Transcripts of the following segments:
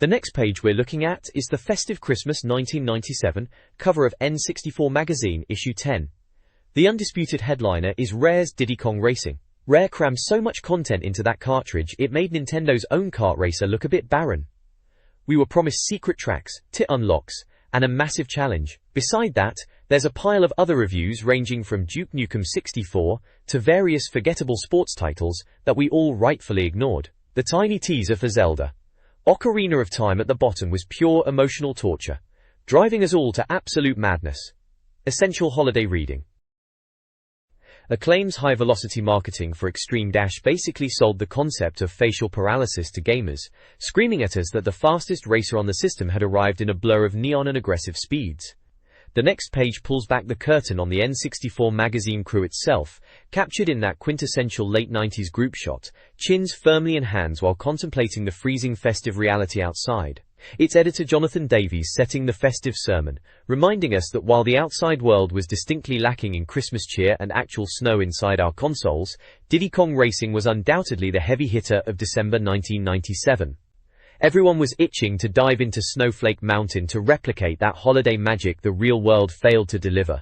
The next page we're looking at is the festive Christmas 1997 cover of N64 Magazine, issue 10. The undisputed headliner is Rare's Diddy Kong Racing. Rare crammed so much content into that cartridge it made Nintendo's own kart racer look a bit barren. We were promised secret tracks, tit unlocks, and a massive challenge. Beside that, there's a pile of other reviews ranging from Duke Nukem 64 to various forgettable sports titles that we all rightfully ignored. The tiny teaser for Zelda Ocarina of Time at the bottom was pure emotional torture, driving us all to absolute madness. Essential holiday reading. Acclaim's high-velocity marketing for Extreme Dash basically sold the concept of facial paralysis to gamers, screaming at us that the fastest racer on the system had arrived in a blur of neon and aggressive speeds. The next page pulls back the curtain on the N64 Magazine crew itself, captured in that quintessential late 90s group shot, chins firmly in hands while contemplating the freezing festive reality outside. Its editor Jonathan Davies setting the festive sermon, reminding us that while the outside world was distinctly lacking in Christmas cheer and actual snow inside our consoles, Diddy Kong Racing was undoubtedly the heavy hitter of December 1997. Everyone was itching to dive into Snowflake Mountain to replicate that holiday magic the real world failed to deliver.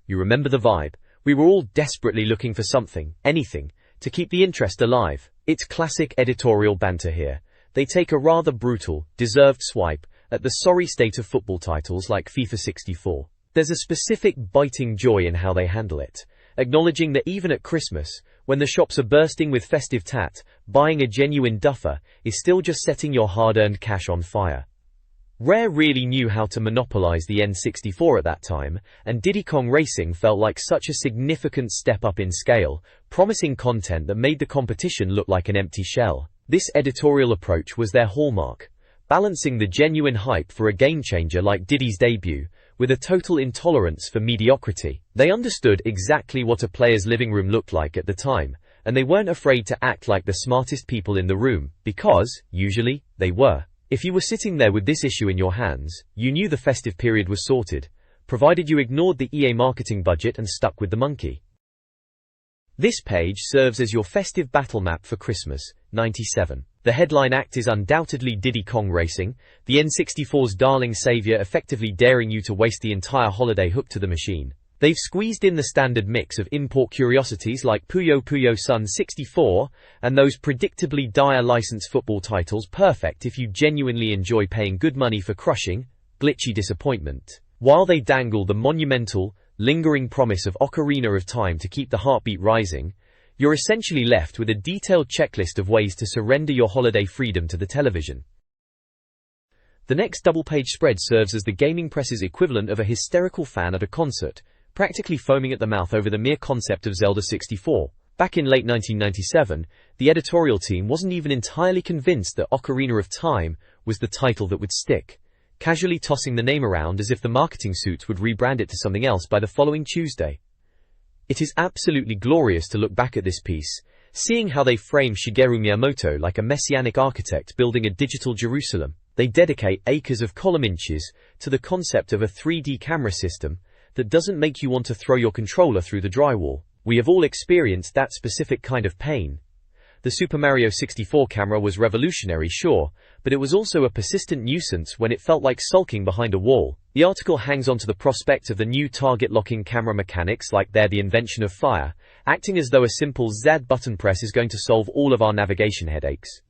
You remember the vibe? We were all desperately looking for something, anything, to keep the interest alive. It's classic editorial banter here. They take a rather brutal, deserved swipe at the sorry state of football titles like FIFA 64. There's a specific biting joy in how they handle it, acknowledging that even at Christmas, when the shops are bursting with festive tat, buying a genuine duffer is still just setting your hard-earned cash on fire. Rare really knew how to monopolize the N64 at that time, and Diddy Kong Racing felt like such a significant step up in scale, promising content that made the competition look like an empty shell. This editorial approach was their hallmark, balancing the genuine hype for a game-changer like Diddy's debut, with a total intolerance for mediocrity. They understood exactly what a player's living room looked like at the time, and they weren't afraid to act like the smartest people in the room, because, usually, they were. If you were sitting there with this issue in your hands, you knew the festive period was sorted, provided you ignored the EA marketing budget and stuck with the monkey. This page serves as your festive battle map for Christmas, 97. The headline act is undoubtedly Diddy Kong Racing, the N64's darling savior effectively daring you to waste the entire holiday hooked to the machine. They've squeezed in the standard mix of import curiosities like Puyo Puyo Sun 64, and those predictably dire licensed football titles perfect if you genuinely enjoy paying good money for crushing, glitchy disappointment. While they dangle the monumental, lingering promise of Ocarina of Time to keep the heartbeat rising, you're essentially left with a detailed checklist of ways to surrender your holiday freedom to the television. The next double-page spread serves as the gaming press's equivalent of a hysterical fan at a concert, practically foaming at the mouth over the mere concept of Zelda 64. Back in late 1997, the editorial team wasn't even entirely convinced that Ocarina of Time was the title that would stick, casually tossing the name around as if the marketing suits would rebrand it to something else by the following Tuesday. It is absolutely glorious to look back at this piece, seeing how they frame Shigeru Miyamoto like a messianic architect building a digital Jerusalem. They dedicate acres of column inches to the concept of a 3D camera system that doesn't make you want to throw your controller through the drywall. We have all experienced that specific kind of pain. The Super Mario 64 camera was revolutionary, sure, but it was also a persistent nuisance when it felt like sulking behind a wall. The article hangs on to the prospect of the new target-locking camera mechanics like they're the invention of fire, acting as though a simple Z button press is going to solve all of our navigation headaches.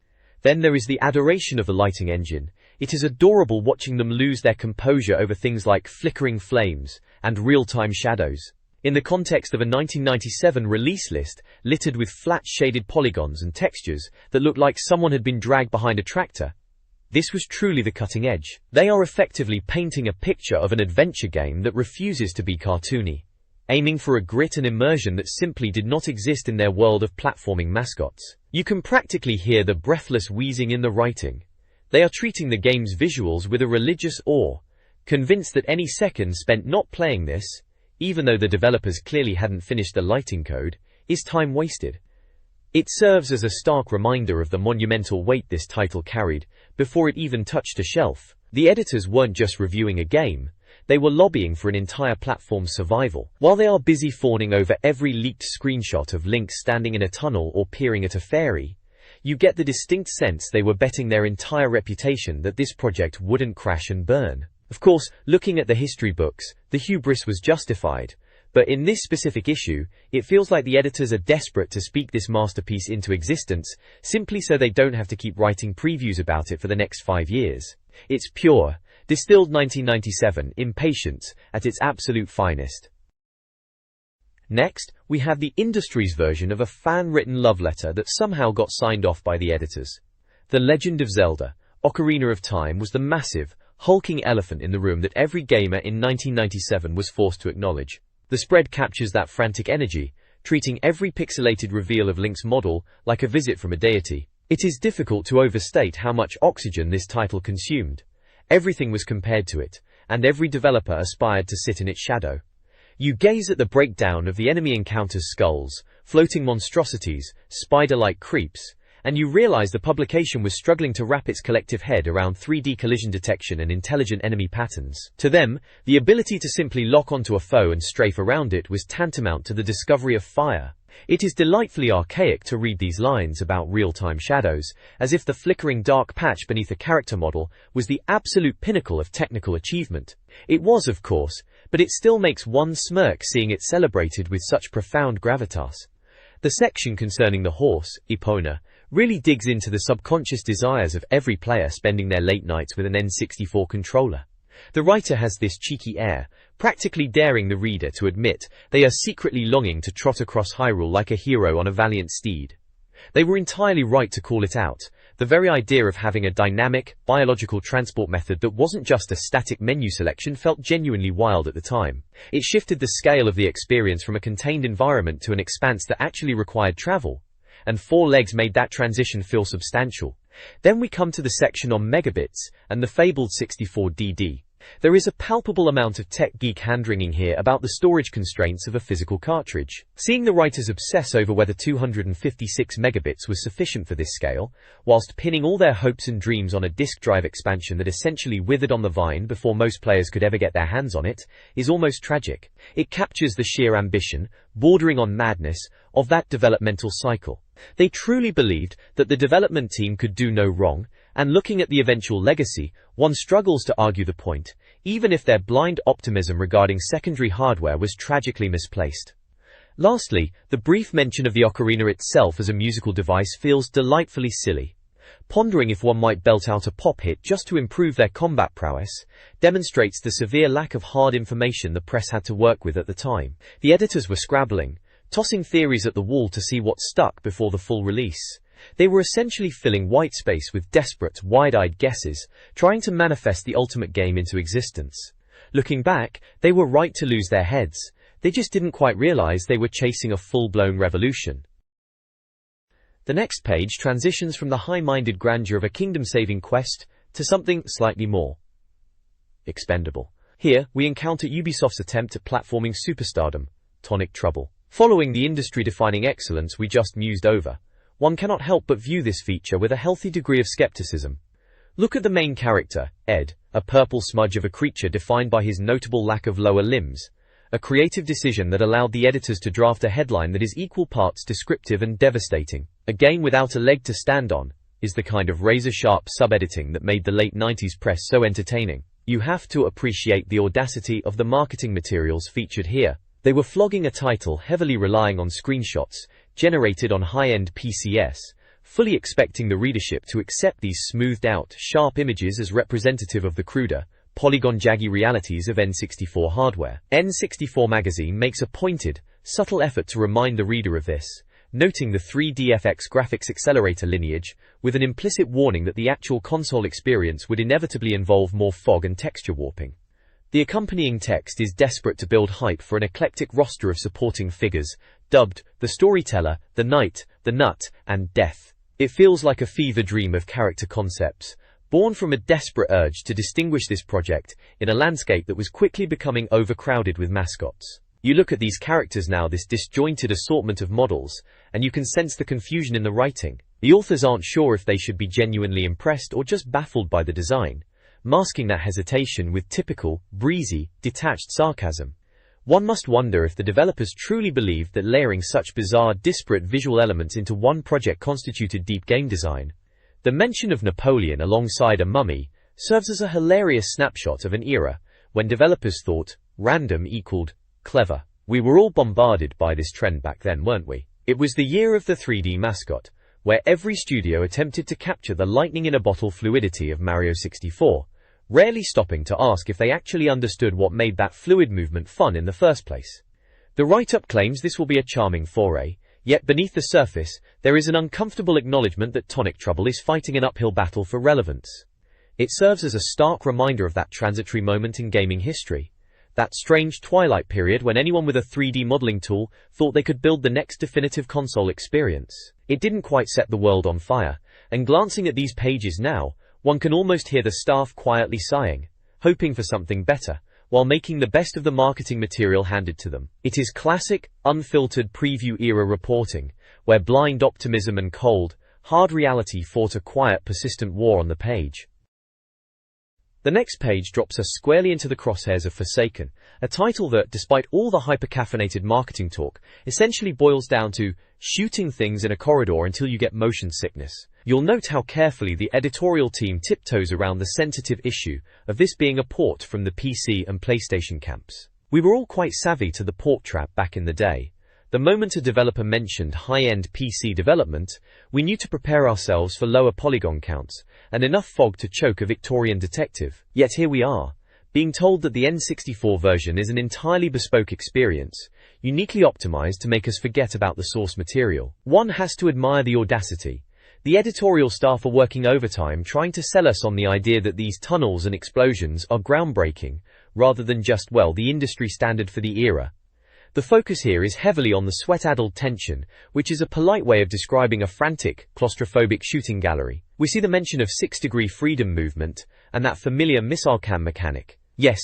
Then there is the adoration of the lighting engine. It is adorable watching them lose their composure over things like flickering flames and real-time shadows. In the context of a 1997 release list littered with flat-shaded polygons and textures that looked like someone had been dragged behind a tractor, this was truly the cutting edge. They are effectively painting a picture of an adventure game that refuses to be cartoony, aiming for a grit and immersion that simply did not exist in their world of platforming mascots. You can practically hear the breathless wheezing in the writing. They are treating the game's visuals with a religious awe, convinced that any second spent not playing this, even though the developers clearly hadn't finished the lighting code, is time wasted. It serves as a stark reminder of the monumental weight this title carried before it even touched a shelf. The editors weren't just reviewing a game, they were lobbying for an entire platform's survival. While they are busy fawning over every leaked screenshot of Link standing in a tunnel or peering at a fairy, You get the distinct sense they were betting their entire reputation that this project wouldn't crash and burn. Of course, looking at the history books, the hubris was justified. But in this specific issue, it feels like the editors are desperate to speak this masterpiece into existence, simply so they don't have to keep writing previews about it for the next 5 years. It's pure, distilled 1997 impatience at its absolute finest. Next, we have the industry's version of a fan-written love letter that somehow got signed off by the editors. The Legend of Zelda: Ocarina of Time was the massive, hulking elephant in the room that every gamer in 1997 was forced to acknowledge. The spread captures that frantic energy, treating every pixelated reveal of Link's model like a visit from a deity. It is difficult to overstate how much oxygen this title consumed. Everything was compared to it, and every developer aspired to sit in its shadow. You gaze at the breakdown of the enemy encounter's skulls, floating monstrosities, spider-like creeps, and you realize the publication was struggling to wrap its collective head around 3D collision detection and intelligent enemy patterns. To them, the ability to simply lock onto a foe and strafe around it was tantamount to the discovery of fire. It is delightfully archaic to read these lines about real-time shadows, as if the flickering dark patch beneath a character model was the absolute pinnacle of technical achievement. It was, of course, but it still makes one smirk seeing it celebrated with such profound gravitas. The section concerning the horse, Epona, really digs into the subconscious desires of every player spending their late nights with an N64 controller. The writer has this cheeky air, practically daring the reader to admit they are secretly longing to trot across Hyrule like a hero on a valiant steed. They were entirely right to call it out. The very idea of having a dynamic, biological transport method that wasn't just a static menu selection felt genuinely wild at the time. It shifted the scale of the experience from a contained environment to an expanse that actually required travel. And 4 legs made that transition feel substantial. Then we come to the section on megabits and the fabled 64DD. There is a palpable amount of tech geek hand-wringing here about the storage constraints of a physical cartridge. Seeing the writers obsess over whether 256 megabits was sufficient for this scale, whilst pinning all their hopes and dreams on a disk drive expansion that essentially withered on the vine before most players could ever get their hands on it, is almost tragic. It captures the sheer ambition, bordering on madness, of that developmental cycle. They truly believed that the development team could do no wrong, and looking at the eventual legacy, one struggles to argue the point, even if their blind optimism regarding secondary hardware was tragically misplaced. Lastly, the brief mention of the ocarina itself as a musical device feels delightfully silly. Pondering if one might belt out a pop hit just to improve their combat prowess demonstrates the severe lack of hard information the press had to work with at the time. The editors were scrabbling, tossing theories at the wall to see what stuck before the full release. They were essentially filling white space with desperate, wide-eyed guesses, trying to manifest the ultimate game into existence. Looking back, they were right to lose their heads. They just didn't quite realize they were chasing a full-blown revolution. The next page transitions from the high-minded grandeur of a kingdom-saving quest to something slightly more expendable. Here, we encounter Ubisoft's attempt at platforming superstardom, Tonic Trouble. Following the industry-defining excellence we just mused over, one cannot help but view this feature with a healthy degree of skepticism. Look at the main character, Ed, a purple smudge of a creature defined by his notable lack of lower limbs. A creative decision that allowed the editors to draft a headline that is equal parts descriptive and devastating. A game without a leg to stand on is the kind of razor-sharp sub-editing that made the late 90s press so entertaining. You have to appreciate the audacity of the marketing materials featured here. They were flogging a title heavily relying on screenshots, generated on high-end PCS, fully expecting the readership to accept these smoothed-out, sharp images as representative of the cruder, polygon-jaggy realities of N64 hardware. N64 Magazine makes a pointed, subtle effort to remind the reader of this, noting the 3DFX graphics accelerator lineage, with an implicit warning that the actual console experience would inevitably involve more fog and texture warping. The accompanying text is desperate to build hype for an eclectic roster of supporting figures, dubbed the storyteller, the knight, the nut, and death. It feels like a fever dream of character concepts, born from a desperate urge to distinguish this project in a landscape that was quickly becoming overcrowded with mascots. You look at these characters now, this disjointed assortment of models, and you can sense the confusion in the writing. The authors aren't sure if they should be genuinely impressed or just baffled by the design, masking that hesitation with typical, breezy, detached sarcasm. One must wonder if the developers truly believed that layering such bizarre, disparate visual elements into one project constituted deep game design. The mention of Napoleon alongside a mummy serves as a hilarious snapshot of an era when developers thought random equaled clever. We were all bombarded by this trend back then, weren't we? It was the year of the 3D mascot, where every studio attempted to capture the lightning-in-a-bottle fluidity of Mario 64, rarely stopping to ask if they actually understood what made that fluid movement fun in the first place. The write-up claims this will be a charming foray, yet beneath the surface, there is an uncomfortable acknowledgement that Tonic Trouble is fighting an uphill battle for relevance. It serves as a stark reminder of that transitory moment in gaming history, that strange twilight period when anyone with a 3D modeling tool thought they could build the next definitive console experience. It didn't quite set the world on fire, and glancing at these pages now, one can almost hear the staff quietly sighing, hoping for something better, while making the best of the marketing material handed to them. It is classic, unfiltered preview-era reporting, where blind optimism and cold, hard reality fought a quiet, persistent war on the page. The next page drops us squarely into the crosshairs of Forsaken, a title that, despite all the hyper-caffeinated marketing talk, essentially boils down to shooting things in a corridor until you get motion sickness. You'll note how carefully the editorial team tiptoes around the sensitive issue of this being a port from the PC and PlayStation camps. We were all quite savvy to the port trap back in the day. The moment a developer mentioned high-end PC development, we knew to prepare ourselves for lower polygon counts, and enough fog to choke a Victorian detective. Yet here we are, being told that the N64 version is an entirely bespoke experience, uniquely optimized to make us forget about the source material. One has to admire the audacity. The editorial staff are working overtime trying to sell us on the idea that these tunnels and explosions are groundbreaking, rather than just, well, the industry standard for the era. The focus here is heavily on the sweat-addled tension, which is a polite way of describing a frantic, claustrophobic shooting gallery. We see the mention of 6-degree freedom movement, and that familiar missile cam mechanic. Yes,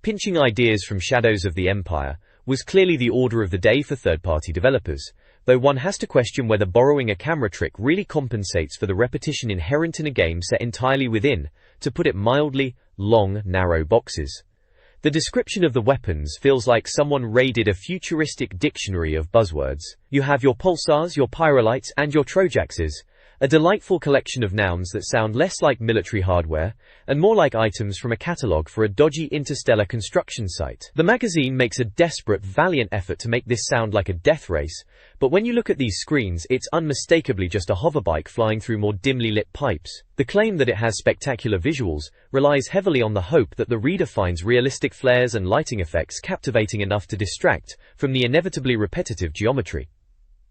pinching ideas from Shadows of the Empire was clearly the order of the day for third-party developers, though one has to question whether borrowing a camera trick really compensates for the repetition inherent in a game set entirely within, to put it mildly, long, narrow boxes. The description of the weapons feels like someone raided a futuristic dictionary of buzzwords. You have your pulsars, your pyrolites, and your trojaxes, a delightful collection of nouns that sound less like military hardware, and more like items from a catalogue for a dodgy interstellar construction site. The magazine makes a desperate, valiant effort to make this sound like a death race, but when you look at these screens, it's unmistakably just a hoverbike flying through more dimly lit pipes. The claim that it has spectacular visuals relies heavily on the hope that the reader finds realistic flares and lighting effects captivating enough to distract from the inevitably repetitive geometry.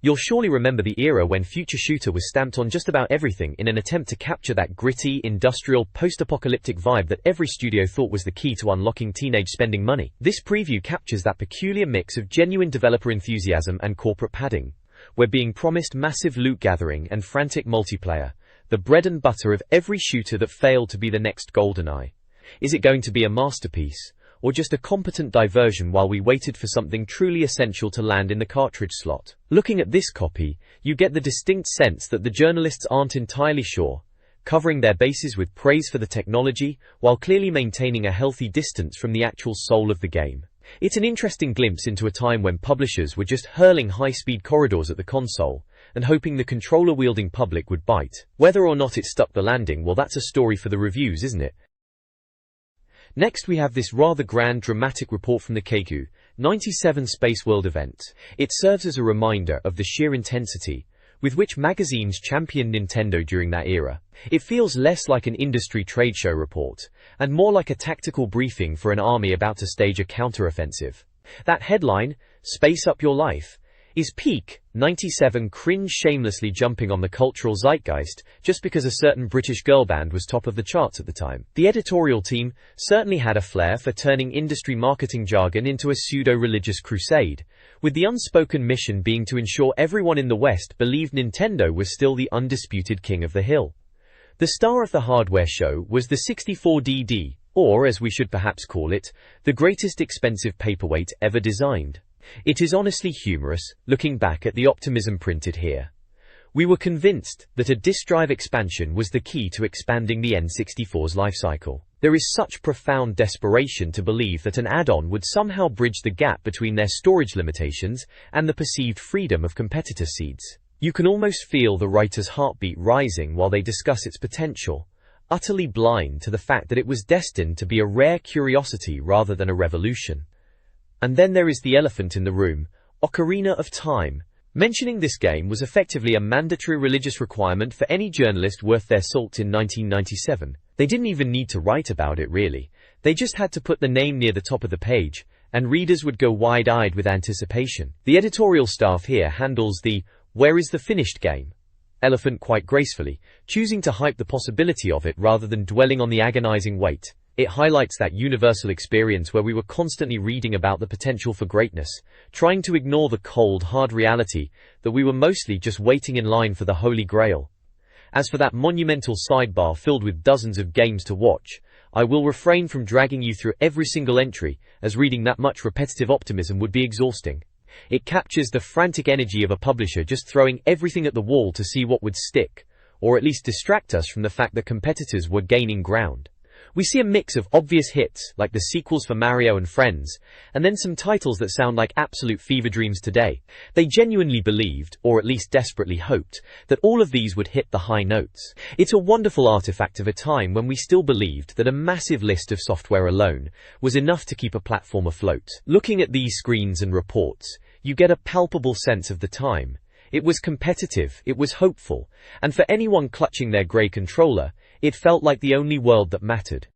You'll surely remember the era when Future Shooter was stamped on just about everything in an attempt to capture that gritty, industrial, post-apocalyptic vibe that every studio thought was the key to unlocking teenage spending money. This preview captures that peculiar mix of genuine developer enthusiasm and corporate padding. We're being promised massive loot gathering and frantic multiplayer, the bread and butter of every shooter that failed to be the next GoldenEye. Is it going to be a masterpiece, or just a competent diversion while we waited for something truly essential to land in the cartridge slot? Looking at this copy, you get the distinct sense that the journalists aren't entirely sure, covering their bases with praise for the technology, while clearly maintaining a healthy distance from the actual soul of the game. It's an interesting glimpse into a time when publishers were just hurling high-speed corridors at the console, and hoping the controller-wielding public would bite. Whether or not it stuck the landing, well, that's a story for the reviews, isn't it? Next we have this rather grand dramatic report from the Keiku 97 Space World event. It serves as a reminder of the sheer intensity with which magazines championed Nintendo during that era. It feels less like an industry trade show report, and more like a tactical briefing for an army about to stage a counteroffensive. That headline, "Space Up Your Life," is peak 97 cringe shamelessly jumping on the cultural zeitgeist just because a certain British girl band was top of the charts at the time. The editorial team certainly had a flair for turning industry marketing jargon into a pseudo-religious crusade, with the unspoken mission being to ensure everyone in the West believed Nintendo was still the undisputed king of the hill. The star of the hardware show was the 64DD, or as we should perhaps call it, the greatest expensive paperweight ever designed. It is honestly humorous, looking back at the optimism printed here. We were convinced that a disk drive expansion was the key to expanding the N64's lifecycle. There is such profound desperation to believe that an add-on would somehow bridge the gap between their storage limitations and the perceived freedom of competitor seeds. You can almost feel the writer's heartbeat rising while they discuss its potential, utterly blind to the fact that it was destined to be a rare curiosity rather than a revolution. And then there is the elephant in the room, Ocarina of Time. Mentioning this game was effectively a mandatory religious requirement for any journalist worth their salt in 1997. They didn't even need to write about it really. They just had to put the name near the top of the page, and readers would go wide-eyed with anticipation. The editorial staff here handles the "where is the finished game" elephant quite gracefully, choosing to hype the possibility of it rather than dwelling on the agonizing wait. It highlights that universal experience where we were constantly reading about the potential for greatness, trying to ignore the cold, hard reality that we were mostly just waiting in line for the Holy Grail. As for that monumental sidebar filled with dozens of games to watch, I will refrain from dragging you through every single entry, as reading that much repetitive optimism would be exhausting. It captures the frantic energy of a publisher just throwing everything at the wall to see what would stick, or at least distract us from the fact that competitors were gaining ground. We see a mix of obvious hits, like the sequels for Mario and Friends, and then some titles that sound like absolute fever dreams today. They genuinely believed, or at least desperately hoped, that all of these would hit the high notes. It's a wonderful artifact of a time when we still believed that a massive list of software alone was enough to keep a platform afloat. Looking at these screens and reports, you get a palpable sense of the time. It was competitive, it was hopeful, and for anyone clutching their grey controller, it felt like the only world that mattered.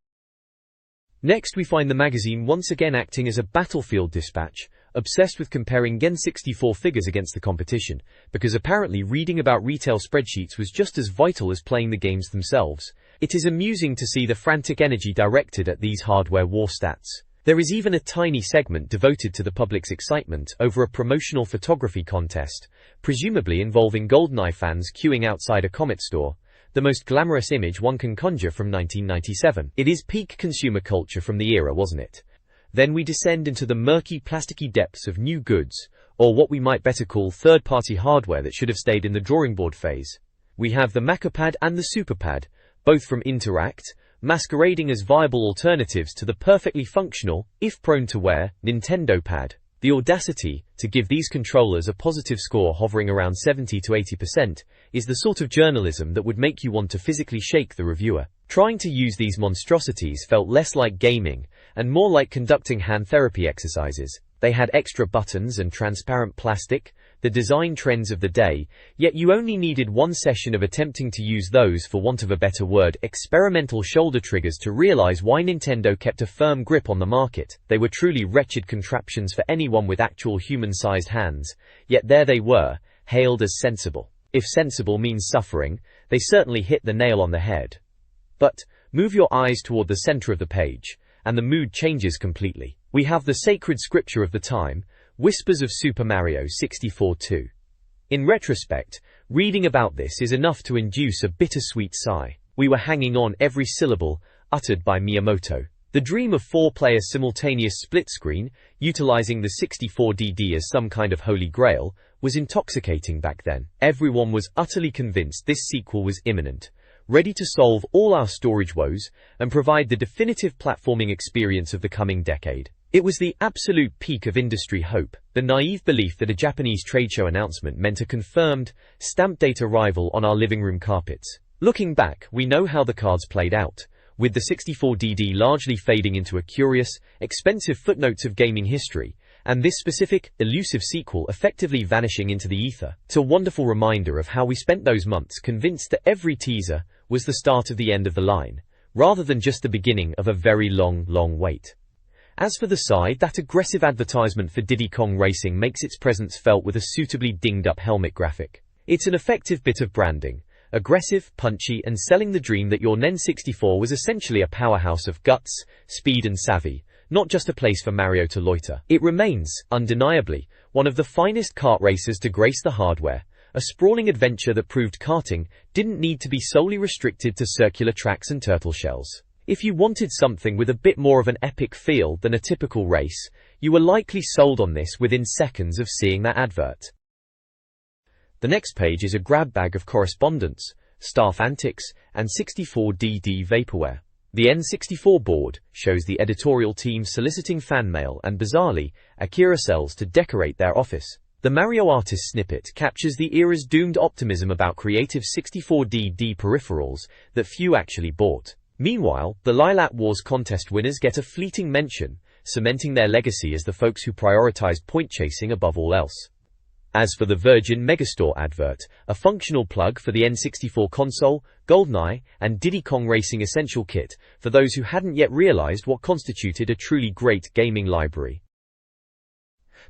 Next we find the magazine once again acting as a battlefield dispatch, obsessed with comparing N64 figures against the competition, because apparently reading about retail spreadsheets was just as vital as playing the games themselves. It is amusing to see the frantic energy directed at these hardware war stats. There is even a tiny segment devoted to the public's excitement over a promotional photography contest, presumably involving GoldenEye fans queuing outside a Comet store, the most glamorous image one can conjure from 1997. It is peak consumer culture from the era, wasn't it? Then we descend into the murky, plasticky depths of new goods, or what we might better call third-party hardware that should have stayed in the drawing board phase. We have the Macopad and the Superpad, both from Interact, masquerading as viable alternatives to the perfectly functional, if prone to wear, Nintendo Pad. The audacity to give these controllers a positive score hovering around 70 to 80% is the sort of journalism that would make you want to physically shake the reviewer. Trying to use these monstrosities felt less like gaming and more like conducting hand therapy exercises. They had extra buttons and transparent plastic, the design trends of the day, yet you only needed one session of attempting to use those, for want of a better word, experimental shoulder triggers to realize why Nintendo kept a firm grip on the market. They were truly wretched contraptions for anyone with actual human-sized hands, yet there they were, hailed as sensible. If sensible means suffering, they certainly hit the nail on the head. But move your eyes toward the center of the page, and the mood changes completely. We have the sacred scripture of the time, Whispers of Super Mario 64 2. In retrospect, reading about this is enough to induce a bittersweet sigh. We were hanging on every syllable uttered by Miyamoto. The dream of four-player simultaneous split-screen, utilizing the 64DD as some kind of holy grail, was intoxicating back then. Everyone was utterly convinced this sequel was imminent, ready to solve all our storage woes and provide the definitive platforming experience of the coming decade. It was the absolute peak of industry hope, the naive belief that a Japanese trade show announcement meant a confirmed, stamp-date arrival on our living room carpets. Looking back, we know how the cards played out, with the 64DD largely fading into a curious, expensive footnotes of gaming history, and this specific, elusive sequel effectively vanishing into the ether. It's a wonderful reminder of how we spent those months convinced that every teaser was the start of the end of the line, rather than just the beginning of a very long, long wait. As for the side, that aggressive advertisement for Diddy Kong Racing makes its presence felt with a suitably dinged-up helmet graphic. It's an effective bit of branding, aggressive, punchy, and selling the dream that your N64 was essentially a powerhouse of guts, speed and savvy, not just a place for Mario to loiter. It remains, undeniably, one of the finest kart races to grace the hardware, a sprawling adventure that proved karting didn't need to be solely restricted to circular tracks and turtle shells. If you wanted something with a bit more of an epic feel than a typical race, you were likely sold on this within seconds of seeing that advert. The next page is a grab bag of correspondence, staff antics, and 64DD vaporware. The N64 board shows the editorial team soliciting fan mail and, bizarrely, Akira cells to decorate their office. The Mario artist snippet captures the era's doomed optimism about creative 64DD peripherals that few actually bought. Meanwhile, the Lilat Wars contest winners get a fleeting mention, cementing their legacy as the folks who prioritized point chasing above all else. As for the Virgin Megastore advert, a functional plug for the N64 console, GoldenEye, and Diddy Kong Racing Essential Kit for those who hadn't yet realized what constituted a truly great gaming library.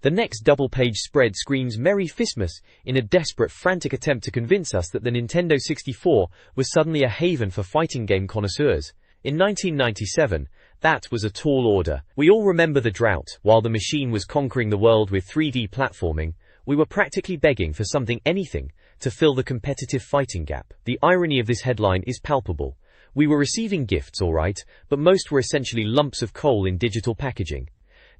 The next double-page spread screams Merry Fistmas in a desperate, frantic attempt to convince us that the Nintendo 64 was suddenly a haven for fighting game connoisseurs. In 1997, that was a tall order. We all remember the drought. While the machine was conquering the world with 3D platforming, we were practically begging for anything, to fill the competitive fighting gap. The irony of this headline is palpable. We were receiving gifts, all right, but most were essentially lumps of coal in digital packaging.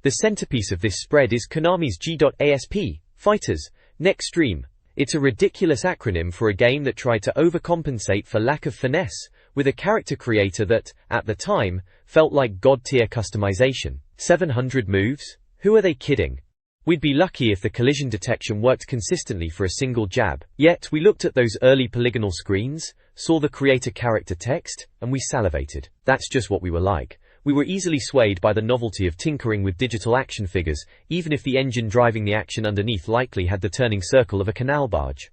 The centerpiece of this spread is Konami's G.ASP, Fighters, Next Stream. It's a ridiculous acronym for a game that tried to overcompensate for lack of finesse, with a character creator that, at the time, felt like god-tier customization. 700 moves? Who are they kidding? We'd be lucky if the collision detection worked consistently for a single jab. Yet, we looked at those early polygonal screens, saw the creator character text, and we salivated. That's just what we were like. We were easily swayed by the novelty of tinkering with digital action figures, even if the engine driving the action underneath likely had the turning circle of a canal barge.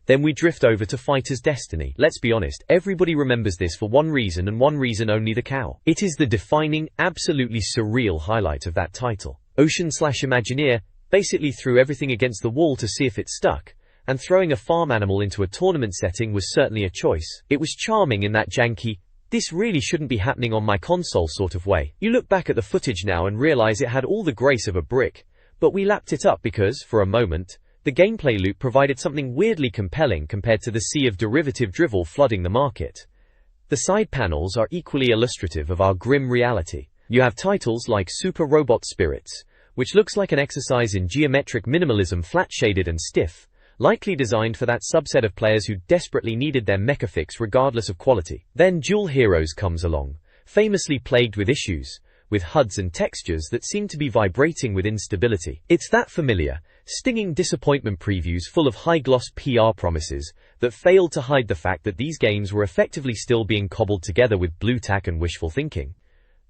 Then we drift over to Fighter's Destiny. Let's be honest, everybody remembers this for one reason and one reason only: the cow. It is the defining, absolutely surreal highlight of that title. Ocean/Imagineer basically threw everything against the wall to see if it stuck, and throwing a farm animal into a tournament setting was certainly a choice. It was charming in that janky, this really shouldn't be happening on my console sort of way. You look back at the footage now and realize it had all the grace of a brick, but we lapped it up because, for a moment, the gameplay loop provided something weirdly compelling compared to the sea of derivative drivel flooding the market. The side panels are equally illustrative of our grim reality. You have titles like Super Robot Spirits, which looks like an exercise in geometric minimalism, flat-shaded and stiff, likely designed for that subset of players who desperately needed their mecha fix regardless of quality. Then Dual Heroes comes along, famously plagued with issues, with HUDs and textures that seem to be vibrating with instability. It's that familiar, stinging disappointment previews full of high-gloss PR promises that failed to hide the fact that these games were effectively still being cobbled together with blue tack and wishful thinking.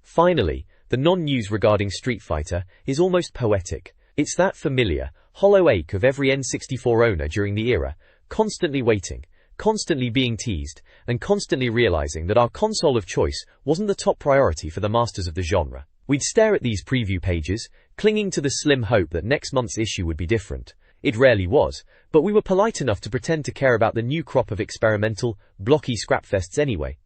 Finally, the non-news regarding Street Fighter is almost poetic. It's that familiar, hollow ache of every N64 owner during the era, constantly waiting, constantly being teased, and constantly realizing that our console of choice wasn't the top priority for the masters of the genre. We'd stare at these preview pages, clinging to the slim hope that next month's issue would be different. It rarely was, but we were polite enough to pretend to care about the new crop of experimental, blocky scrapfests anyway.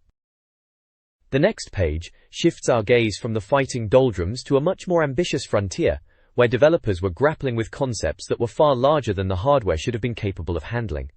The next page shifts our gaze from the fighting doldrums to a much more ambitious frontier, where developers were grappling with concepts that were far larger than the hardware should have been capable of handling.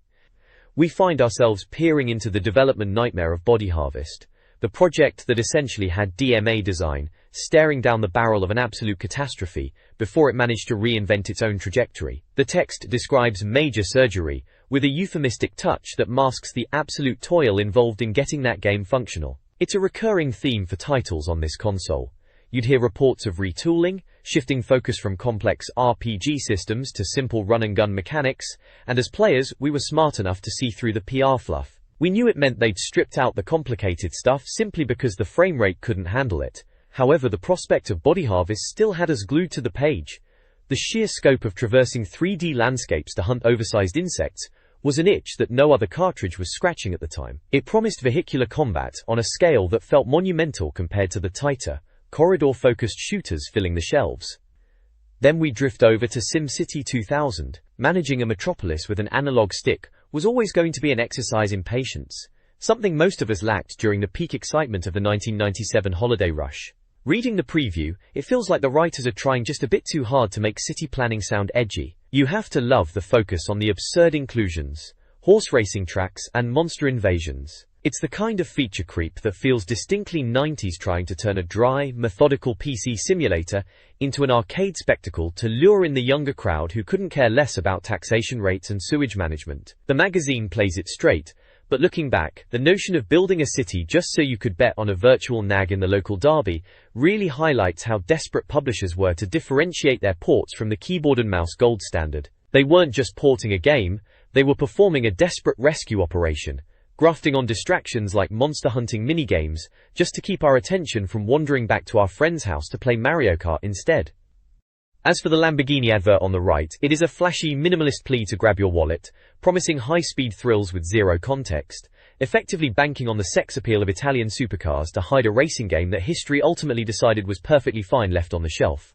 We find ourselves peering into the development nightmare of Body Harvest, the project that essentially had DMA design staring down the barrel of an absolute catastrophe before it managed to reinvent its own trajectory. The text describes major surgery, with a euphemistic touch that masks the absolute toil involved in getting that game functional. It's a recurring theme for titles on this console. You'd hear reports of retooling, shifting focus from complex RPG systems to simple run-and-gun mechanics, and as players, we were smart enough to see through the PR fluff. We knew it meant they'd stripped out the complicated stuff simply because the frame rate couldn't handle it. However, the prospect of Body Harvest still had us glued to the page. The sheer scope of traversing 3D landscapes to hunt oversized insects was an itch that no other cartridge was scratching at the time. It promised vehicular combat on a scale that felt monumental compared to the tighter, corridor-focused shooters filling the shelves. Then we drift over to SimCity 2000. Managing a metropolis with an analog stick was always going to be an exercise in patience, something most of us lacked during the peak excitement of the 1997 holiday rush. Reading the preview, it feels like the writers are trying just a bit too hard to make city planning sound edgy. You have to love the focus on the absurd inclusions, horse racing tracks, and monster invasions. It's the kind of feature creep that feels distinctly 90s, trying to turn a dry, methodical PC simulator into an arcade spectacle to lure in the younger crowd who couldn't care less about taxation rates and sewage management. The magazine plays it straight, But looking back, the notion of building a city just so you could bet on a virtual nag in the local derby really highlights how desperate publishers were to differentiate their ports from the keyboard and mouse gold standard. They weren't just porting a game, they were performing a desperate rescue operation, grafting on distractions like monster hunting minigames, just to keep our attention from wandering back to our friend's house to play Mario Kart instead. As for the Lamborghini advert on the right, it is a flashy, minimalist plea to grab your wallet, promising high-speed thrills with zero context, effectively banking on the sex appeal of Italian supercars to hide a racing game that history ultimately decided was perfectly fine left on the shelf.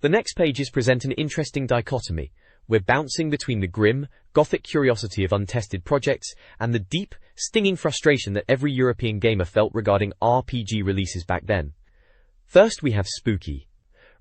The next pages present an interesting dichotomy. We're bouncing between the grim, gothic curiosity of untested projects and the deep, stinging frustration that every European gamer felt regarding RPG releases back then. First we have Spooky.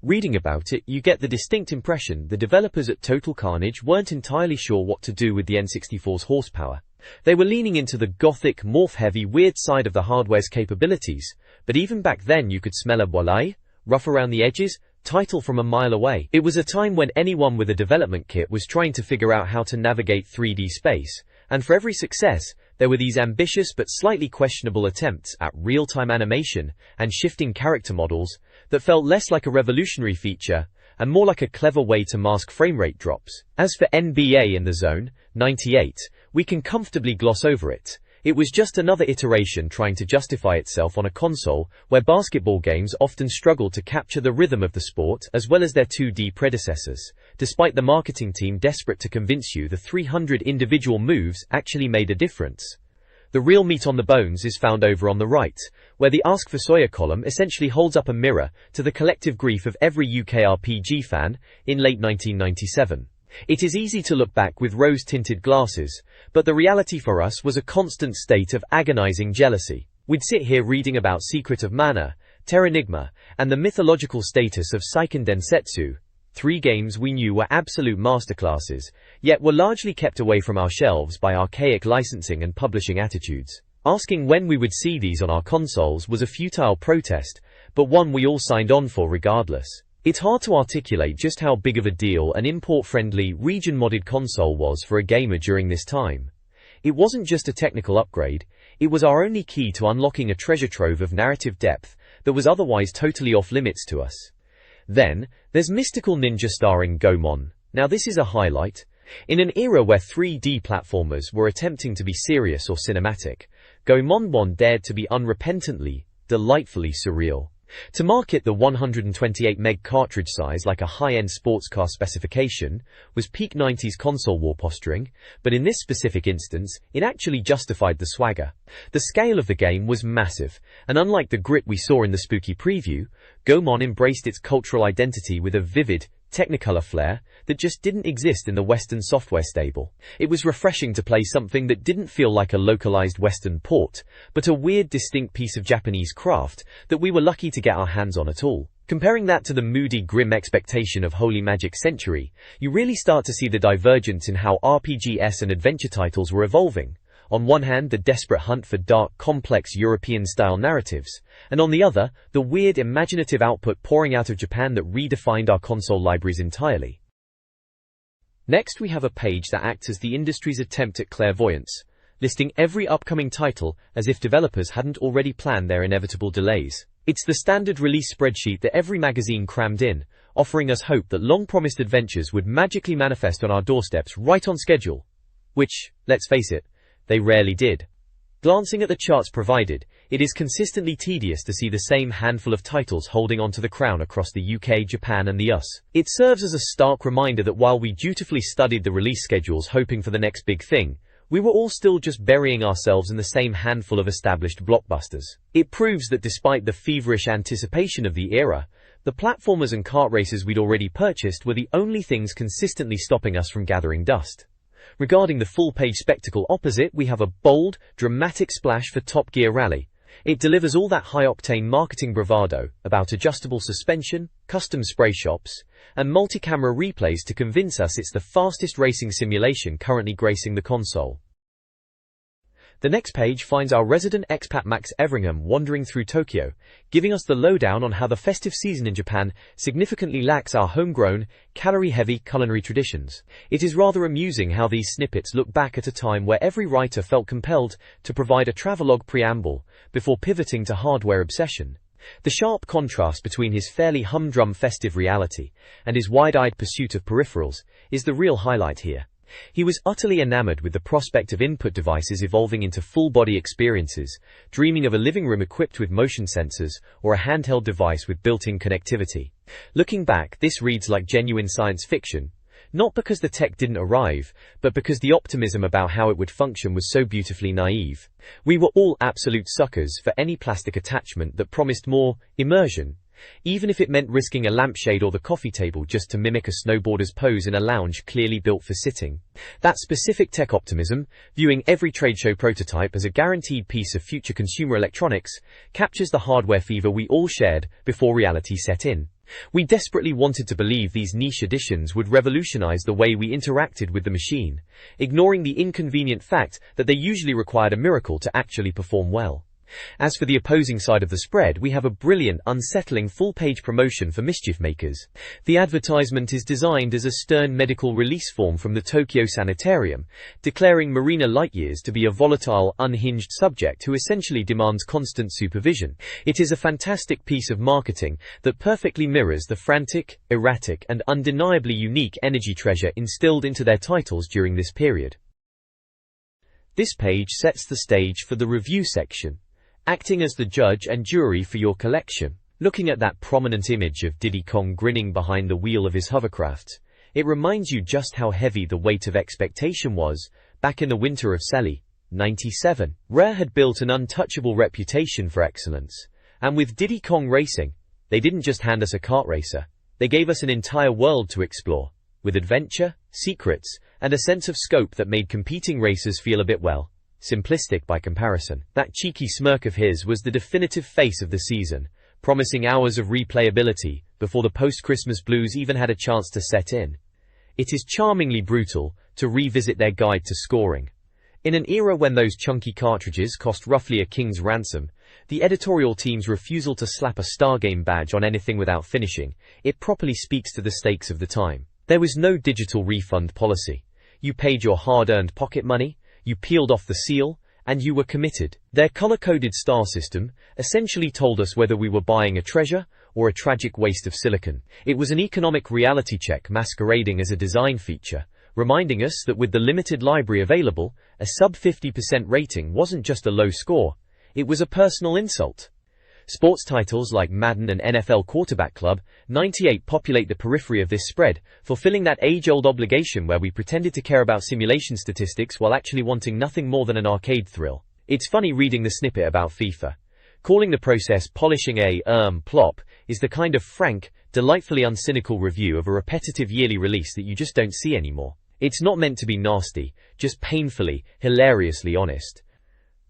Reading about it, you get the distinct impression the developers at Total Carnage weren't entirely sure what to do with the N64's horsepower. They were leaning into the gothic, morph-heavy, weird side of the hardware's capabilities, but even back then you could smell a walaï, rough around the edges, title from a mile away. It was a time when anyone with a development kit was trying to figure out how to navigate 3D space, and for every success, there were these ambitious but slightly questionable attempts at real-time animation and shifting character models that felt less like a revolutionary feature and more like a clever way to mask frame rate drops. As for NBA in the Zone, 98, we can comfortably gloss over it. It was just another iteration trying to justify itself on a console where basketball games often struggled to capture the rhythm of the sport as well as their 2D predecessors, despite the marketing team desperate to convince you the 300 individual moves actually made a difference. The real meat on the bones is found over on the right, where the Ask for Sawyer column essentially holds up a mirror to the collective grief of every UK RPG fan in late 1997. It is easy to look back with rose-tinted glasses, but the reality for us was a constant state of agonizing jealousy. We'd sit here reading about Secret of Mana, Terranigma, and the mythological status of Seiken Densetsu, 3 games we knew were absolute masterclasses, yet were largely kept away from our shelves by archaic licensing and publishing attitudes. Asking when we would see these on our consoles was a futile protest, but one we all signed on for regardless. It's hard to articulate just how big of a deal an import-friendly, region-modded console was for a gamer during this time. It wasn't just a technical upgrade, it was our only key to unlocking a treasure trove of narrative depth that was otherwise totally off-limits to us. Then, there's Mystical Ninja starring Goemon. Now this is a highlight. In an era where 3D platformers were attempting to be serious or cinematic, Goemon dared to be unrepentantly, delightfully surreal. To market the 128 meg cartridge size like a high-end sports car specification was peak 90s console war posturing, but in this specific instance, it actually justified the swagger. The scale of the game was massive, and unlike the grit we saw in the Spooky preview, Goemon embraced its cultural identity with a vivid, Technicolor flair that just didn't exist in the Western software stable. It was refreshing to play something that didn't feel like a localized Western port, but a weird, distinct piece of Japanese craft that we were lucky to get our hands on at all. Comparing that to the moody, grim expectation of Holy Magic Century, you really start to see the divergence in how RPGs and adventure titles were evolving. On one hand, the desperate hunt for dark, complex European-style narratives, and on the other, the weird, imaginative output pouring out of Japan that redefined our console libraries entirely. Next, we have a page that acts as the industry's attempt at clairvoyance, listing every upcoming title as if developers hadn't already planned their inevitable delays. It's the standard release spreadsheet that every magazine crammed in, offering us hope that long-promised adventures would magically manifest on our doorsteps right on schedule. Which, let's face it, they rarely did. Glancing at the charts provided, it is consistently tedious to see the same handful of titles holding onto the crown across the UK, Japan and the US. It serves as a stark reminder that while we dutifully studied the release schedules hoping for the next big thing, we were all still just burying ourselves in the same handful of established blockbusters. It proves that despite the feverish anticipation of the era, the platformers and kart races we'd already purchased were the only things consistently stopping us from gathering dust. Regarding the full-page spectacle opposite, we have a bold, dramatic splash for Top Gear Rally. It delivers all that high-octane marketing bravado about adjustable suspension, custom spray shops, and multi-camera replays to convince us it's the fastest racing simulation currently gracing the console. The next page finds our resident expat Max Everingham wandering through Tokyo, giving us the lowdown on how the festive season in Japan significantly lacks our homegrown, calorie-heavy culinary traditions. It is rather amusing how these snippets look back at a time where every writer felt compelled to provide a travelogue preamble before pivoting to hardware obsession. The sharp contrast between his fairly humdrum festive reality and his wide-eyed pursuit of peripherals is the real highlight here. He was utterly enamored with the prospect of input devices evolving into full-body experiences, dreaming of a living room equipped with motion sensors or a handheld device with built-in connectivity. Looking back, this reads like genuine science fiction, not because the tech didn't arrive, but because the optimism about how it would function was so beautifully naive. We were all absolute suckers for any plastic attachment that promised more immersion, even if it meant risking a lampshade or the coffee table just to mimic a snowboarder's pose in a lounge clearly built for sitting. That specific tech optimism, viewing every trade show prototype as a guaranteed piece of future consumer electronics, captures the hardware fever we all shared before reality set in. We desperately wanted to believe these niche additions would revolutionize the way we interacted with the machine, ignoring the inconvenient fact that they usually required a miracle to actually perform well. As for the opposing side of the spread, we have a brilliant, unsettling full-page promotion for mischief makers. The advertisement is designed as a stern medical release form from the Tokyo Sanitarium, declaring Marina Lightyears to be a volatile, unhinged subject who essentially demands constant supervision. It is a fantastic piece of marketing that perfectly mirrors the frantic, erratic, and undeniably unique energy treasure instilled into their titles during this period. This page sets the stage for the review section, acting as the judge and jury for your collection. Looking at that prominent image of Diddy Kong grinning behind the wheel of his hovercraft, it reminds you just how heavy the weight of expectation was back in the winter of Selly, 97. Rare had built an untouchable reputation for excellence, and with Diddy Kong Racing, they didn't just hand us a kart racer, they gave us an entire world to explore, with adventure, secrets, and a sense of scope that made competing racers feel a bit, well, simplistic by comparison. That cheeky smirk of his was the definitive face of the season, promising hours of replayability before the post-Christmas blues even had a chance to set in. It is charmingly brutal to revisit their guide to scoring. In an era when those chunky cartridges cost roughly a king's ransom, the editorial team's refusal to slap a Stargame badge on anything without finishing it properly speaks to the stakes of the time. There was no digital refund policy. You paid your hard-earned pocket money, you peeled off the seal, and you were committed. Their color-coded star system essentially told us whether we were buying a treasure or a tragic waste of silicon. It was an economic reality check masquerading as a design feature, reminding us that with the limited library available, a sub 50% rating wasn't just a low score, it was a personal insult. Sports titles like Madden and NFL Quarterback Club 98 populate the periphery of this spread, fulfilling that age-old obligation where we pretended to care about simulation statistics while actually wanting nothing more than an arcade thrill. It's funny reading the snippet about FIFA. Calling the process polishing a plop is the kind of frank, delightfully uncynical review of a repetitive yearly release that you just don't see anymore. It's not meant to be nasty, just painfully, hilariously honest.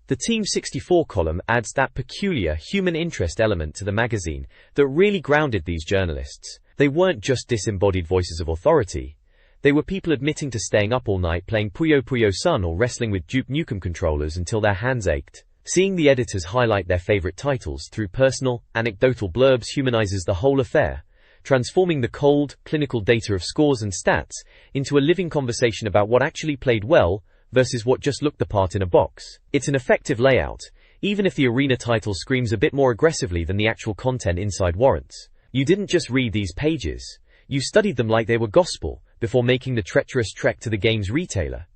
The Team 64 column adds that peculiar human interest element to the magazine that really grounded these journalists. They weren't just disembodied voices of authority. They were people admitting to staying up all night playing Puyo Puyo Sun or wrestling with Duke Nukem controllers until their hands ached. Seeing the editors highlight their favorite titles through personal, anecdotal blurbs humanizes the whole affair, transforming the cold, clinical data of scores and stats into a living conversation about what actually played well versus what just looked the part in a box. It's an effective layout, even if the arena title screams a bit more aggressively than the actual content inside warrants. You didn't just read these pages, you studied them like they were gospel before making the treacherous trek to the game's retailer.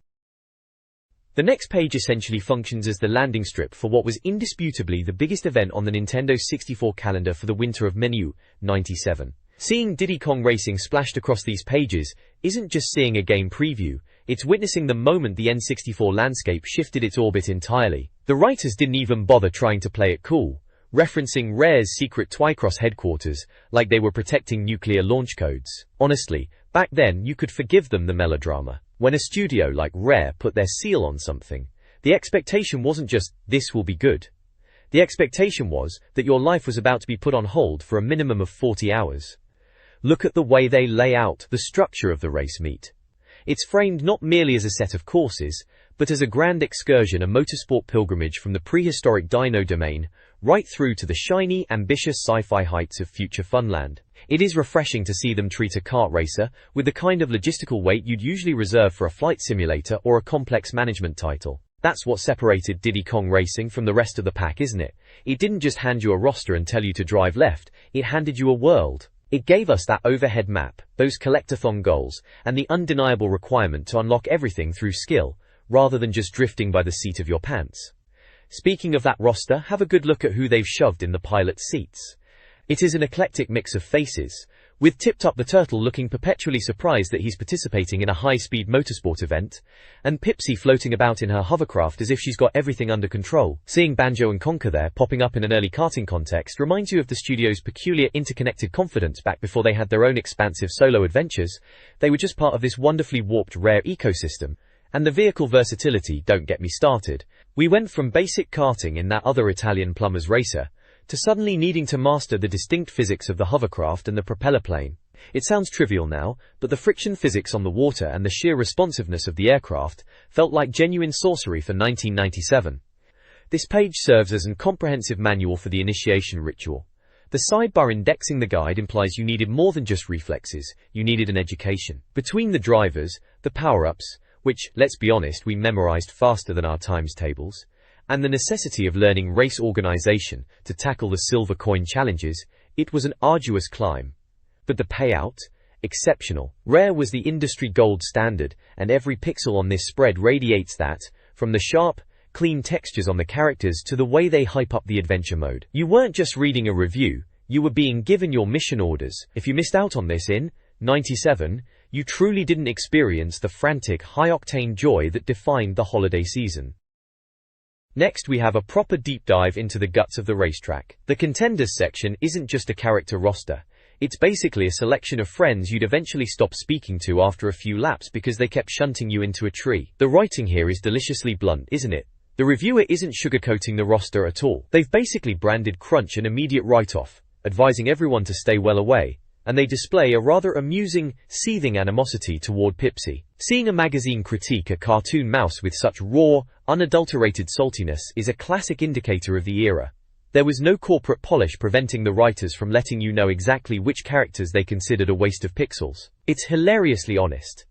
The next page essentially functions as the landing strip for what was indisputably the biggest event on the Nintendo 64 calendar for the winter of Menu 97. Seeing Diddy Kong Racing splashed across these pages isn't just seeing a game preview, it's witnessing the moment the N64 landscape shifted its orbit entirely. The writers didn't even bother trying to play it cool, referencing Rare's secret Twycross headquarters like they were protecting nuclear launch codes. Honestly, back then you could forgive them the melodrama. When a studio like Rare put their seal on something, the expectation wasn't just, this will be good. The expectation was that your life was about to be put on hold for a minimum of 40 hours. Look at the way they lay out the structure of the race meet. It's framed not merely as a set of courses, but as a grand excursion, a motorsport pilgrimage from the prehistoric dino domain, right through to the shiny, ambitious sci-fi heights of future funland. It is refreshing to see them treat a kart racer with the kind of logistical weight you'd usually reserve for a flight simulator or a complex management title. That's what separated Diddy Kong Racing from the rest of the pack, isn't it? It didn't just hand you a roster and tell you to drive left, it handed you a world. It gave us that overhead map, those collectathon goals, and the undeniable requirement to unlock everything through skill, rather than just drifting by the seat of your pants. Speaking of that roster, have a good look at who they've shoved in the pilot's seats. It is an eclectic mix of faces, with Tip Top the Turtle looking perpetually surprised that he's participating in a high-speed motorsport event, and Pipsy floating about in her hovercraft as if she's got everything under control. Seeing Banjo and Conker there popping up in an early karting context reminds you of the studio's peculiar interconnected confidence back before they had their own expansive solo adventures. They were just part of this wonderfully warped rare ecosystem. And the vehicle versatility, don't get me started. We went from basic karting in that other Italian plumber's racer, to suddenly needing to master the distinct physics of the hovercraft and the propeller plane. It sounds trivial now, but the friction physics on the water and the sheer responsiveness of the aircraft felt like genuine sorcery for 1997. This page serves as an comprehensive manual for the initiation ritual. The sidebar indexing the guide implies you needed more than just reflexes, you needed an education. Between the drivers, the power-ups, which, let's be honest, we memorized faster than our times tables, and the necessity of learning race organization to tackle the silver coin challenges, it was an arduous climb. But the payout? Exceptional. Rare was the industry gold standard, and every pixel on this spread radiates that, from the sharp, clean textures on the characters to the way they hype up the adventure mode. You weren't just reading a review, you were being given your mission orders. If you missed out on this in 97, you truly didn't experience the frantic, high-octane joy that defined the holiday season. Next we have a proper deep dive into the guts of the racetrack. The contenders section isn't just a character roster. It's basically a selection of friends you'd eventually stop speaking to after a few laps because they kept shunting you into a tree. The writing here is deliciously blunt, isn't it? The reviewer isn't sugarcoating the roster at all. They've basically branded Crunch an immediate write-off, advising everyone to stay well away, and they display a rather amusing, seething animosity toward Pipsy. Seeing a magazine critique a cartoon mouse with such raw, unadulterated saltiness is a classic indicator of the era. There was no corporate polish preventing the writers from letting you know exactly which characters they considered a waste of pixels. It's hilariously honest.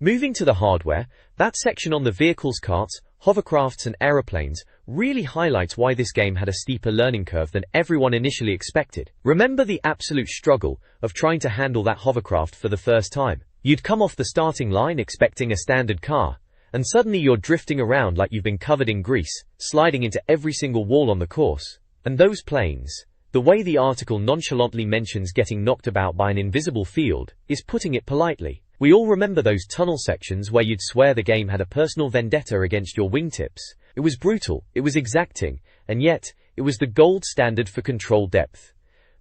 Moving to the hardware, that section on the vehicles, karts, hovercrafts and aeroplanes really highlights why this game had a steeper learning curve than everyone initially expected. Remember the absolute struggle of trying to handle that hovercraft for the first time? You'd come off the starting line expecting a standard car, and suddenly you're drifting around like you've been covered in grease, sliding into every single wall on the course. And those planes, the way the article nonchalantly mentions getting knocked about by an invisible field, is putting it politely. We all remember those tunnel sections where you'd swear the game had a personal vendetta against your wingtips. It was brutal, it was exacting, and yet, it was the gold standard for control depth.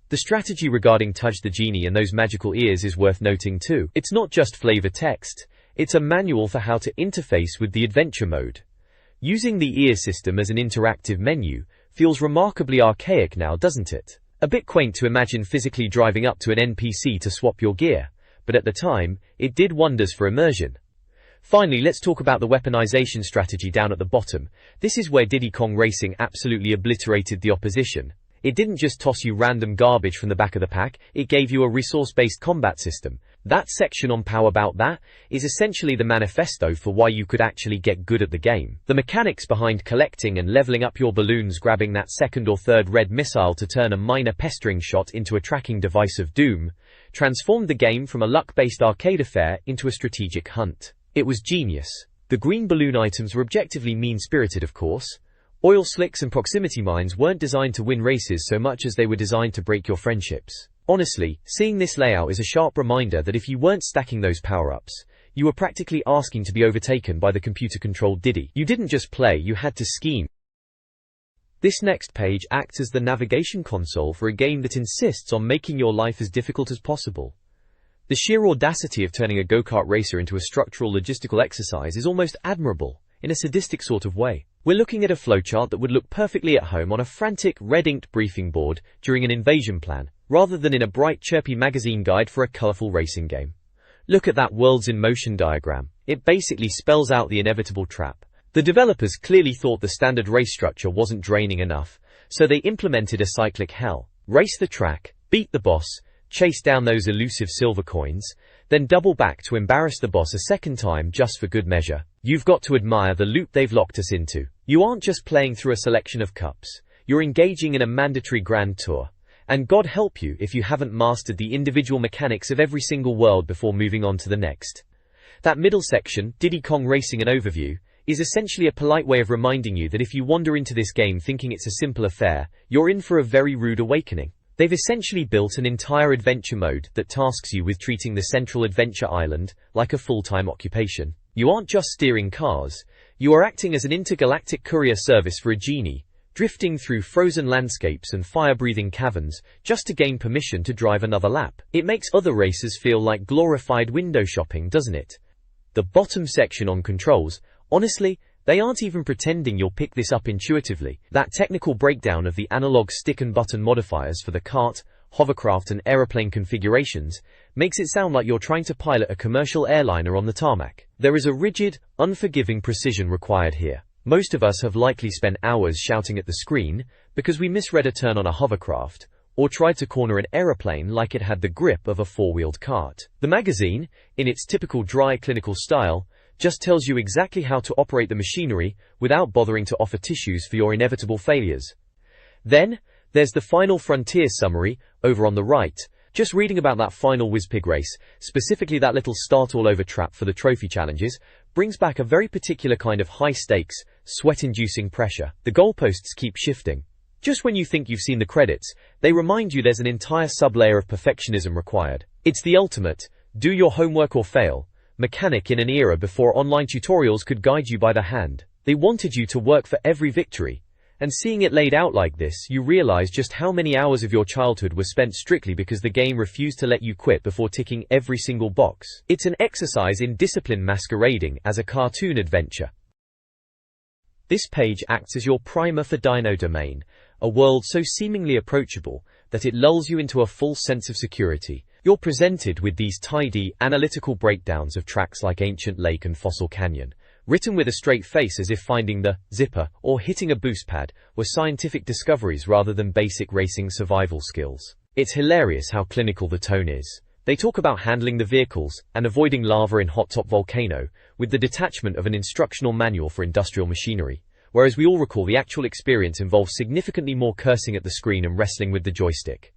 The strategy regarding Tudge the Genie and those magical ears is worth noting too. It's not just flavor text, it's a manual for how to interface with the adventure mode. Using the ear system as an interactive menu feels remarkably archaic now, doesn't it? A bit quaint to imagine physically driving up to an NPC to swap your gear, but at the time, it did wonders for immersion. Finally, let's talk about the weaponization strategy down at the bottom. This is where Diddy Kong Racing absolutely obliterated the opposition. It didn't just toss you random garbage from the back of the pack, it gave you a resource-based combat system. That section on How About That is essentially the manifesto for why you could actually get good at the game. The mechanics behind collecting and leveling up your balloons, grabbing that second or third red missile to turn a minor pestering shot into a tracking device of doom, transformed the game from a luck-based arcade affair into a strategic hunt. It was genius. The green balloon items were objectively mean-spirited, of course. Oil slicks and proximity mines weren't designed to win races so much as they were designed to break your friendships. Honestly, seeing this layout is a sharp reminder that if you weren't stacking those power-ups, you were practically asking to be overtaken by the computer-controlled Diddy. You didn't just play, you had to scheme. This next page acts as the navigation console for a game that insists on making your life as difficult as possible. The sheer audacity of turning a go-kart racer into a structural logistical exercise is almost admirable, in a sadistic sort of way. We're looking at a flowchart that would look perfectly at home on a frantic, red-inked briefing board during an invasion plan, rather than in a bright, chirpy magazine guide for a colourful racing game. Look at that worlds in motion diagram. It basically spells out the inevitable trap. The developers clearly thought the standard race structure wasn't draining enough, so they implemented a cyclic hell. Race the track, beat the boss, chase down those elusive silver coins, then double back to embarrass the boss a second time just for good measure. You've got to admire the loop they've locked us into. You aren't just playing through a selection of cups, you're engaging in a mandatory grand tour. And God help you if you haven't mastered the individual mechanics of every single world before moving on to the next. That middle section, Diddy Kong Racing and Overview, is essentially a polite way of reminding you that if you wander into this game thinking it's a simple affair, you're in for a very rude awakening. They've essentially built an entire adventure mode that tasks you with treating the central adventure island like a full-time occupation. You aren't just steering cars, you are acting as an intergalactic courier service for a genie, drifting through frozen landscapes and fire-breathing caverns just to gain permission to drive another lap. It makes other races feel like glorified window shopping, doesn't it? The bottom section on controls, honestly, they aren't even pretending you'll pick this up intuitively. That technical breakdown of the analog stick and button modifiers for the kart, hovercraft and aeroplane configurations makes it sound like you're trying to pilot a commercial airliner on the tarmac. There is a rigid, unforgiving precision required here. Most of us have likely spent hours shouting at the screen because we misread a turn on a hovercraft, or tried to corner an aeroplane like it had the grip of a four-wheeled cart. The magazine, in its typical dry clinical style, just tells you exactly how to operate the machinery without bothering to offer tissues for your inevitable failures. Then, there's the Final Frontier summary, over on the right. Just reading about that final WizPig race, specifically that little start-all-over trap for the trophy challenges, brings back a very particular kind of high-stakes, sweat-inducing pressure. The goalposts keep shifting. Just when you think you've seen the credits, they remind you there's an entire sub-layer of perfectionism required. It's the ultimate, do your homework or fail, mechanic in an era before online tutorials could guide you by the hand. They wanted you to work for every victory. And seeing it laid out like this, you realize just how many hours of your childhood were spent strictly because the game refused to let you quit before ticking every single box. It's an exercise in discipline masquerading as a cartoon adventure. This page acts as your primer for Dino Domain, a world so seemingly approachable that it lulls you into a false sense of security. You're presented with these tidy, analytical breakdowns of tracks like Ancient Lake and Fossil Canyon, written with a straight face as if finding the zipper or hitting a boost pad were scientific discoveries rather than basic racing survival skills. It's hilarious how clinical the tone is. They talk about handling the vehicles and avoiding lava in Hot Top Volcano with the detachment of an instructional manual for industrial machinery, whereas we all recall the actual experience involves significantly more cursing at the screen and wrestling with the joystick.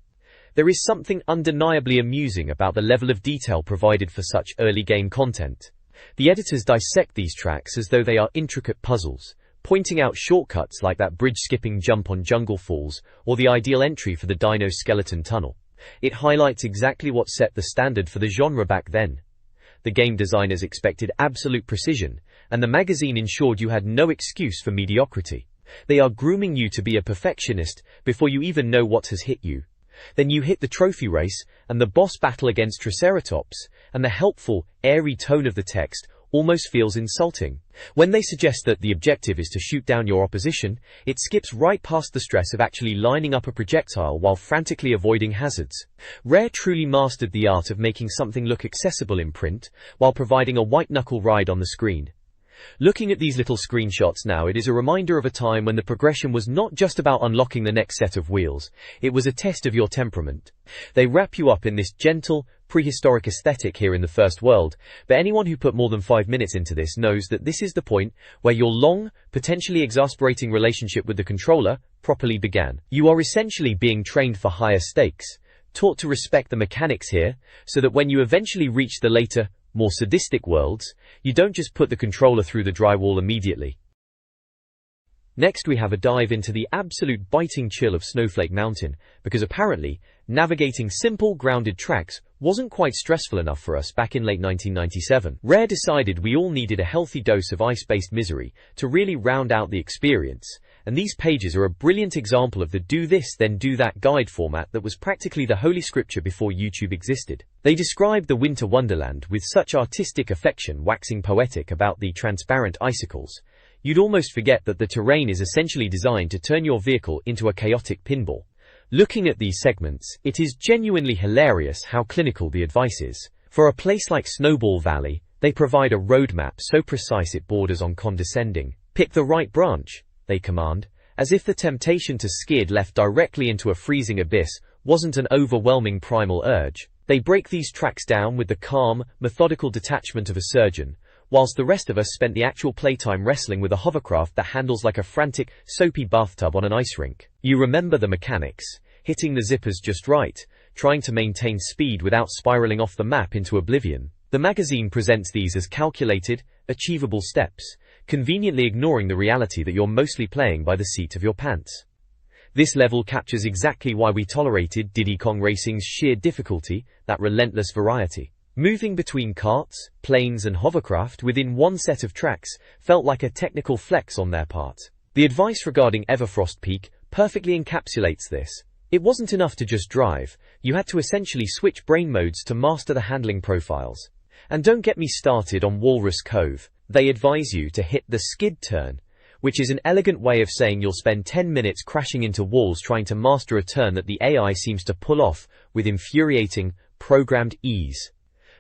There is something undeniably amusing about the level of detail provided for such early game content. The editors dissect these tracks as though they are intricate puzzles, pointing out shortcuts like that bridge-skipping jump on Jungle Falls or the ideal entry for the Dino Skeleton Tunnel. It highlights exactly what set the standard for the genre back then. The game designers expected absolute precision, and the magazine ensured you had no excuse for mediocrity. They are grooming you to be a perfectionist before you even know what has hit you. Then you hit the trophy race, and the boss battle against Triceratops, and the helpful, airy tone of the text almost feels insulting. When they suggest that the objective is to shoot down your opposition, it skips right past the stress of actually lining up a projectile while frantically avoiding hazards. Rare truly mastered the art of making something look accessible in print, while providing a white-knuckle ride on the screen. Looking at these little screenshots now, it is a reminder of a time when the progression was not just about unlocking the next set of wheels, it was a test of your temperament. They wrap you up in this gentle, prehistoric aesthetic here in the first world, but anyone who put more than 5 minutes into this knows that this is the point where your long, potentially exasperating relationship with the controller properly began. You are essentially being trained for higher stakes, taught to respect the mechanics here, so that when you eventually reach the later, more sadistic worlds, you don't just put the controller through the drywall immediately. Next we have a dive into the absolute biting chill of Snowflake Mountain, because apparently, navigating simple, grounded tracks wasn't quite stressful enough for us back in late 1997. Rare decided we all needed a healthy dose of ice-based misery to really round out the experience, and these pages are a brilliant example of the do this then do that guide format that was practically the holy scripture before YouTube existed. They describe the winter wonderland with such artistic affection, waxing poetic about the transparent icicles. You'd almost forget that the terrain is essentially designed to turn your vehicle into a chaotic pinball. Looking at these segments, it is genuinely hilarious how clinical the advice is. For a place like Snowball Valley, they provide a roadmap so precise it borders on condescending. Pick the right branch, they command, as if the temptation to skid left directly into a freezing abyss wasn't an overwhelming primal urge. They break these tracks down with the calm, methodical detachment of a surgeon, whilst the rest of us spent the actual playtime wrestling with a hovercraft that handles like a frantic, soapy bathtub on an ice rink. You remember the mechanics, hitting the zippers just right, trying to maintain speed without spiraling off the map into oblivion. The magazine presents these as calculated, achievable steps, conveniently ignoring the reality that you're mostly playing by the seat of your pants. This level captures exactly why we tolerated Diddy Kong Racing's sheer difficulty, that relentless variety. Moving between karts, planes and hovercraft within one set of tracks felt like a technical flex on their part. The advice regarding Everfrost Peak perfectly encapsulates this. It wasn't enough to just drive, you had to essentially switch brain modes to master the handling profiles. And don't get me started on Walrus Cove. They advise you to hit the skid turn, which is an elegant way of saying you'll spend 10 minutes crashing into walls trying to master a turn that the AI seems to pull off with infuriating, programmed ease.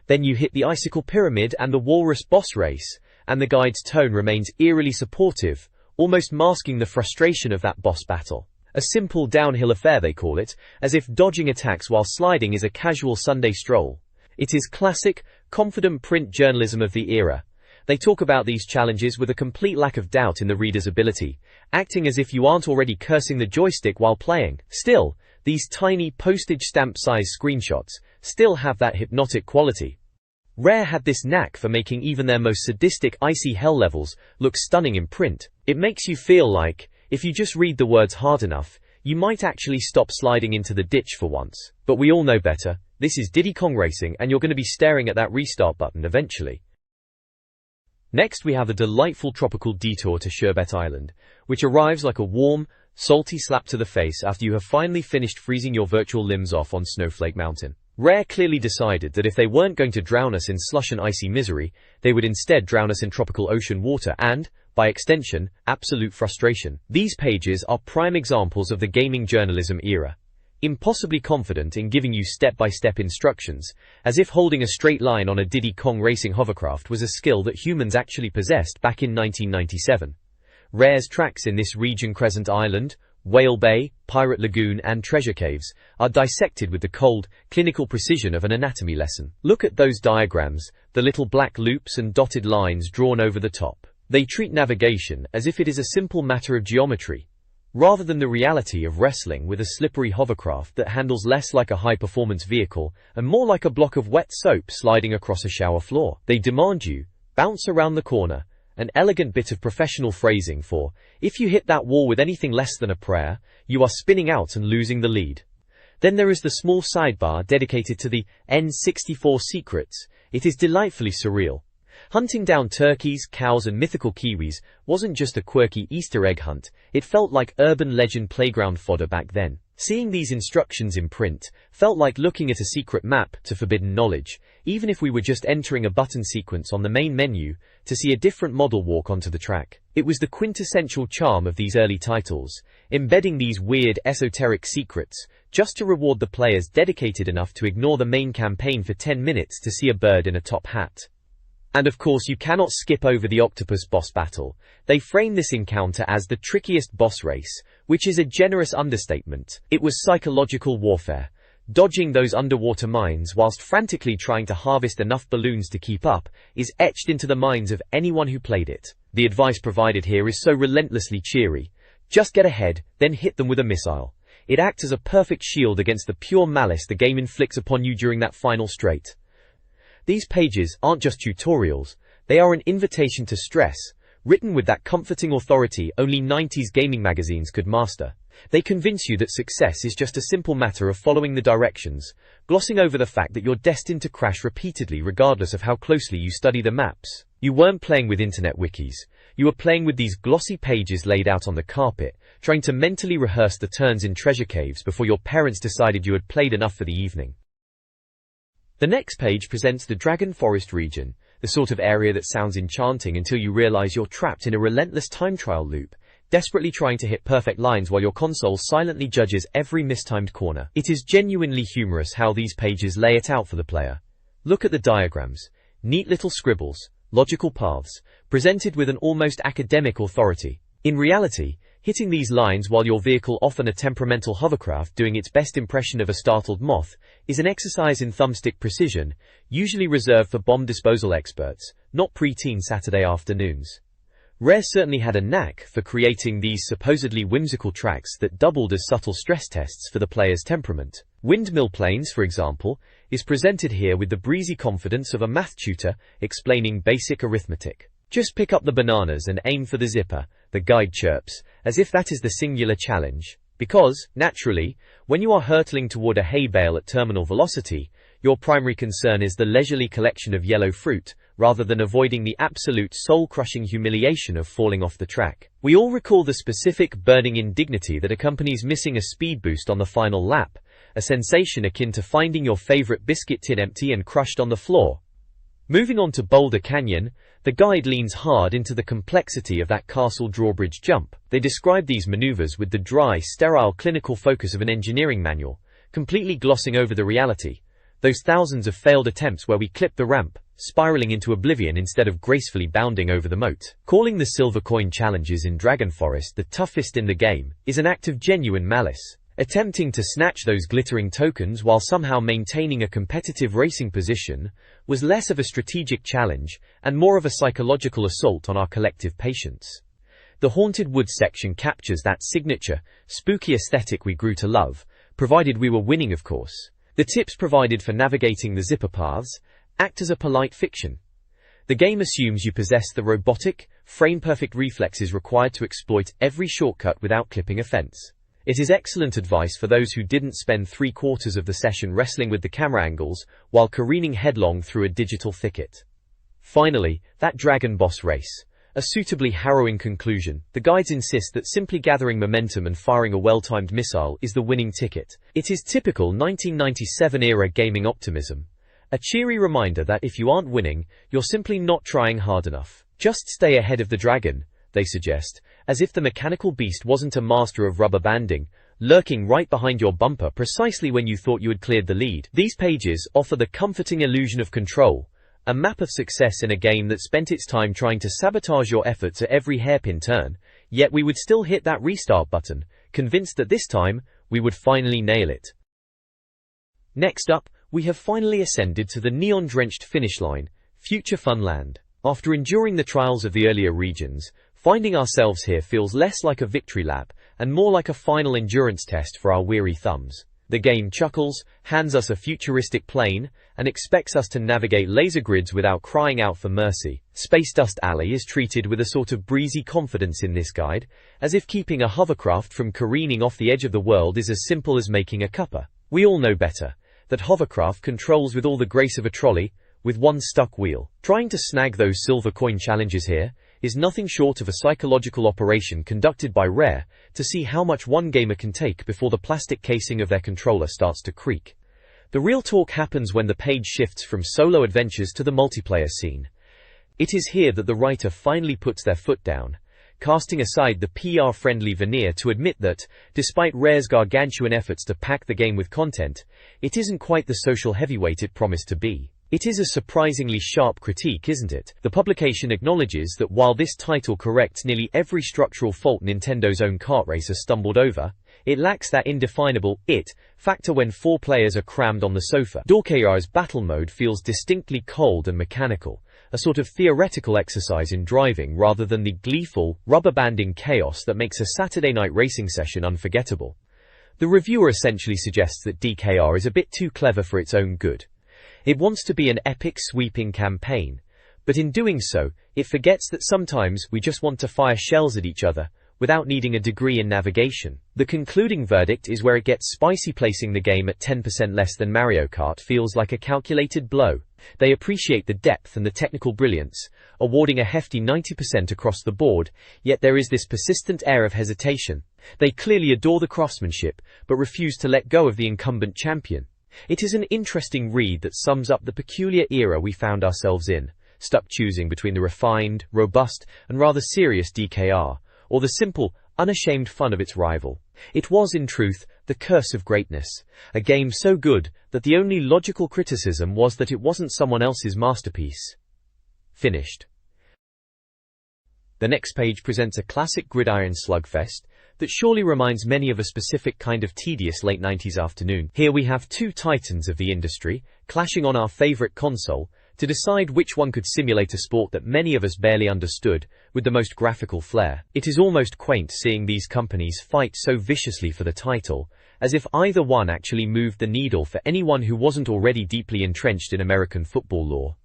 Then you hit the Icicle Pyramid and the Walrus Boss Race, and the guide's tone remains eerily supportive, almost masking the frustration of that boss battle. A simple downhill affair they call it, as if dodging attacks while sliding is a casual Sunday stroll. It is classic, confident print journalism of the era. They talk about these challenges with a complete lack of doubt in the reader's ability, acting as if you aren't already cursing the joystick while playing. Still, these tiny postage stamp-sized screenshots still have that hypnotic quality. Rare had this knack for making even their most sadistic icy hell levels look stunning in print. It makes you feel like, if you just read the words hard enough, you might actually stop sliding into the ditch for once. But we all know better. This is Diddy Kong Racing, and you're going to be staring at that restart button eventually. Next we have a delightful tropical detour to Sherbet Island, which arrives like a warm, salty slap to the face after you have finally finished freezing your virtual limbs off on Snowflake Mountain. Rare clearly decided that if they weren't going to drown us in slush and icy misery, they would instead drown us in tropical ocean water and, by extension, absolute frustration. These pages are prime examples of the gaming journalism era. Impossibly confident in giving you step-by-step instructions, as if holding a straight line on a Diddy Kong Racing hovercraft was a skill that humans actually possessed back in 1997. Rare's tracks in this region, Crescent Island, Whale Bay, Pirate Lagoon and Treasure Caves, are dissected with the cold, clinical precision of an anatomy lesson. Look at those diagrams, the little black loops and dotted lines drawn over the top. They treat navigation as if it is a simple matter of geometry, rather than the reality of wrestling with a slippery hovercraft that handles less like a high-performance vehicle and more like a block of wet soap sliding across a shower floor. They demand you bounce around the corner, an elegant bit of professional phrasing for, if you hit that wall with anything less than a prayer, you are spinning out and losing the lead. Then there is the small sidebar dedicated to the N64 secrets. It is delightfully surreal. Hunting down turkeys, cows and mythical kiwis wasn't just a quirky Easter egg hunt, it felt like urban legend playground fodder back then. Seeing these instructions in print felt like looking at a secret map to forbidden knowledge, even if we were just entering a button sequence on the main menu to see a different model walk onto the track. It was the quintessential charm of these early titles, embedding these weird esoteric secrets just to reward the players dedicated enough to ignore the main campaign for 10 minutes to see a bird in a top hat. And of course you cannot skip over the octopus boss battle. They frame this encounter as the trickiest boss race, which is a generous understatement. It was psychological warfare, dodging those underwater mines whilst frantically trying to harvest enough balloons to keep up, is etched into the minds of anyone who played it. The advice provided here is so relentlessly cheery. Just get ahead, then hit them with a missile. It acts as a perfect shield against the pure malice the game inflicts upon you during that final straight. These pages aren't just tutorials, they are an invitation to stress, written with that comforting authority only 90s gaming magazines could master. They convince you that success is just a simple matter of following the directions, glossing over the fact that you're destined to crash repeatedly regardless of how closely you study the maps. You weren't playing with internet wikis, you were playing with these glossy pages laid out on the carpet, trying to mentally rehearse the turns in treasure caves before your parents decided you had played enough for the evening. The next page presents the Dragon Forest region, the sort of area that sounds enchanting until you realize you're trapped in a relentless time trial loop, desperately trying to hit perfect lines while your console silently judges every mistimed corner. It is genuinely humorous how these pages lay it out for the player. Look at the diagrams, neat little scribbles, logical paths, presented with an almost academic authority. In reality, hitting these lines while your vehicle, often a temperamental hovercraft doing its best impression of a startled moth, is an exercise in thumbstick precision, usually reserved for bomb disposal experts, not preteen Saturday afternoons. Rare certainly had a knack for creating these supposedly whimsical tracks that doubled as subtle stress tests for the player's temperament. Windmill Planes, for example, is presented here with the breezy confidence of a math tutor explaining basic arithmetic. Just pick up the bananas and aim for the zipper, the guide chirps, as if that is the singular challenge. Because, naturally, when you are hurtling toward a hay bale at terminal velocity, your primary concern is the leisurely collection of yellow fruit, rather than avoiding the absolute soul-crushing humiliation of falling off the track. We all recall the specific burning indignity that accompanies missing a speed boost on the final lap, a sensation akin to finding your favorite biscuit tin empty and crushed on the floor. Moving on to Boulder Canyon, the guide leans hard into the complexity of that castle drawbridge jump. They describe these maneuvers with the dry, sterile clinical focus of an engineering manual, completely glossing over the reality. Those thousands of failed attempts where we clip the ramp, spiraling into oblivion instead of gracefully bounding over the moat. Calling the silver coin challenges in Dragon Forest the toughest in the game is an act of genuine malice. Attempting to snatch those glittering tokens while somehow maintaining a competitive racing position was less of a strategic challenge and more of a psychological assault on our collective patience. The Haunted Woods section captures that signature, spooky aesthetic we grew to love, provided we were winning, of course. The tips provided for navigating the zipper paths act as a polite fiction. The game assumes you possess the robotic, frame-perfect reflexes required to exploit every shortcut without clipping a fence. It is excellent advice for those who didn't spend 3/4 of the session wrestling with the camera angles while careening headlong through a digital thicket. Finally, that dragon boss race. A suitably harrowing conclusion. The guides insist that simply gathering momentum and firing a well-timed missile is the winning ticket. It is typical 1997-era gaming optimism. A cheery reminder that if you aren't winning, you're simply not trying hard enough. Just stay ahead of the dragon, they suggest, as if the mechanical beast wasn't a master of rubber banding, lurking right behind your bumper precisely when you thought you had cleared the lead. These pages offer the comforting illusion of control, a map of success in a game that spent its time trying to sabotage your efforts at every hairpin turn, yet we would still hit that restart button, convinced that this time, we would finally nail it. Next up, we have finally ascended to the neon-drenched finish line, Future Funland. After enduring the trials of the earlier regions, finding ourselves here feels less like a victory lap and more like a final endurance test for our weary thumbs. The game chuckles, hands us a futuristic plane, and expects us to navigate laser grids without crying out for mercy. Space Dust Alley is treated with a sort of breezy confidence in this guide, as if keeping a hovercraft from careening off the edge of the world is as simple as making a cuppa. We all know better, that hovercraft controls with all the grace of a trolley, with one stuck wheel. Trying to snag those silver coin challenges here is nothing short of a psychological operation conducted by Rare to see how much one gamer can take before the plastic casing of their controller starts to creak. The real talk happens when the page shifts from solo adventures to the multiplayer scene. It is here that the writer finally puts their foot down, casting aside the PR-friendly veneer to admit that, despite Rare's gargantuan efforts to pack the game with content, it isn't quite the social heavyweight it promised to be. It is a surprisingly sharp critique, isn't it? The publication acknowledges that while this title corrects nearly every structural fault Nintendo's own kart racer stumbled over, it lacks that indefinable it factor when 4 players are crammed on the sofa. DKR's battle mode feels distinctly cold and mechanical, a sort of theoretical exercise in driving rather than the gleeful, rubber-banding chaos that makes a Saturday night racing session unforgettable. The reviewer essentially suggests that DKR is a bit too clever for its own good. It wants to be an epic sweeping campaign, but in doing so, it forgets that sometimes we just want to fire shells at each other, without needing a degree in navigation. The concluding verdict is where it gets spicy. Placing the game at 10% less than Mario Kart feels like a calculated blow. They appreciate the depth and the technical brilliance, awarding a hefty 90% across the board, yet there is this persistent air of hesitation. They clearly adore the craftsmanship, but refuse to let go of the incumbent champion. It is an interesting read that sums up the peculiar era we found ourselves in, stuck choosing between the refined, robust, and rather serious DKR, or the simple, unashamed fun of its rival. It was, in truth, the curse of greatness, a game so good that the only logical criticism was that it wasn't someone else's masterpiece. finished. The next page presents a classic gridiron slugfest that surely reminds many of a specific kind of tedious late 90s afternoon. Here we have two titans of the industry clashing on our favorite console to decide which one could simulate a sport that many of us barely understood with the most graphical flair. It is almost quaint seeing these companies fight so viciously for the title, as if either one actually moved the needle for anyone who wasn't already deeply entrenched in American football lore.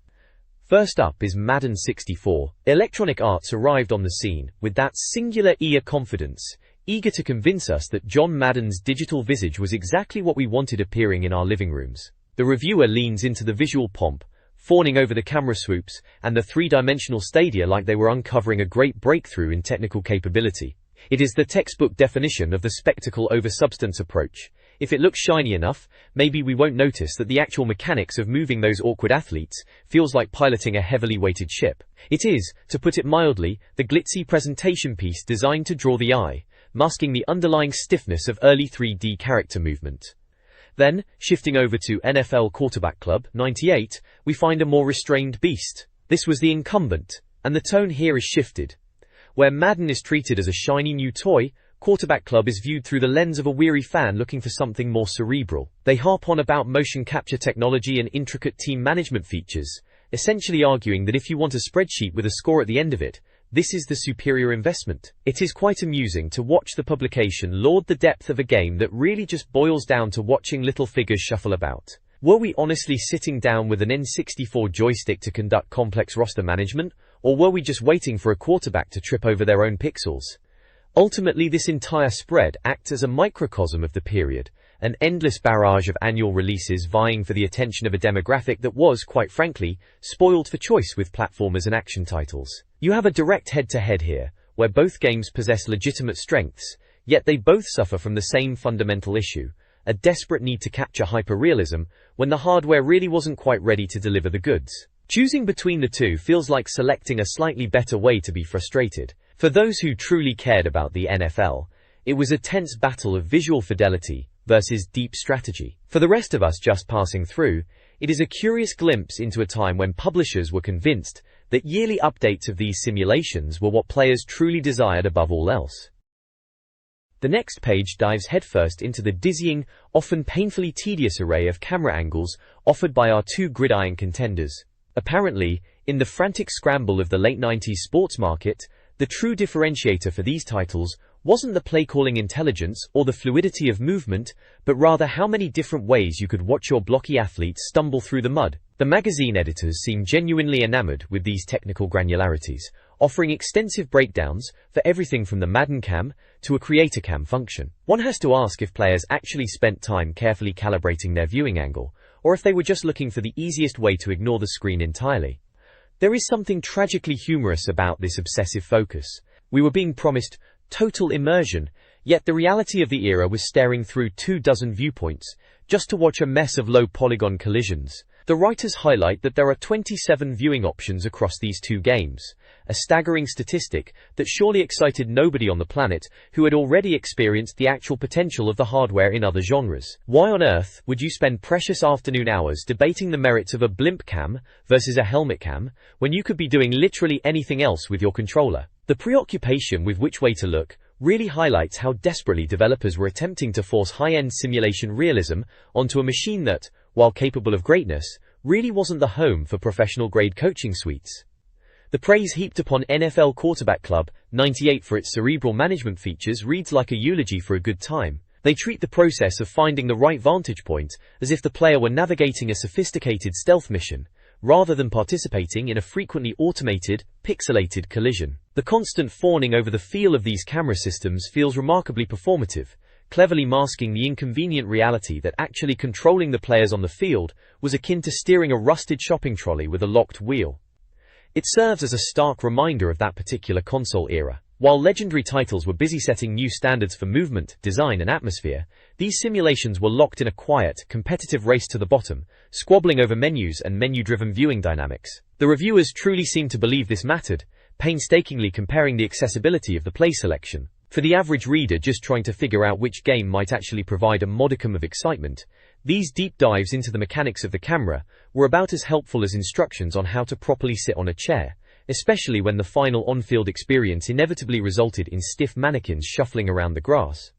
First up is Madden 64. Electronic Arts arrived on the scene with that singular ear confidence, eager to convince us that John Madden's digital visage was exactly what we wanted appearing in our living rooms. The reviewer leans into the visual pomp, fawning over the camera swoops and the three-dimensional stadia like they were uncovering a great breakthrough in technical capability. It is the textbook definition of the spectacle over substance approach. If it looks shiny enough, maybe we won't notice that the actual mechanics of moving those awkward athletes feels like piloting a heavily weighted ship. It is, to put it mildly, the glitzy presentation piece designed to draw the eye, masking the underlying stiffness of early 3D character movement. Then, shifting over to NFL Quarterback Club 98, we find a more restrained beast. This was the incumbent, and the tone here is shifted. Where Madden is treated as a shiny new toy, Quarterback Club is viewed through the lens of a weary fan looking for something more cerebral. They harp on about motion capture technology and intricate team management features, essentially arguing that if you want a spreadsheet with a score at the end of it, this is the superior investment. It is quite amusing to watch the publication laud the depth of a game that really just boils down to watching little figures shuffle about. Were we honestly sitting down with an N64 joystick to conduct complex roster management, or were we just waiting for a quarterback to trip over their own pixels? Ultimately, this entire spread acts as a microcosm of the period, an endless barrage of annual releases vying for the attention of a demographic that was, quite frankly, spoiled for choice with platformers and action titles. You have a direct head-to-head here, where both games possess legitimate strengths, yet they both suffer from the same fundamental issue, a desperate need to capture hyper-realism when the hardware really wasn't quite ready to deliver the goods. Choosing between the two feels like selecting a slightly better way to be frustrated. For those who truly cared about the NFL, it was a tense battle of visual fidelity versus deep strategy. For the rest of us just passing through, it is a curious glimpse into a time when publishers were convinced that yearly updates of these simulations were what players truly desired above all else. The next page dives headfirst into the dizzying, often painfully tedious array of camera angles offered by our two gridiron contenders. Apparently, in the frantic scramble of the late 90s sports market, the true differentiator for these titles wasn't the play-calling intelligence or the fluidity of movement, but rather how many different ways you could watch your blocky athletes stumble through the mud. The magazine editors seem genuinely enamored with these technical granularities, offering extensive breakdowns for everything from the Madden Cam to a Creator Cam function. One has to ask if players actually spent time carefully calibrating their viewing angle, or if they were just looking for the easiest way to ignore the screen entirely. There is something tragically humorous about this obsessive focus. We were being promised total immersion, yet the reality of the era was staring through 24 viewpoints just to watch a mess of low-polygon collisions. The writers highlight that there are 27 viewing options across these two games, a staggering statistic that surely excited nobody on the planet who had already experienced the actual potential of the hardware in other genres. Why on earth would you spend precious afternoon hours debating the merits of a blimp cam versus a helmet cam when you could be doing literally anything else with your controller? The preoccupation with which way to look really highlights how desperately developers were attempting to force high-end simulation realism onto a machine that, while capable of greatness, really wasn't the home for professional-grade coaching suites. The praise heaped upon NFL Quarterback Club 98 for its cerebral management features reads like a eulogy for a good time. They treat the process of finding the right vantage point as if the player were navigating a sophisticated stealth mission, rather than participating in a frequently automated, pixelated collision. The constant fawning over the feel of these camera systems feels remarkably performative, cleverly masking the inconvenient reality that actually controlling the players on the field was akin to steering a rusted shopping trolley with a locked wheel. It serves as a stark reminder of that particular console era. While legendary titles were busy setting new standards for movement, design and atmosphere, these simulations were locked in a quiet, competitive race to the bottom, squabbling over menus and menu-driven viewing dynamics. The reviewers truly seemed to believe this mattered, painstakingly comparing the accessibility of the play selection. For the average reader just trying to figure out which game might actually provide a modicum of excitement, these deep dives into the mechanics of the camera were about as helpful as instructions on how to properly sit on a chair, especially when the final on-field experience inevitably resulted in stiff mannequins shuffling around the grass.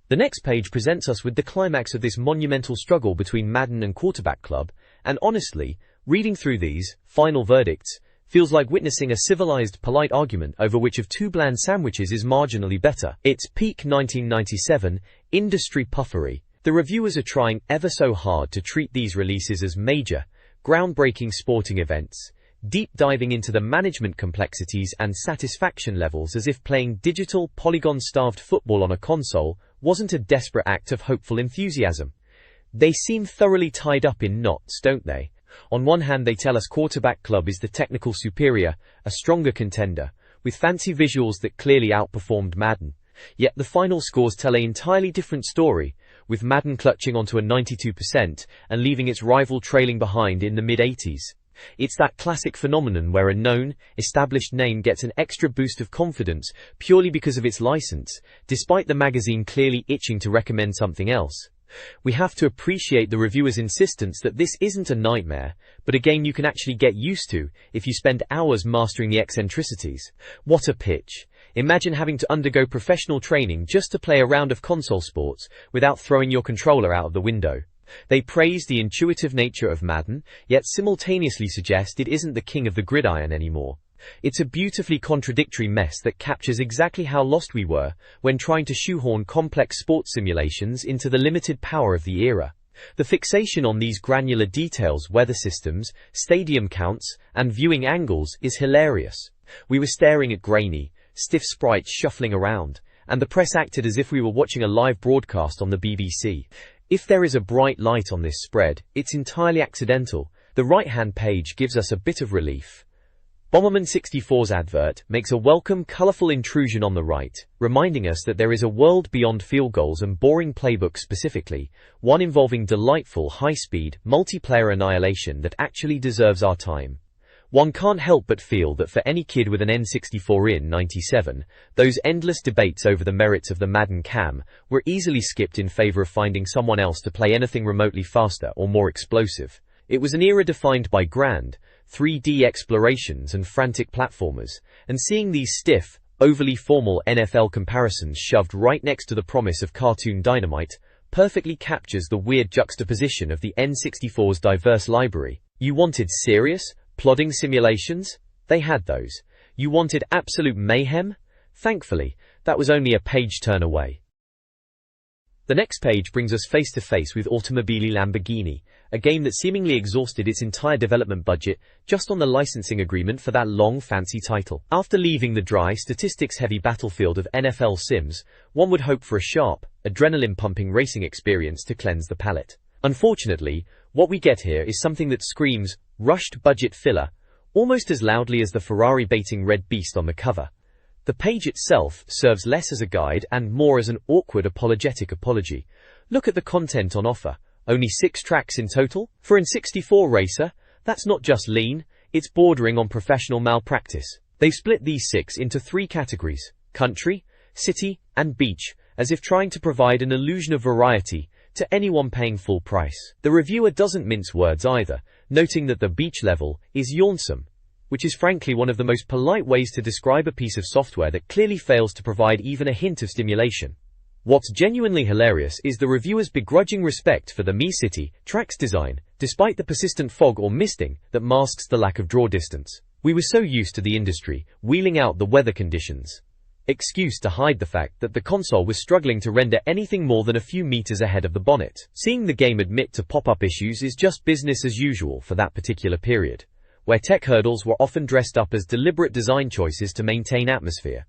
The next page presents us with the climax of this monumental struggle between Madden and Quarterback Club, and honestly, reading through these final verdicts feels like witnessing a civilized, polite argument over which of two bland sandwiches is marginally better. It's peak 1997, industry puffery. The reviewers are trying ever so hard to treat these releases as major, groundbreaking sporting events, deep diving into the management complexities and satisfaction levels as if playing digital, polygon-starved football on a console wasn't a desperate act of hopeful enthusiasm. They seem thoroughly tied up in knots, don't they? On one hand, they tell us Quarterback Club is the technical superior, a stronger contender, with fancy visuals that clearly outperformed Madden. Yet the final scores tell an entirely different story, with Madden clutching onto a 92% and leaving its rival trailing behind in the mid-80s. It's that classic phenomenon where a known, established name gets an extra boost of confidence purely because of its license, despite the magazine clearly itching to recommend something else. We have to appreciate the reviewer's insistence that this isn't a nightmare, but a game you can actually get used to if you spend hours mastering the eccentricities. What a pitch! Imagine having to undergo professional training just to play a round of console sports without throwing your controller out of the window. They praise the intuitive nature of Madden, yet simultaneously suggest it isn't the king of the gridiron anymore. It's a beautifully contradictory mess that captures exactly how lost we were when trying to shoehorn complex sports simulations into the limited power of the era. The fixation on these granular details, weather systems, stadium counts, and viewing angles is hilarious. We were staring at grainy, stiff sprites shuffling around, and the press acted as if we were watching a live broadcast on the BBC. If there is a bright light on this spread, it's entirely accidental. The right-hand page gives us a bit of relief. Bomberman 64's advert makes a welcome, colourful intrusion on the right, reminding us that there is a world beyond field goals and boring playbooks specifically, one involving delightful, high-speed, multiplayer annihilation that actually deserves our time. One can't help but feel that for any kid with an N64 in '97, those endless debates over the merits of the Madden cam were easily skipped in favour of finding someone else to play anything remotely faster or more explosive. It was an era defined by grand, 3D explorations and frantic platformers, and seeing these stiff, overly formal NFL comparisons shoved right next to the promise of cartoon dynamite perfectly captures the weird juxtaposition of the N64's diverse library. You wanted serious, plodding simulations? They had those. You wanted absolute mayhem? Thankfully, that was only a page turn away. The next page brings us face to face with Automobili Lamborghini, a game that seemingly exhausted its entire development budget just on the licensing agreement for that long, fancy title. After leaving the dry, statistics-heavy battlefield of NFL Sims, one would hope for a sharp, adrenaline-pumping racing experience to cleanse the palate. Unfortunately, what we get here is something that screams rushed budget filler, almost as loudly as the Ferrari-baiting red beast on the cover. The page itself serves less as a guide and more as an awkward apologetic apology. Look at the content on offer. Only 6 tracks in total? For an N64 racer, that's not just lean, it's bordering on professional malpractice. They've split these 6 into 3 categories: country, city, and beach, as if trying to provide an illusion of variety to anyone paying full price. The reviewer doesn't mince words either, noting that the beach level is yawnsome, which is frankly one of the most polite ways to describe a piece of software that clearly fails to provide even a hint of stimulation. What's genuinely hilarious is the reviewer's begrudging respect for the Me City track's design, despite the persistent fog or misting that masks the lack of draw distance. We were so used to the industry wheeling out the weather conditions excuse to hide the fact that the console was struggling to render anything more than a few meters ahead of the bonnet. Seeing the game admit to pop-up issues is just business as usual for that particular period, where tech hurdles were often dressed up as deliberate design choices to maintain atmosphere.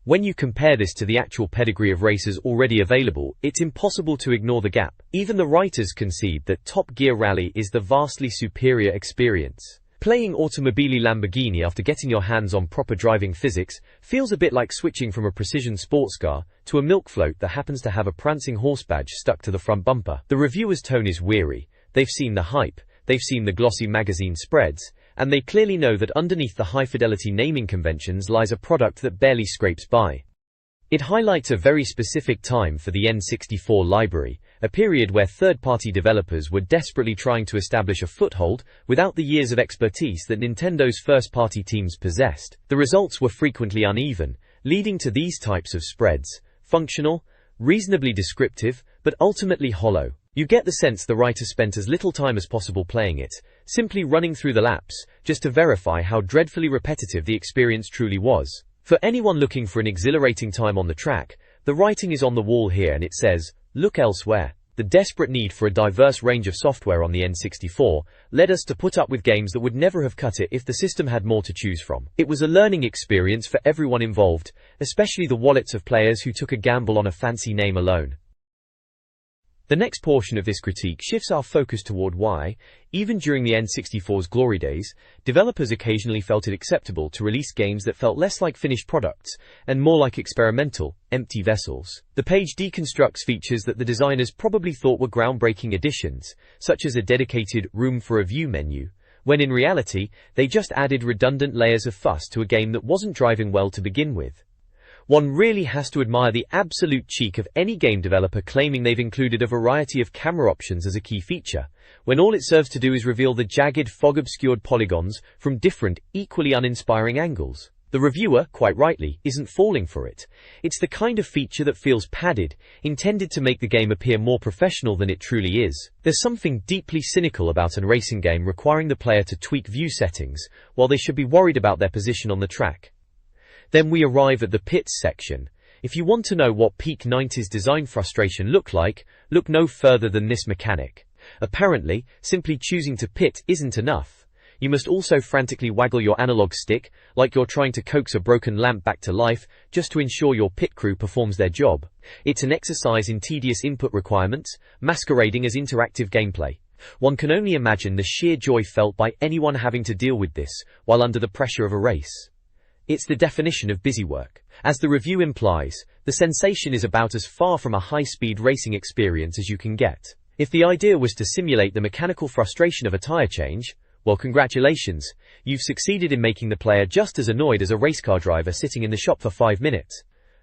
When you compare this to the actual pedigree of racers already available, it's impossible to ignore the gap. Even the writers concede that Top Gear Rally is the vastly superior experience. Playing Automobili Lamborghini after getting your hands on proper driving physics feels a bit like switching from a precision sports car to a milk float that happens to have a prancing horse badge stuck to the front bumper. The reviewer's tone is weary. They've seen the hype, they've seen the glossy magazine spreads, and they clearly know that underneath the high-fidelity naming conventions lies a product that barely scrapes by. It highlights a very specific time for the N64 library, a period where third-party developers were desperately trying to establish a foothold without the years of expertise that Nintendo's first-party teams possessed. The results were frequently uneven, leading to these types of spreads: functional, reasonably descriptive, but ultimately hollow. You get the sense the writer spent as little time as possible playing it, simply running through the laps, just to verify how dreadfully repetitive the experience truly was. For anyone looking for an exhilarating time on the track, the writing is on the wall here, and it says, "Look elsewhere." The desperate need for a diverse range of software on the N64 led us to put up with games that would never have cut it if the system had more to choose from. It was a learning experience for everyone involved, especially the wallets of players who took a gamble on a fancy name alone. The next portion of this critique shifts our focus toward why, even during the N64's glory days, developers occasionally felt it acceptable to release games that felt less like finished products and more like experimental, empty vessels. The page deconstructs features that the designers probably thought were groundbreaking additions, such as a dedicated room for a view menu, when in reality, they just added redundant layers of fuss to a game that wasn't driving well to begin with. One really has to admire the absolute cheek of any game developer claiming they've included a variety of camera options as a key feature, when all it serves to do is reveal the jagged, fog-obscured polygons from different, equally uninspiring angles. The reviewer, quite rightly, isn't falling for it. It's the kind of feature that feels padded, intended to make the game appear more professional than it truly is. There's something deeply cynical about a racing game requiring the player to tweak view settings, while they should be worried about their position on the track. Then we arrive at the pits section. If you want to know what peak 90s design frustration looked like, look no further than this mechanic. Apparently, simply choosing to pit isn't enough. You must also frantically waggle your analog stick, like you're trying to coax a broken lamp back to life, just to ensure your pit crew performs their job. It's an exercise in tedious input requirements, masquerading as interactive gameplay. One can only imagine the sheer joy felt by anyone having to deal with this, while under the pressure of a race. It's the definition of busywork. As the review implies, the sensation is about as far from a high-speed racing experience as you can get. If the idea was to simulate the mechanical frustration of a tire change, well, congratulations, you've succeeded in making the player just as annoyed as a race car driver sitting in the shop for 5 minutes.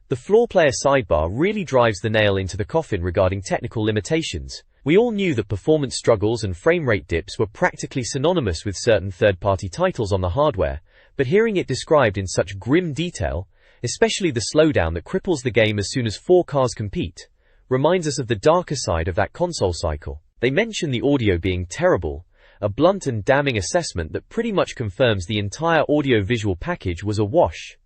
The floor player sidebar really drives the nail into the coffin regarding technical limitations. We all knew that performance struggles and frame rate dips were practically synonymous with certain third-party titles on the hardware, but hearing it described in such grim detail, especially the slowdown that cripples the game as soon as 4 cars compete, reminds us of the darker side of that console cycle. They mention the audio being terrible, a blunt and damning assessment that pretty much confirms the entire audio-visual package was a wash.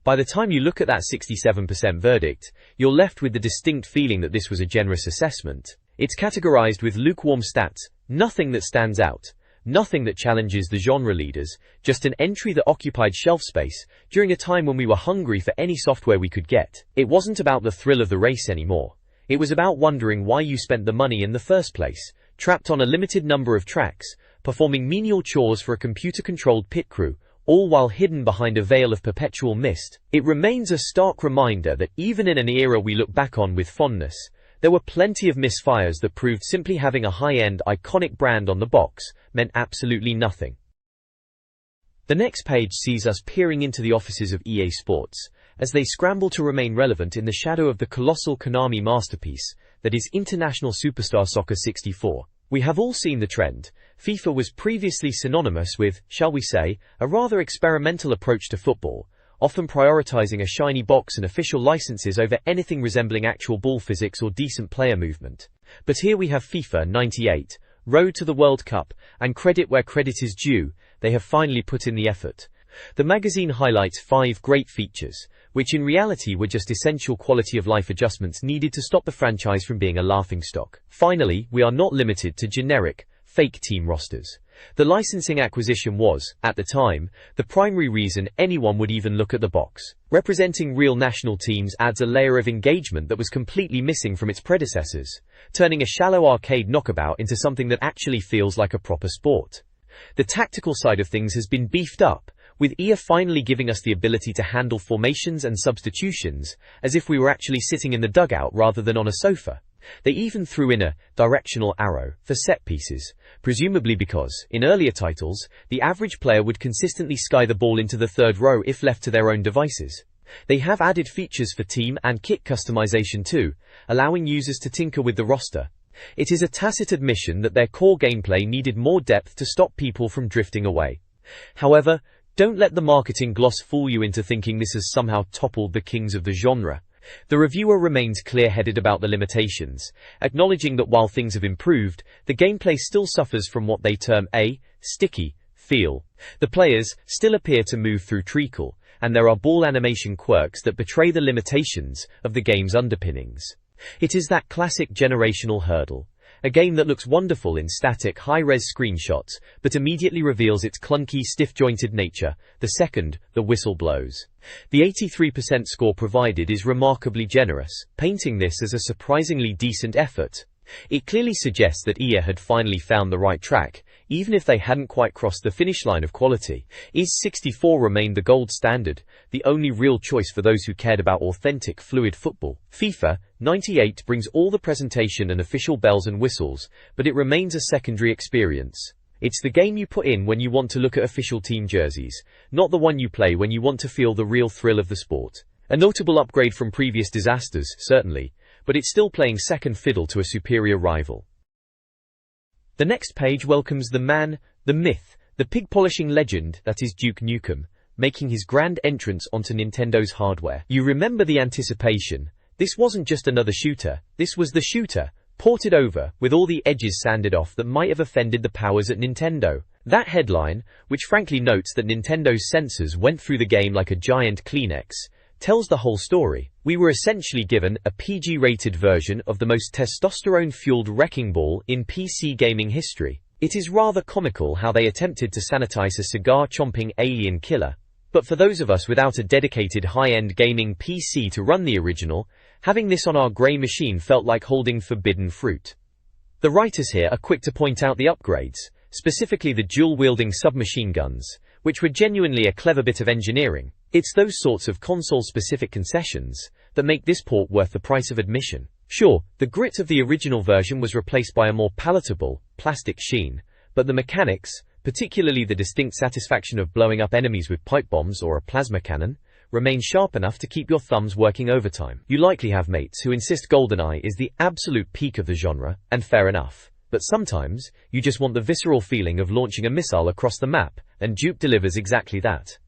By the time you look at that 67% verdict, you're left with the distinct feeling that this was a generous assessment. It's categorized with lukewarm stats, nothing that stands out, nothing that challenges the genre leaders, just an entry that occupied shelf space during a time when we were hungry for any software we could get. It wasn't about the thrill of the race anymore. It was about wondering why you spent the money in the first place, trapped on a limited number of tracks, performing menial chores for a computer-controlled pit crew, all while hidden behind a veil of perpetual mist. It remains a stark reminder that even in an era we look back on with fondness, there were plenty of misfires that proved simply having a high-end, iconic brand on the box meant absolutely nothing. The next page sees us peering into the offices of EA Sports, as they scramble to remain relevant in the shadow of the colossal Konami masterpiece that is International Superstar Soccer 64. We have all seen the trend. FIFA was previously synonymous with, shall we say, a rather experimental approach to football, often prioritizing a shiny box and official licenses over anything resembling actual ball physics or decent player movement. But here we have FIFA 98, Road to the World Cup, and credit where credit is due, they have finally put in the effort. The magazine highlights 5 great features, which in reality were just essential quality of life adjustments needed to stop the franchise from being a laughingstock. Finally, we are not limited to generic, fake team rosters. The licensing acquisition was, at the time, the primary reason anyone would even look at the box. Representing real national teams adds a layer of engagement that was completely missing from its predecessors, turning a shallow arcade knockabout into something that actually feels like a proper sport. The tactical side of things has been beefed up, with EA finally giving us the ability to handle formations and substitutions, as if we were actually sitting in the dugout rather than on a sofa. They even threw in a directional arrow for set pieces, presumably because, in earlier titles, the average player would consistently sky the ball into the third row if left to their own devices. They have added features for team and kit customization too, allowing users to tinker with the roster. It is a tacit admission that their core gameplay needed more depth to stop people from drifting away. However, don't let the marketing gloss fool you into thinking this has somehow toppled the kings of the genre. The reviewer remains clear-headed about the limitations, acknowledging that while things have improved, the gameplay still suffers from what they term a sticky feel. The players still appear to move through treacle, and there are ball animation quirks that betray the limitations of the game's underpinnings. It is that classic generational hurdle. A game that looks wonderful in static, high-res screenshots, but immediately reveals its clunky, stiff-jointed nature the second the whistle blows. The 83% score provided is remarkably generous, painting this as a surprisingly decent effort. It clearly suggests that EA had finally found the right track, even if they hadn't quite crossed the finish line of quality. N64 remained the gold standard, the only real choice for those who cared about authentic, fluid football. FIFA 98 brings all the presentation and official bells and whistles, but it remains a secondary experience. It's the game you put in when you want to look at official team jerseys, not the one you play when you want to feel the real thrill of the sport. A notable upgrade from previous disasters, certainly, but it's still playing second fiddle to a superior rival. The next page welcomes the man, the myth, the pig-polishing legend that is Duke Nukem, making his grand entrance onto Nintendo's hardware. You remember the anticipation. This wasn't just another shooter, this was the shooter, ported over, with all the edges sanded off that might have offended the powers at Nintendo. That headline, which frankly notes that Nintendo's censors went through the game like a giant Kleenex, tells the whole story. We were essentially given a PG-rated version of the most testosterone-fueled wrecking ball in PC gaming history. It is rather comical how they attempted to sanitize a cigar-chomping alien killer. But for those of us without a dedicated high-end gaming PC to run the original, having this on our grey machine felt like holding forbidden fruit. The writers here are quick to point out the upgrades, specifically the dual-wielding submachine guns, which were genuinely a clever bit of engineering. It's those sorts of console-specific concessions that make this port worth the price of admission. Sure, the grit of the original version was replaced by a more palatable, plastic sheen, but the mechanics, particularly the distinct satisfaction of blowing up enemies with pipe bombs or a plasma cannon, remain sharp enough to keep your thumbs working overtime. You likely have mates who insist GoldenEye is the absolute peak of the genre, and fair enough. But sometimes, you just want the visceral feeling of launching a missile across the map, and Duke delivers exactly that.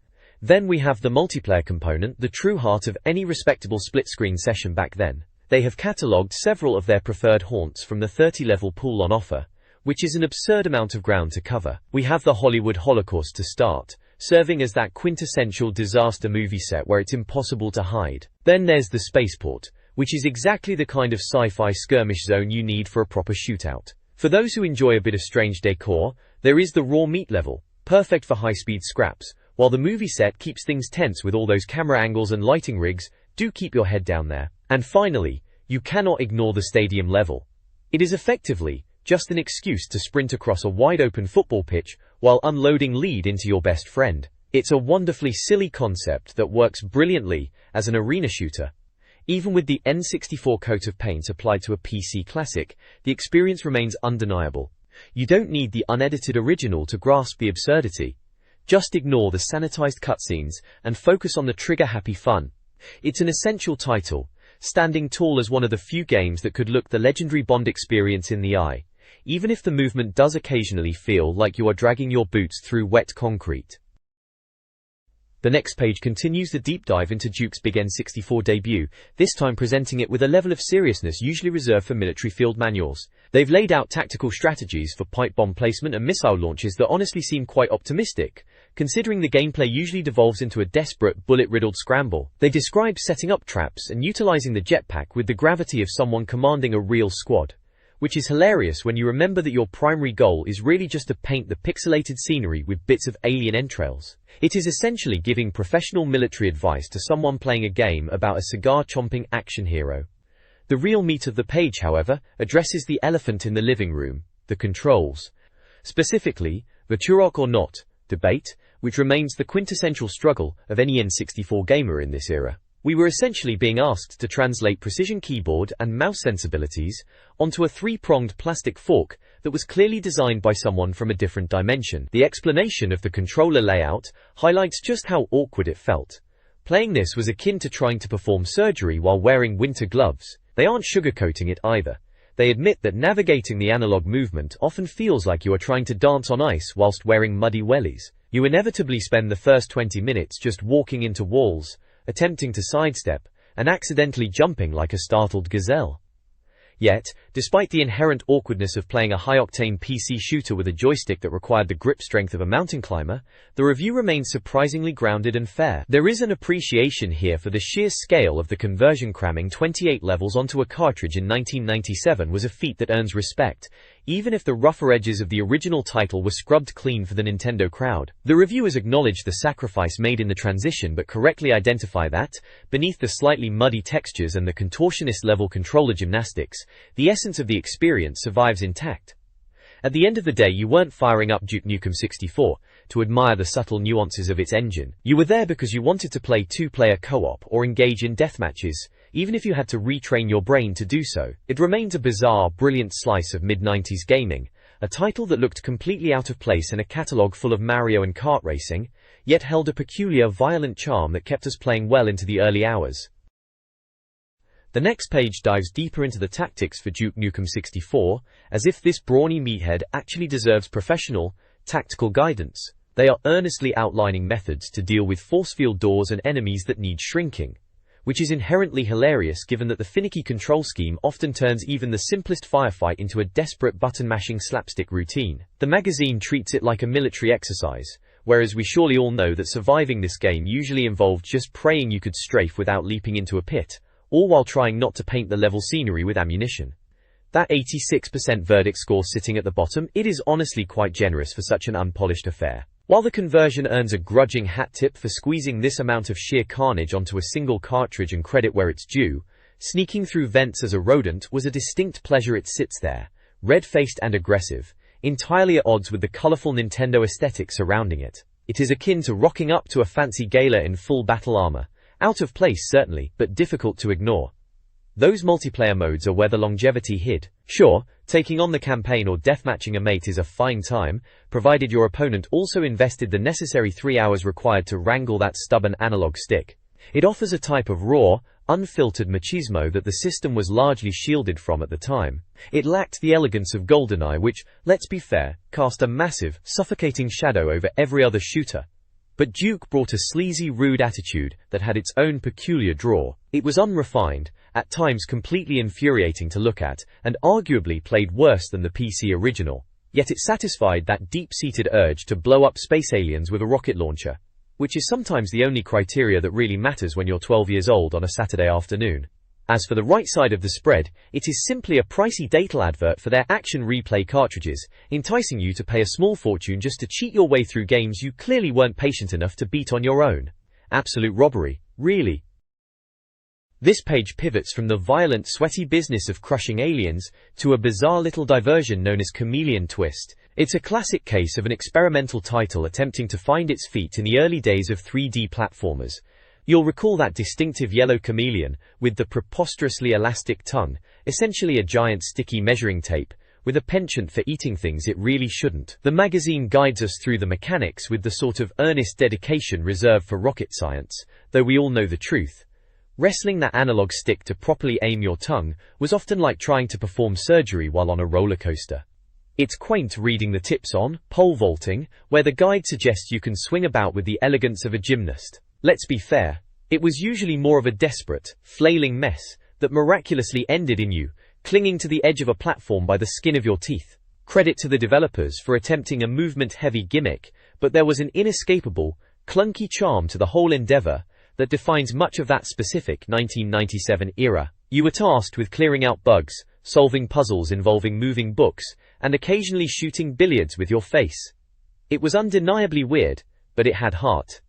Then we have the multiplayer component, the true heart of any respectable split-screen session back then. They have catalogued several of their preferred haunts from the 30-level pool on offer, which is an absurd amount of ground to cover. We have the Hollywood Holocaust to start, serving as that quintessential disaster movie set where it's impossible to hide. Then there's the spaceport, which is exactly the kind of sci-fi skirmish zone you need for a proper shootout. For those who enjoy a bit of strange decor, there is the raw meat level, perfect for high-speed scraps. While the movie set keeps things tense with all those camera angles and lighting rigs, do keep your head down there. And finally, you cannot ignore the stadium level. It is effectively just an excuse to sprint across a wide-open football pitch while unloading lead into your best friend. It's a wonderfully silly concept that works brilliantly as an arena shooter. Even with the N64 coat of paint applied to a PC classic, the experience remains undeniable. You don't need the unedited original to grasp the absurdity. Just ignore the sanitized cutscenes and focus on the trigger-happy fun. It's an essential title, standing tall as one of the few games that could look the legendary Bond experience in the eye, even if the movement does occasionally feel like you are dragging your boots through wet concrete. The next page continues the deep dive into Duke's big N64 debut, this time presenting it with a level of seriousness usually reserved for military field manuals. They've laid out tactical strategies for pipe bomb placement and missile launches that honestly seem quite optimistic, considering the gameplay usually devolves into a desperate, bullet-riddled scramble. They describe setting up traps and utilizing the jetpack with the gravity of someone commanding a real squad, which is hilarious when you remember that your primary goal is really just to paint the pixelated scenery with bits of alien entrails. It is essentially giving professional military advice to someone playing a game about a cigar-chomping action hero. The real meat of the page, however, addresses the elephant in the living room, the controls. Specifically, the Turok or not debate, which remains the quintessential struggle of any N64 gamer in this era. We were essentially being asked to translate precision keyboard and mouse sensibilities onto a three-pronged plastic fork that was clearly designed by someone from a different dimension. The explanation of the controller layout highlights just how awkward it felt. Playing this was akin to trying to perform surgery while wearing winter gloves. They aren't sugarcoating it either. They admit that navigating the analog movement often feels like you are trying to dance on ice whilst wearing muddy wellies. You inevitably spend the first 20 minutes just walking into walls, attempting to sidestep, and accidentally jumping like a startled gazelle. Yet, despite the inherent awkwardness of playing a high-octane PC shooter with a joystick that required the grip strength of a mountain climber, the review remains surprisingly grounded and fair. There is an appreciation here for the sheer scale of the conversion. Cramming 28 levels onto a cartridge in 1997 was a feat that earns respect, even if the rougher edges of the original title were scrubbed clean for the Nintendo crowd. The reviewers acknowledge the sacrifice made in the transition but correctly identify that, beneath the slightly muddy textures and the contortionist-level controller gymnastics, the essence of the experience survives intact. At the end of the day, you weren't firing up Duke Nukem 64 to admire the subtle nuances of its engine. You were there because you wanted to play two-player co-op or engage in deathmatches, even if you had to retrain your brain to do so. It remains a bizarre, brilliant slice of mid-90s gaming, a title that looked completely out of place in a catalogue full of Mario and kart racing, yet held a peculiar, violent charm that kept us playing well into the early hours. The next page dives deeper into the tactics for Duke Nukem 64, as if this brawny meathead actually deserves professional, tactical guidance. They are earnestly outlining methods to deal with force field doors and enemies that need shrinking, which is inherently hilarious given that the finicky control scheme often turns even the simplest firefight into a desperate button-mashing slapstick routine. The magazine treats it like a military exercise, whereas we surely all know that surviving this game usually involved just praying you could strafe without leaping into a pit, all while trying not to paint the level scenery with ammunition. That 86% verdict score sitting at the bottom, it is honestly quite generous for such an unpolished affair. While the conversion earns a grudging hat tip for squeezing this amount of sheer carnage onto a single cartridge and credit where it's due, sneaking through vents as a rodent was a distinct pleasure. It sits there, red-faced and aggressive, entirely at odds with the colourful Nintendo aesthetic surrounding it. It is akin to rocking up to a fancy gala in full battle armour. Out of place certainly, but difficult to ignore. Those multiplayer modes are where the longevity hid. Sure, taking on the campaign or deathmatching a mate is a fine time, provided your opponent also invested the necessary 3 hours required to wrangle that stubborn analog stick. It offers a type of raw, unfiltered machismo that the system was largely shielded from at the time. It lacked the elegance of GoldenEye, which, let's be fair, cast a massive, suffocating shadow over every other shooter. But Duke brought a sleazy, rude attitude that had its own peculiar draw. It was unrefined, at times completely infuriating to look at, and arguably played worse than the PC original. Yet it satisfied that deep-seated urge to blow up space aliens with a rocket launcher, which is sometimes the only criteria that really matters when you're 12 years old on a Saturday afternoon. As for the right side of the spread, it is simply a pricey Datal advert for their action replay cartridges, enticing you to pay a small fortune just to cheat your way through games you clearly weren't patient enough to beat on your own. Absolute robbery, really. This page pivots from the violent, sweaty business of crushing aliens to a bizarre little diversion known as Chameleon Twist. It's a classic case of an experimental title attempting to find its feet in the early days of 3D platformers. You'll recall that distinctive yellow chameleon, with the preposterously elastic tongue, essentially a giant sticky measuring tape, with a penchant for eating things it really shouldn't. The magazine guides us through the mechanics with the sort of earnest dedication reserved for rocket science, though we all know the truth. Wrestling that analog stick to properly aim your tongue was often like trying to perform surgery while on a roller coaster. It's quaint reading the tips on pole vaulting, where the guide suggests you can swing about with the elegance of a gymnast. Let's be fair, it was usually more of a desperate, flailing mess that miraculously ended in you clinging to the edge of a platform by the skin of your teeth. Credit to the developers for attempting a movement-heavy gimmick, but there was an inescapable, clunky charm to the whole endeavor that defines much of that specific 1997 era. You were tasked with clearing out bugs, solving puzzles involving moving books, and occasionally shooting billiards with your face. It was undeniably weird, but it had heart.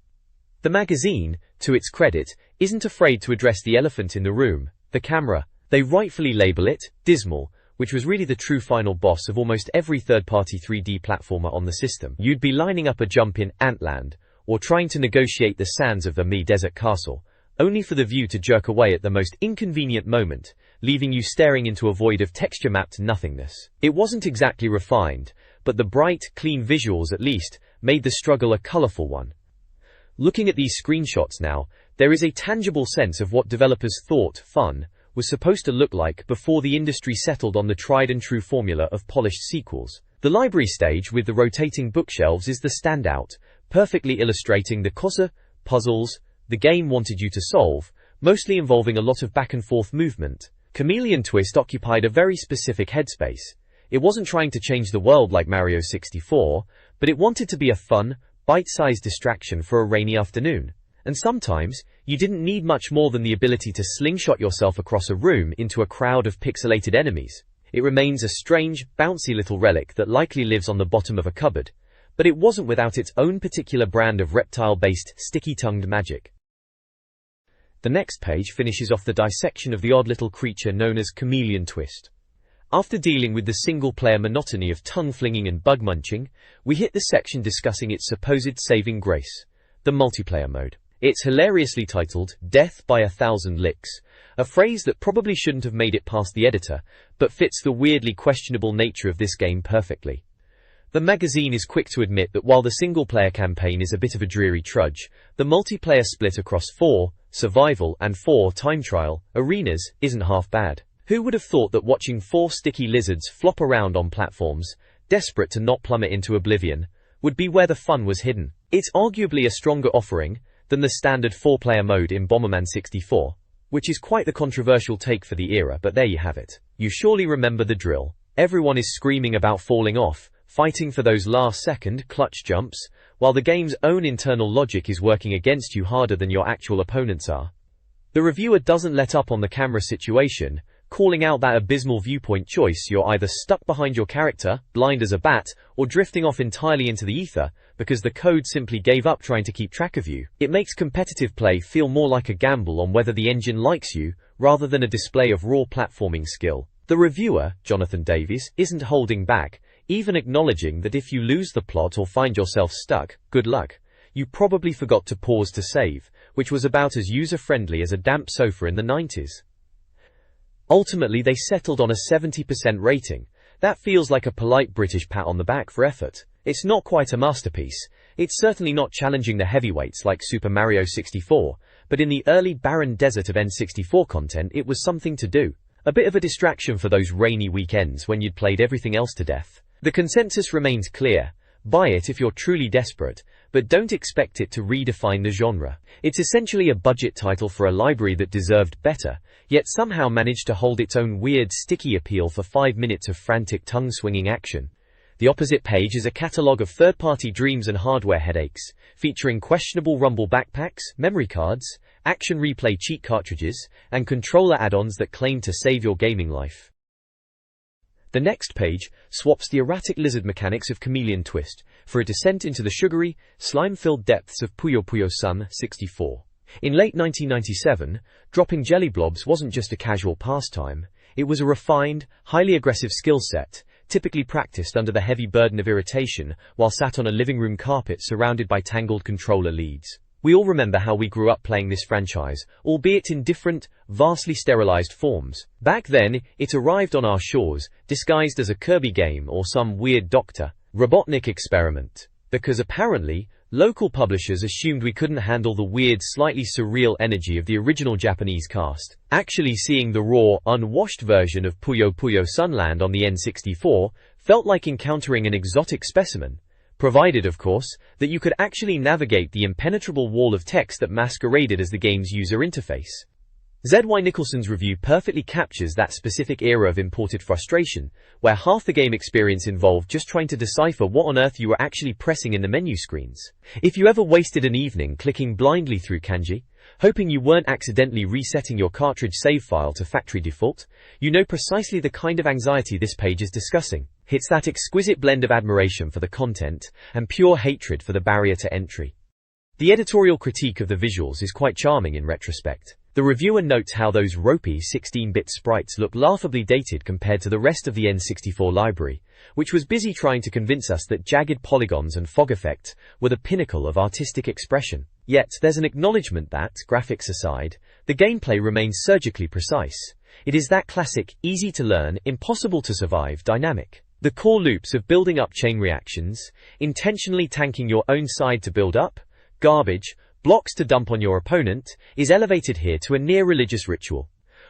The magazine, to its credit, isn't afraid to address the elephant in the room, the camera. They rightfully label it dismal, which was really the true final boss of almost every third-party 3D platformer on the system. You'd be lining up a jump in Antland, or trying to negotiate the sands of the Mii Desert Castle, only for the view to jerk away at the most inconvenient moment, leaving you staring into a void of texture-mapped nothingness. It wasn't exactly refined, but the bright, clean visuals at least made the struggle a colorful one. Looking at these screenshots now, there is a tangible sense of what developers thought fun was supposed to look like before the industry settled on the tried-and-true formula of polished sequels. The library stage with the rotating bookshelves is the standout, perfectly illustrating the puzzles the game wanted you to solve, mostly involving a lot of back-and-forth movement. Chameleon Twist occupied a very specific headspace. It wasn't trying to change the world like Mario 64, but it wanted to be a fun, bite-sized distraction for a rainy afternoon. And sometimes, you didn't need much more than the ability to slingshot yourself across a room into a crowd of pixelated enemies. It remains a strange, bouncy little relic that likely lives on the bottom of a cupboard, but it wasn't without its own particular brand of reptile-based, sticky-tongued magic. The next page finishes off the dissection of the odd little creature known as Chameleon Twist. After dealing with the single-player monotony of tongue-flinging and bug-munching, we hit the section discussing its supposed saving grace, the multiplayer mode. It's hilariously titled, "Death by 1,000 Licks," a phrase that probably shouldn't have made it past the editor, but fits the weirdly questionable nature of this game perfectly. The magazine is quick to admit that while the single-player campaign is a bit of a dreary trudge, the multiplayer split across 4 survival and 4 time trial arenas isn't half bad. Who would have thought that watching 4 sticky lizards flop around on platforms, desperate to not plummet into oblivion, would be where the fun was hidden? It's arguably a stronger offering than the standard 4-player mode in Bomberman 64, which is quite the controversial take for the era, but there you have it. You surely remember the drill. Everyone is screaming about falling off, fighting for those last-second clutch jumps, while the game's own internal logic is working against you harder than your actual opponents are. The reviewer doesn't let up on the camera situation, calling out that abysmal viewpoint choice. You're either stuck behind your character, blind as a bat, or drifting off entirely into the ether, because the code simply gave up trying to keep track of you. It makes competitive play feel more like a gamble on whether the engine likes you, rather than a display of raw platforming skill. The reviewer, Jonathan Davies, isn't holding back, even acknowledging that if you lose the plot or find yourself stuck, good luck. You probably forgot to pause to save, which was about as user-friendly as a damp sofa in the 90s. Ultimately, they settled on a 70% rating. That feels like a polite British pat on the back for effort. It's not quite a masterpiece. It's certainly not challenging the heavyweights like Super Mario 64, but in the early barren desert of N64 content, it was something to do. A bit of a distraction for those rainy weekends when you'd played everything else to death. The consensus remains clear. Buy it if you're truly desperate, but don't expect it to redefine the genre. It's essentially a budget title for a library that deserved better, yet somehow managed to hold its own weird, sticky appeal for 5 minutes of frantic tongue-swinging action. The opposite page is a catalogue of third-party dreams and hardware headaches, featuring questionable rumble backpacks, memory cards, action replay cheat cartridges, and controller add-ons that claim to save your gaming life. The next page swaps the erratic lizard mechanics of Chameleon Twist for a descent into the sugary, slime-filled depths of Puyo Puyo Sun 64. In late 1997, dropping jelly blobs wasn't just a casual pastime, it was a refined, highly aggressive skill set, typically practiced under the heavy burden of irritation while sat on a living room carpet surrounded by tangled controller leads. We all remember how we grew up playing this franchise, albeit in different, vastly sterilized forms. Back then, it arrived on our shores, disguised as a Kirby game or some weird Dr. Robotnik experiment. Because apparently, local publishers assumed we couldn't handle the weird, slightly surreal energy of the original Japanese cast. Actually seeing the raw, unwashed version of Puyo Puyo Sunland on the N64 felt like encountering an exotic specimen. Provided, of course, that you could actually navigate the impenetrable wall of text that masqueraded as the game's user interface. Z.Y. Nicholson's review perfectly captures that specific era of imported frustration, where half the game experience involved just trying to decipher what on earth you were actually pressing in the menu screens. If you ever wasted an evening clicking blindly through kanji, hoping you weren't accidentally resetting your cartridge save file to factory default, you know precisely the kind of anxiety this page is discussing. It's that exquisite blend of admiration for the content and pure hatred for the barrier to entry. The editorial critique of the visuals is quite charming in retrospect. The reviewer notes how those ropey 16-bit sprites look laughably dated compared to the rest of the N64 library, which was busy trying to convince us that jagged polygons and fog effects were the pinnacle of artistic expression. Yet, there's an acknowledgement that, graphics aside, the gameplay remains surgically precise. It is that classic, easy-to-learn, impossible-to-survive dynamic. The core loops of building up chain reactions, intentionally tanking your own side to build up, garbage, blocks to dump on your opponent, is elevated here to a near-religious ritual.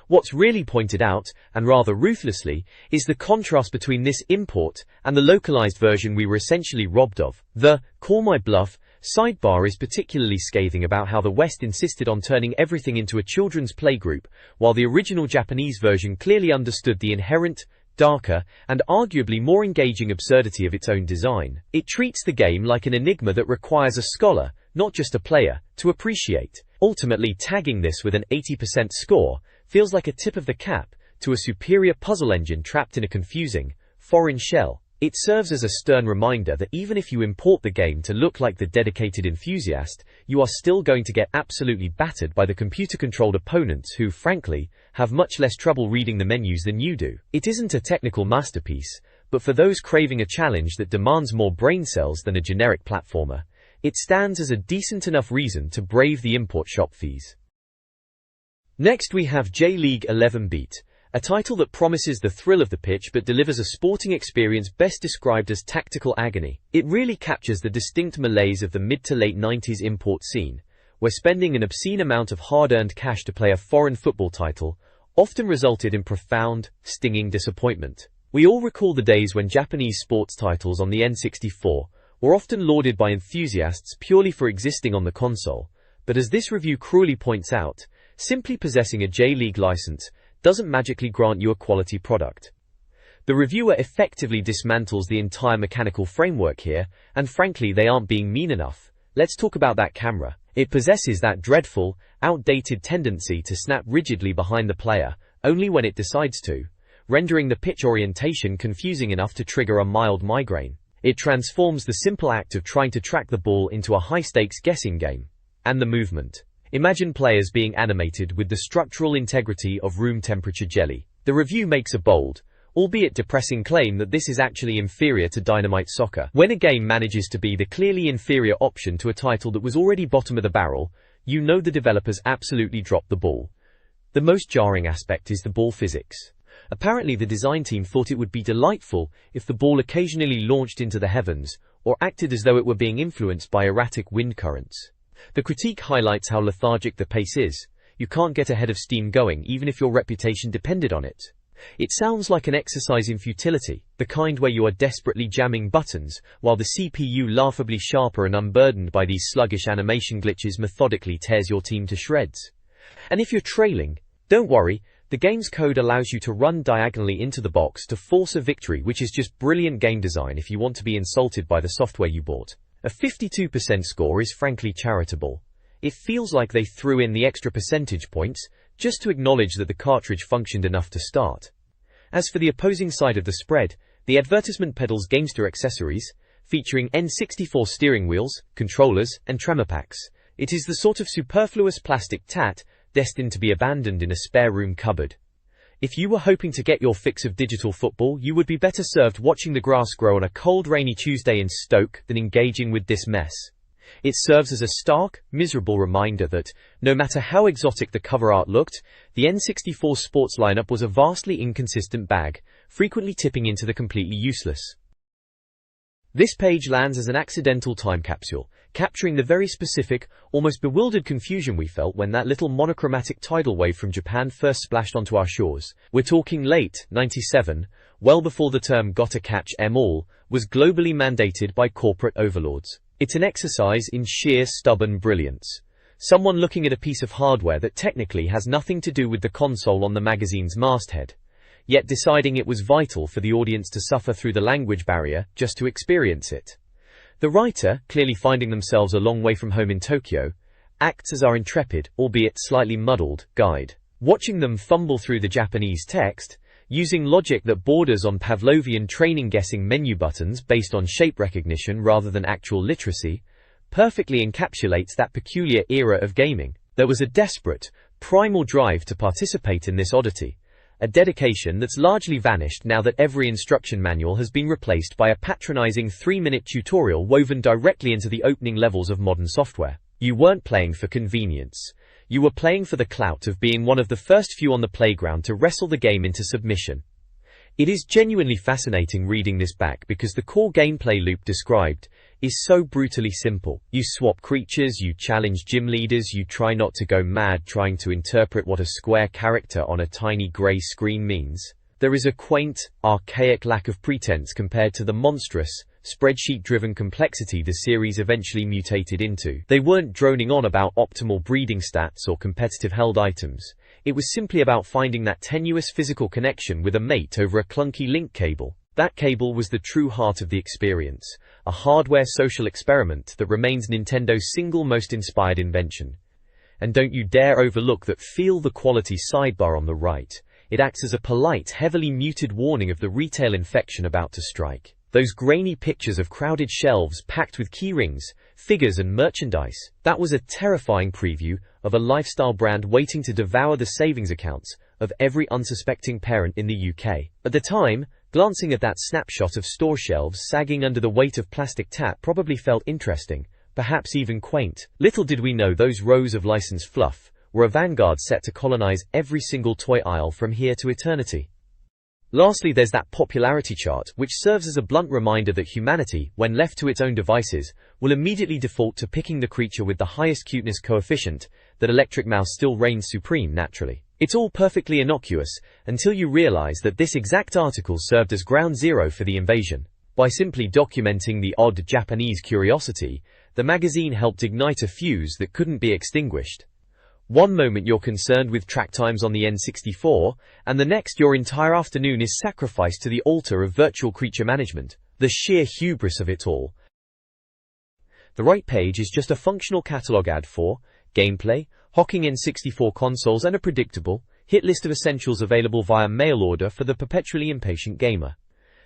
What's really pointed out, and rather ruthlessly, is the contrast between this import and the localized version we were essentially robbed of. The "call my bluff" sidebar is particularly scathing about how the West insisted on turning everything into a children's playgroup, while the original Japanese version clearly understood the inherent, darker, and arguably more engaging absurdity of its own design. It treats the game like an enigma that requires a scholar, not just a player, to appreciate. Ultimately, tagging this with an 80% score feels like a tip of the cap to a superior puzzle engine trapped in a confusing, foreign shell. It serves as a stern reminder that even if you import the game to look like the dedicated enthusiast, you are still going to get absolutely battered by the computer-controlled opponents who, frankly, have much less trouble reading the menus than you do. It isn't a technical masterpiece, but for those craving a challenge that demands more brain cells than a generic platformer, it stands as a decent enough reason to brave the import shop fees. Next we have J-League 11 Beat, a title that promises the thrill of the pitch but delivers a sporting experience best described as tactical agony. It really captures the distinct malaise of the mid to late 90s import scene, where spending an obscene amount of hard-earned cash to play a foreign football title often resulted in profound, stinging disappointment. We all recall the days when Japanese sports titles on the N64 were often lauded by enthusiasts purely for existing on the console, but as this review cruelly points out, simply possessing a J-League license doesn't magically grant you a quality product. The reviewer effectively dismantles the entire mechanical framework here, and frankly they aren't being mean enough. Let's talk about that camera. It possesses that dreadful, outdated tendency to snap rigidly behind the player, only when it decides to, rendering the pitch orientation confusing enough to trigger a mild migraine. It transforms the simple act of trying to track the ball into a high-stakes guessing game. And the movement. Imagine players being animated with the structural integrity of room-temperature jelly. The review makes a bold, albeit depressing claim that this is actually inferior to Dynamite Soccer. When a game manages to be the clearly inferior option to a title that was already bottom of the barrel, you know the developers absolutely dropped the ball. The most jarring aspect is the ball physics. Apparently the design team thought it would be delightful if the ball occasionally launched into the heavens, or acted as though it were being influenced by erratic wind currents. The critique highlights how lethargic the pace is. You can't get a head of steam going even if your reputation depended on it. It sounds like an exercise in futility, the kind where you are desperately jamming buttons, while the CPU, laughably sharper and unburdened by these sluggish animation glitches, methodically tears your team to shreds. And if you're trailing, don't worry, the game's code allows you to run diagonally into the box to force a victory, which is just brilliant game design if you want to be insulted by the software you bought. A 52% score is frankly charitable. It feels like they threw in the extra percentage points just to acknowledge that the cartridge functioned enough to start. As for the opposing side of the spread, the advertisement peddles gamester accessories, featuring N64 steering wheels, controllers, and tremor packs. It is the sort of superfluous plastic tat destined to be abandoned in a spare room cupboard. If you were hoping to get your fix of digital football, you would be better served watching the grass grow on a cold, rainy Tuesday in Stoke than engaging with this mess. It serves as a stark, miserable reminder that, no matter how exotic the cover art looked, the N64 sports lineup was a vastly inconsistent bag, frequently tipping into the completely useless. This page lands as an accidental time capsule, capturing the very specific, almost bewildered confusion we felt when that little monochromatic tidal wave from Japan first splashed onto our shores. We're talking late 97, well before the term "gotta catch 'em all" was globally mandated by corporate overlords. It's an exercise in sheer stubborn brilliance. Someone looking at a piece of hardware that technically has nothing to do with the console on the magazine's masthead, yet deciding it was vital for the audience to suffer through the language barrier just to experience it. The writer, clearly finding themselves a long way from home in Tokyo, acts as our intrepid, albeit slightly muddled, guide. Watching them fumble through the Japanese text, using logic that borders on Pavlovian training, guessing menu buttons based on shape recognition rather than actual literacy, perfectly encapsulates that peculiar era of gaming. There was a desperate, primal drive to participate in this oddity, a dedication that's largely vanished now that every instruction manual has been replaced by a patronizing 3-minute tutorial woven directly into the opening levels of modern software. You weren't playing for convenience. You were playing for the clout of being one of the first few on the playground to wrestle the game into submission. It is genuinely fascinating reading this back because the core gameplay loop described is so brutally simple. You swap creatures, you challenge gym leaders, you try not to go mad trying to interpret what a square character on a tiny grey screen means. There is a quaint, archaic lack of pretense compared to the monstrous, spreadsheet-driven complexity the series eventually mutated into. They weren't droning on about optimal breeding stats or competitive held items. It was simply about finding that tenuous physical connection with a mate over a clunky link cable. That cable was the true heart of the experience, a hardware social experiment that remains Nintendo's single most inspired invention. And don't you dare overlook that feel the quality sidebar on the right. It acts as a polite, heavily muted warning of the retail infection about to strike. Those grainy pictures of crowded shelves packed with keyrings, figures and merchandise. That was a terrifying preview of a lifestyle brand waiting to devour the savings accounts of every unsuspecting parent in the UK. At the time, glancing at that snapshot of store shelves sagging under the weight of plastic tap probably felt interesting, perhaps even quaint. Little did we know those rows of licensed fluff were a vanguard set to colonize every single toy aisle from here to eternity. Lastly, there's that popularity chart, which serves as a blunt reminder that humanity, when left to its own devices, will immediately default to picking the creature with the highest cuteness coefficient. That electric mouse still reigns supreme naturally. It's all perfectly innocuous, until you realize that this exact article served as ground zero for the invasion. By simply documenting the odd Japanese curiosity, the magazine helped ignite a fuse that couldn't be extinguished. One moment you're concerned with track times on the N64, and the next your entire afternoon is sacrificed to the altar of virtual creature management. The sheer hubris of it all. The right page is just a functional catalog ad for gameplay, hocking N64 consoles and a predictable, hit list of essentials available via mail order for the perpetually impatient gamer.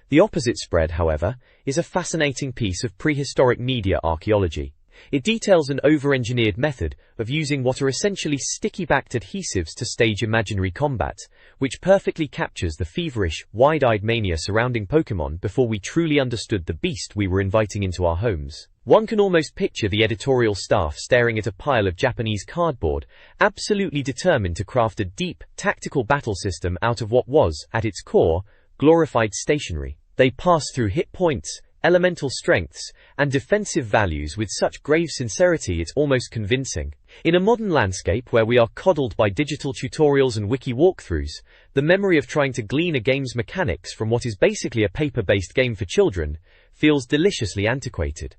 The opposite spread, however, is a fascinating piece of prehistoric media archaeology. It details an over-engineered method of using what are essentially sticky-backed adhesives to stage imaginary combat, which perfectly captures the feverish, wide-eyed mania surrounding Pokémon before we truly understood the beast we were inviting into our homes. One can almost picture the editorial staff staring at a pile of Japanese cardboard, absolutely determined to craft a deep, tactical battle system out of what was, at its core, glorified stationery. They passed through hit points, elemental strengths, and defensive values with such grave sincerity it's almost convincing. In a modern landscape where we are coddled by digital tutorials and wiki walkthroughs, the memory of trying to glean a game's mechanics from what is basically a paper-based game for children feels deliciously antiquated.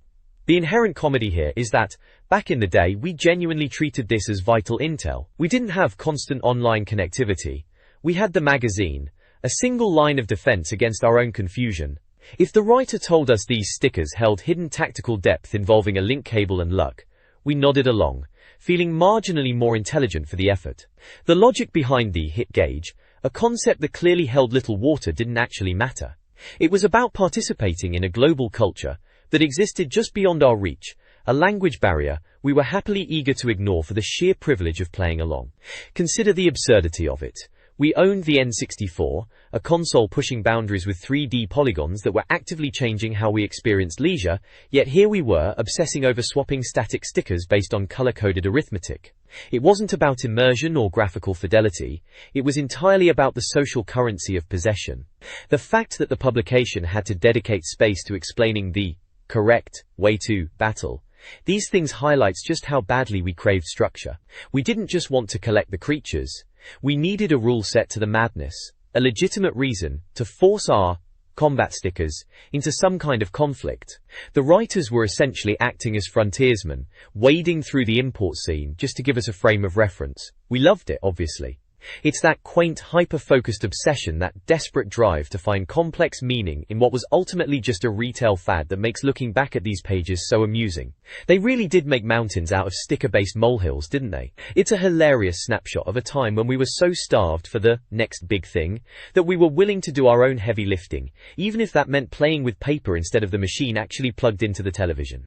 The inherent comedy here is that, back in the day, we genuinely treated this as vital intel. We didn't have constant online connectivity. We had the magazine, a single line of defense against our own confusion. If the writer told us these stickers held hidden tactical depth involving a link cable and luck, we nodded along, feeling marginally more intelligent for the effort. The logic behind the hit gauge, a concept that clearly held little water, didn't actually matter. It was about participating in a global culture that existed just beyond our reach, a language barrier we were happily eager to ignore for the sheer privilege of playing along. Consider the absurdity of it. We owned the N64, a console pushing boundaries with 3D polygons that were actively changing how we experienced leisure, yet here we were, obsessing over swapping static stickers based on color-coded arithmetic. It wasn't about immersion or graphical fidelity, it was entirely about the social currency of possession. The fact that the publication had to dedicate space to explaining the correct way to battle, these things highlights just how badly we craved structure. We didn't just want to collect the creatures. We needed a rule set to the madness, a legitimate reason to force our combat stickers into some kind of conflict. The writers were essentially acting as frontiersmen, wading through the import scene just to give us a frame of reference. We loved it, obviously. It's that quaint, hyper-focused obsession, that desperate drive to find complex meaning in what was ultimately just a retail fad that makes looking back at these pages so amusing. They really did make mountains out of sticker-based molehills, didn't they? It's a hilarious snapshot of a time when we were so starved for the next big thing that we were willing to do our own heavy lifting, even if that meant playing with paper instead of the machine actually plugged into the television.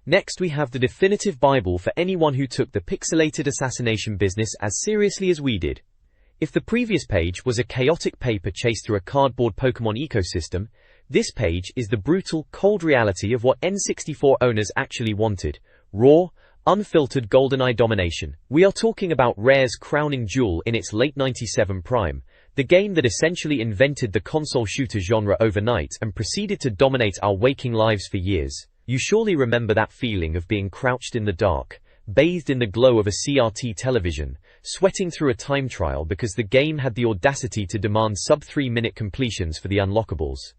Next, we have the definitive Bible for anyone who took the pixelated assassination business as seriously as we did. If the previous page was a chaotic paper chase through a cardboard Pokemon ecosystem, this page is the brutal, cold reality of what N64 owners actually wanted: raw, unfiltered GoldenEye domination. We are talking about Rare's crowning jewel in its late '97 prime, The game that essentially invented the console shooter genre overnight and proceeded to dominate our waking lives for years. You surely remember that feeling of being crouched in the dark, bathed in the glow of a CRT television, sweating through a time trial because the game had the audacity to demand sub-3-minute completions for the unlockables.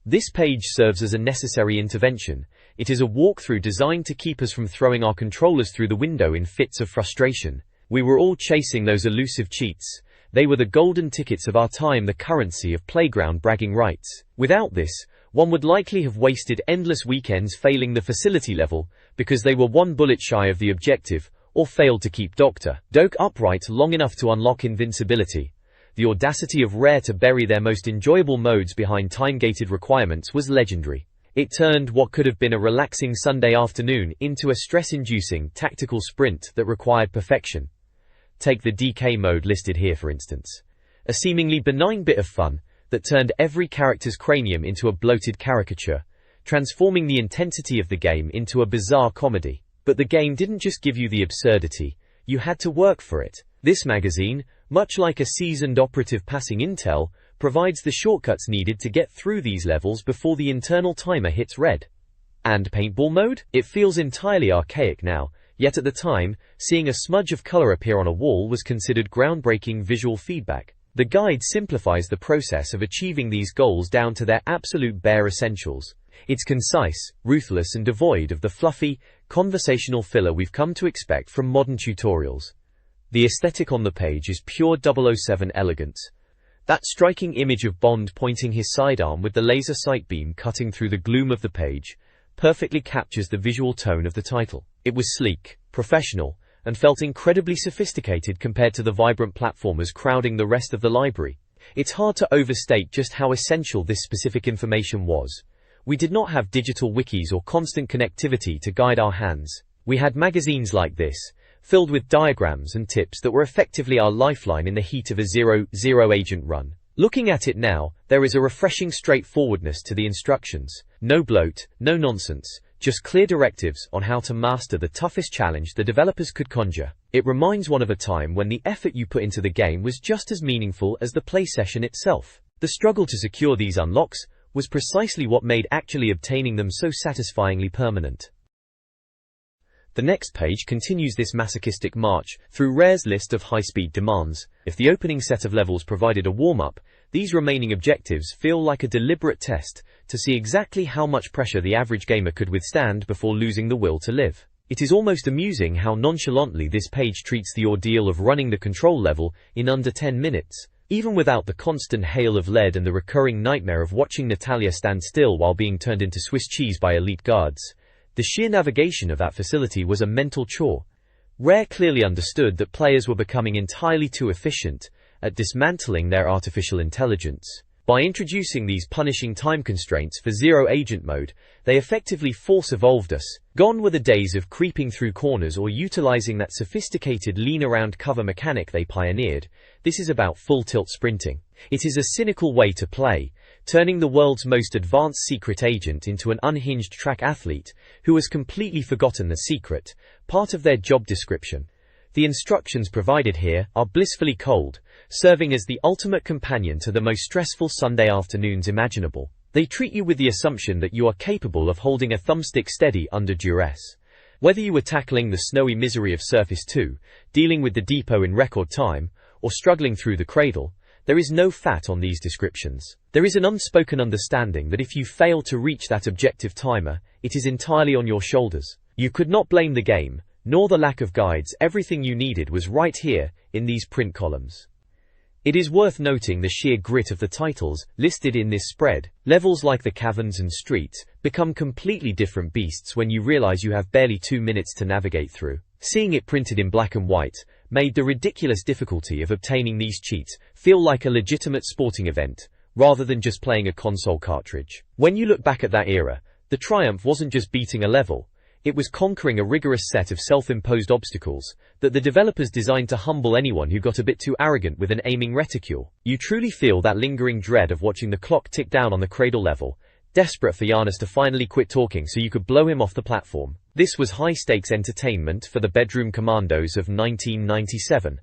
This page serves as a necessary intervention. It is a walkthrough designed to keep us from throwing our controllers through the window in fits of frustration. We were all chasing those elusive cheats. They were the golden tickets of our time, the currency of playground bragging rights. Without this, one would likely have wasted endless weekends failing the facility level, because they were one bullet shy of the objective, or failed to keep Dr. Doak upright long enough to unlock invincibility. The audacity of Rare to bury their most enjoyable modes behind time-gated requirements was legendary. It turned what could have been a relaxing Sunday afternoon into a stress-inducing tactical sprint that required perfection. Take the DK mode listed here for instance. A seemingly benign bit of fun that turned every character's cranium into a bloated caricature, transforming the intensity of the game into a bizarre comedy. But the game didn't just give you the absurdity, you had to work for it. This magazine, much like a seasoned operative passing intel, provides the shortcuts needed to get through these levels before the internal timer hits red. And paintball mode? It feels entirely archaic now. Yet at the time, seeing a smudge of color appear on a wall was considered groundbreaking visual feedback. The guide simplifies the process of achieving these goals down to their absolute bare essentials. It's concise, ruthless and devoid of the fluffy, conversational filler we've come to expect from modern tutorials. The aesthetic on the page is pure 007 elegance. That striking image of Bond pointing his sidearm with the laser sight beam cutting through the gloom of the page perfectly captures the visual tone of the title. It was sleek, professional, and felt incredibly sophisticated compared to the vibrant platformers crowding the rest of the library. It's hard to overstate just how essential this specific information was. We did not have digital wikis or constant connectivity to guide our hands. We had magazines like this, filled with diagrams and tips that were effectively our lifeline in the heat of a 0-0 agent run. Looking at it now, there is a refreshing straightforwardness to the instructions. No bloat, no nonsense, just clear directives on how to master the toughest challenge the developers could conjure. It reminds one of a time when the effort you put into the game was just as meaningful as the play session itself. The struggle to secure these unlocks was precisely what made actually obtaining them so satisfyingly permanent. The next page continues this masochistic march through Rare's list of high-speed demands. If the opening set of levels provided a warm-up, these remaining objectives feel like a deliberate test to see exactly how much pressure the average gamer could withstand before losing the will to live. It is almost amusing how nonchalantly this page treats the ordeal of running the control level in under 10 minutes. Even without the constant hail of lead and the recurring nightmare of watching Natalia stand still while being turned into Swiss cheese by elite guards, the sheer navigation of that facility was a mental chore. Rare clearly understood that players were becoming entirely too efficient at dismantling their artificial intelligence. By introducing these punishing time constraints for Zero Agent mode, they effectively force-evolved us. Gone were the days of creeping through corners or utilizing that sophisticated lean-around cover mechanic they pioneered. This is about full-tilt sprinting. It is a cynical way to play, turning the world's most advanced secret agent into an unhinged track athlete who has completely forgotten the secret, part of their job description. The instructions provided here are blissfully cold, serving as the ultimate companion to the most stressful Sunday afternoons imaginable. They treat you with the assumption that you are capable of holding a thumbstick steady under duress. Whether you were tackling the snowy misery of Surface 2, dealing with the depot in record time, or struggling through the cradle, there is no fat on these descriptions. There is an unspoken understanding that if you fail to reach that objective timer, it is entirely on your shoulders. You could not blame the game, nor the lack of guides. Everything you needed was right here, in these print columns. It is worth noting the sheer grit of the titles listed in this spread. Levels like the caverns and streets become completely different beasts when you realize you have barely 2 minutes to navigate through. Seeing it printed in black and white made the ridiculous difficulty of obtaining these cheats feel like a legitimate sporting event, rather than just playing a console cartridge. When you look back at that era, the triumph wasn't just beating a level, it was conquering a rigorous set of self-imposed obstacles that the developers designed to humble anyone who got a bit too arrogant with an aiming reticule. You truly feel that lingering dread of watching the clock tick down on the cradle level, desperate for Giannis to finally quit talking so you could blow him off the platform. This was high-stakes entertainment for the bedroom commandos of 1997.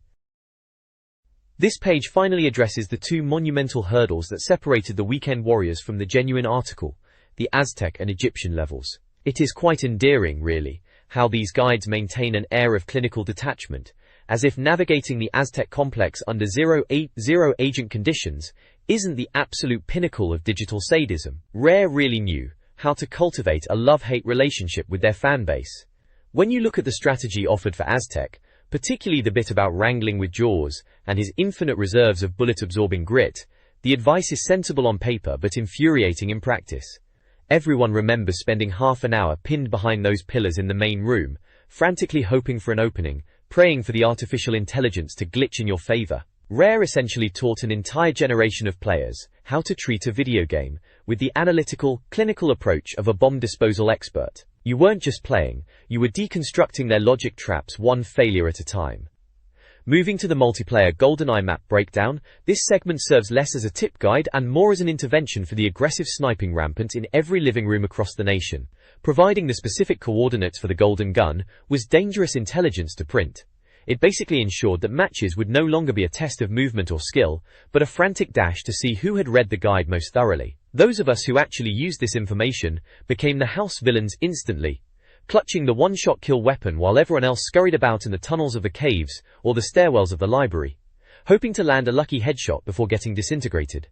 This page finally addresses the two monumental hurdles that separated the weekend warriors from the genuine article, the Aztec and Egyptian levels. It is quite endearing, really, how these guides maintain an air of clinical detachment, as if navigating the Aztec complex under 080 agent conditions isn't the absolute pinnacle of digital sadism. Rare really knew how to cultivate a love-hate relationship with their fanbase. When you look at the strategy offered for Aztec, particularly the bit about wrangling with Jaws and his infinite reserves of bullet-absorbing grit, the advice is sensible on paper but infuriating in practice. Everyone remembers spending half an hour pinned behind those pillars in the main room, frantically hoping for an opening, praying for the artificial intelligence to glitch in your favor. Rare essentially taught an entire generation of players how to treat a video game with the analytical, clinical approach of a bomb disposal expert. You weren't just playing, you were deconstructing their logic traps one failure at a time. Moving to the multiplayer GoldenEye map breakdown, this segment serves less as a tip guide and more as an intervention for the aggressive sniping rampant in every living room across the nation. Providing the specific coordinates for the golden gun was dangerous intelligence to print. It basically ensured that matches would no longer be a test of movement or skill, but a frantic dash to see who had read the guide most thoroughly. Those of us who actually used this information became the house villains instantly, clutching the one-shot kill weapon while everyone else scurried about in the tunnels of the caves or the stairwells of the library, hoping to land a lucky headshot before getting disintegrated.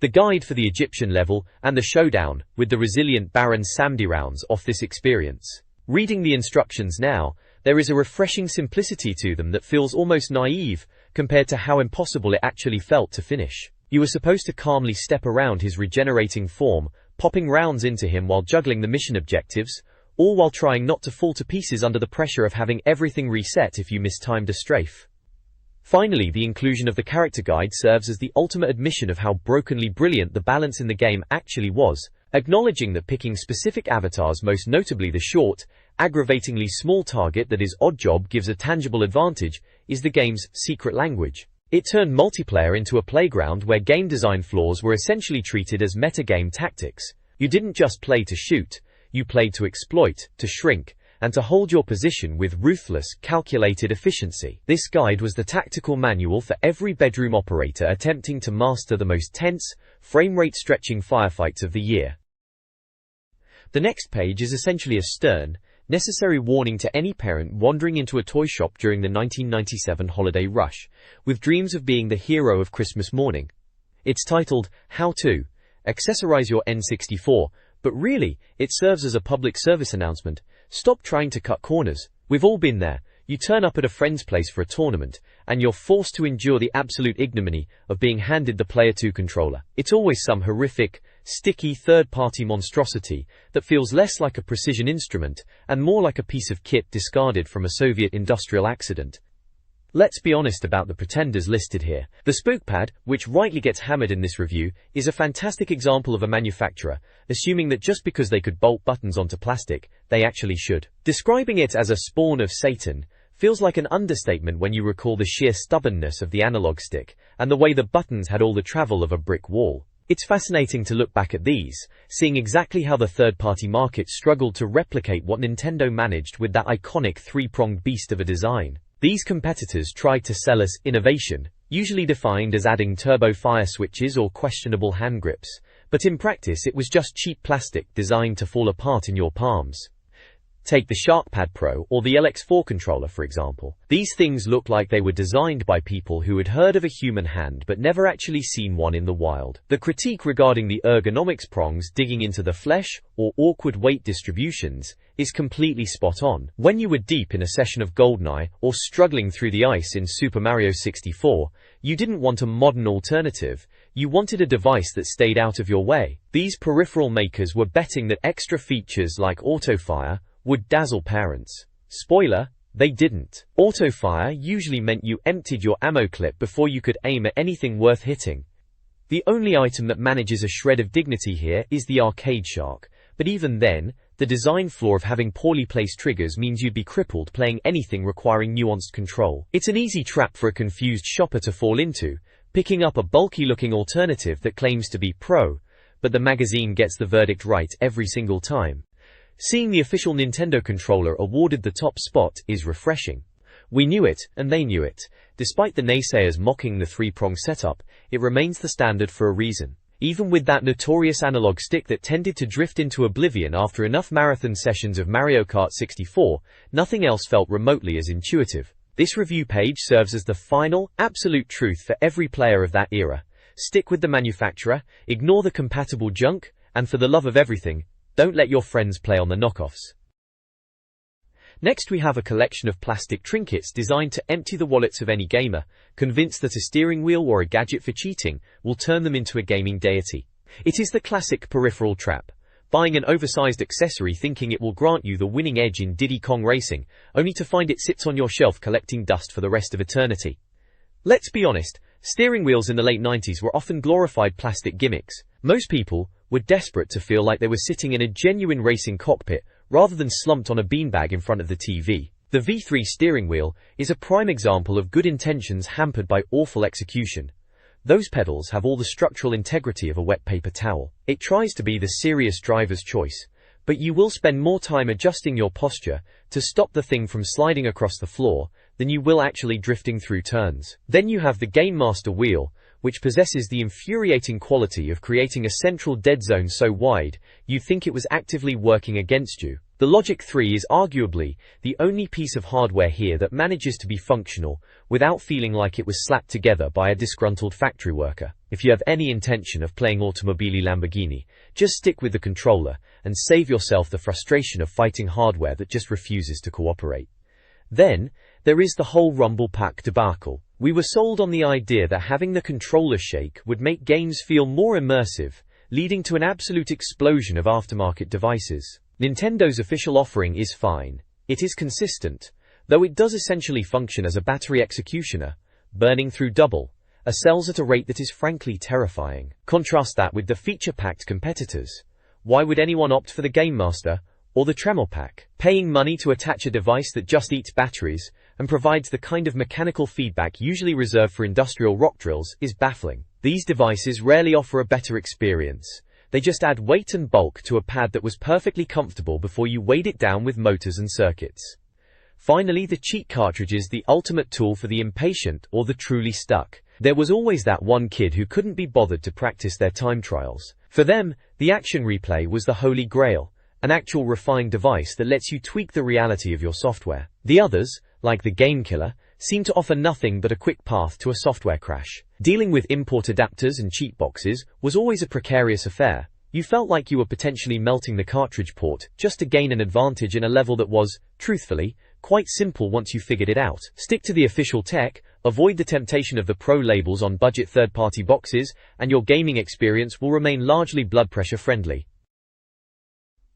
The guide for the Egyptian level and the showdown with the resilient Baron Samedi rounds off this experience. Reading the instructions now, there is a refreshing simplicity to them that feels almost naive compared to how impossible it actually felt to finish. You were supposed to calmly step around his regenerating form, popping rounds into him while juggling the mission objectives, all while trying not to fall to pieces under the pressure of having everything reset if you mistimed a strafe. Finally, the inclusion of the character guide serves as the ultimate admission of how brokenly brilliant the balance in the game actually was, acknowledging that picking specific avatars, most notably the short, aggravatingly small target that is Oddjob gives a tangible advantage, is the game's secret language. It turned multiplayer into a playground where game design flaws were essentially treated as metagame tactics. You didn't just play to shoot, you played to exploit, to shrink, and to hold your position with ruthless, calculated efficiency. This guide was the tactical manual for every bedroom operator attempting to master the most tense, frame-rate-stretching firefights of the year. The next page is essentially a stern, necessary warning to any parent wandering into a toy shop during the 1997 holiday rush, with dreams of being the hero of Christmas morning. It's titled, How to Accessorize Your N64, but really, it serves as a public service announcement. Stop trying to cut corners. We've all been there. You turn up at a friend's place for a tournament, and you're forced to endure the absolute ignominy of being handed the Player 2 controller. It's always some horrific, sticky third-party monstrosity that feels less like a precision instrument and more like a piece of kit discarded from a Soviet industrial accident. Let's be honest about the pretenders listed here. The SpookPad, which rightly gets hammered in this review, is a fantastic example of a manufacturer assuming that just because they could bolt buttons onto plastic, they actually should. Describing it as a spawn of Satan feels like an understatement when you recall the sheer stubbornness of the analog stick and the way the buttons had all the travel of a brick wall. It's fascinating to look back at these, seeing exactly how the third-party market struggled to replicate what Nintendo managed with that iconic three-pronged beast of a design. These competitors tried to sell us innovation, usually defined as adding turbo fire switches or questionable hand grips, but in practice it was just cheap plastic designed to fall apart in your palms. Take the SharkPad Pro or the LX4 controller for example. These things look like they were designed by people who had heard of a human hand but never actually seen one in the wild. The critique regarding the ergonomics prongs digging into the flesh or awkward weight distributions is completely spot on. When you were deep in a session of GoldenEye or struggling through the ice in Super Mario 64, you didn't want a modern alternative, you wanted a device that stayed out of your way. These peripheral makers were betting that extra features like autofire would dazzle parents. Spoiler, they didn't. Autofire usually meant you emptied your ammo clip before you could aim at anything worth hitting. The only item that manages a shred of dignity here is the Arcade Shark, but even then, the design flaw of having poorly placed triggers means you'd be crippled playing anything requiring nuanced control. It's an easy trap for a confused shopper to fall into, picking up a bulky-looking alternative that claims to be pro, but the magazine gets the verdict right every single time. Seeing the official Nintendo controller awarded the top spot is refreshing. We knew it, and they knew it. Despite the naysayers mocking the three-prong setup, it remains the standard for a reason. Even with that notorious analog stick that tended to drift into oblivion after enough marathon sessions of Mario Kart 64, nothing else felt remotely as intuitive. This review page serves as the final, absolute truth for every player of that era. Stick with the manufacturer, ignore the compatible junk, and for the love of everything, don't let your friends play on the knockoffs. Next we have a collection of plastic trinkets designed to empty the wallets of any gamer, convinced that a steering wheel or a gadget for cheating will turn them into a gaming deity. It is the classic peripheral trap. Buying an oversized accessory thinking it will grant you the winning edge in Diddy Kong Racing, only to find it sits on your shelf collecting dust for the rest of eternity. Let's be honest, steering wheels in the late 90s were often glorified plastic gimmicks. Most people were desperate to feel like they were sitting in a genuine racing cockpit, rather than slumped on a beanbag in front of the TV. The V3 steering wheel is a prime example of good intentions hampered by awful execution. Those pedals have all the structural integrity of a wet paper towel. It tries to be the serious driver's choice, but you will spend more time adjusting your posture to stop the thing from sliding across the floor than you will actually drifting through turns. Then you have the Game Master wheel, which possesses the infuriating quality of creating a central dead zone so wide you think it was actively working against you. The Logic 3 is arguably the only piece of hardware here that manages to be functional without feeling like it was slapped together by a disgruntled factory worker. If you have any intention of playing Automobili Lamborghini, just stick with the controller and save yourself the frustration of fighting hardware that just refuses to cooperate. Then, there is the whole Rumble Pack debacle. We were sold on the idea that having the controller shake would make games feel more immersive, leading to an absolute explosion of aftermarket devices. Nintendo's official offering is fine. It is consistent, though it does essentially function as a battery executioner, burning through double a cells at a rate that is frankly terrifying. Contrast that with the feature-packed competitors. Why would anyone opt for the Game Master or the Tremor Pack? Paying money to attach a device that just eats batteries and provides the kind of mechanical feedback usually reserved for industrial rock drills is baffling. These devices rarely offer a better experience. They just add weight and bulk to a pad that was perfectly comfortable before you weighed it down with motors and circuits. Finally, the cheat cartridge is the ultimate tool for the impatient or the truly stuck. There was always that one kid who couldn't be bothered to practice their time trials. For them, the action replay was the holy grail, an actual refined device that lets you tweak the reality of your software. The others, like the Game Killer, seem to offer nothing but a quick path to a software crash. Dealing with import adapters and cheat boxes was always a precarious affair. You felt like you were potentially melting the cartridge port just to gain an advantage in a level that was, truthfully, quite simple once you figured it out. Stick to the official tech, avoid the temptation of the pro labels on budget third-party boxes, and your gaming experience will remain largely blood pressure friendly.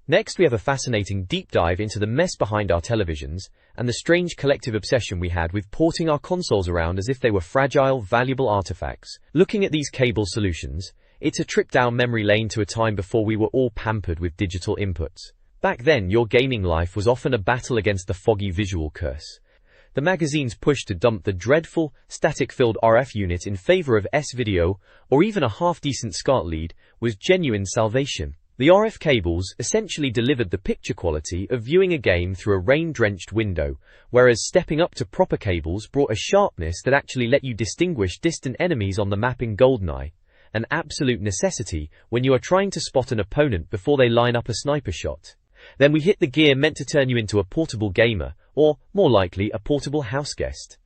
Next, we have a fascinating deep dive into the mess behind our televisions and the strange collective obsession we had with porting our consoles around as if they were fragile, valuable artifacts. Looking at these cable solutions, it's a trip down memory lane to a time before we were all pampered with digital inputs. Back then, your gaming life was often a battle against the foggy visual curse. The magazine's push to dump the dreadful, static-filled RF unit in favor of S-video or even a half-decent SCART lead was genuine salvation. The RF cables essentially delivered the picture quality of viewing a game through a rain-drenched window, whereas stepping up to proper cables brought a sharpness that actually let you distinguish distant enemies on the map in GoldenEye, an absolute necessity when you are trying to spot an opponent before they line up a sniper shot. Then we hit the gear meant to turn you into a portable gamer, or, more likely, a portable houseguest.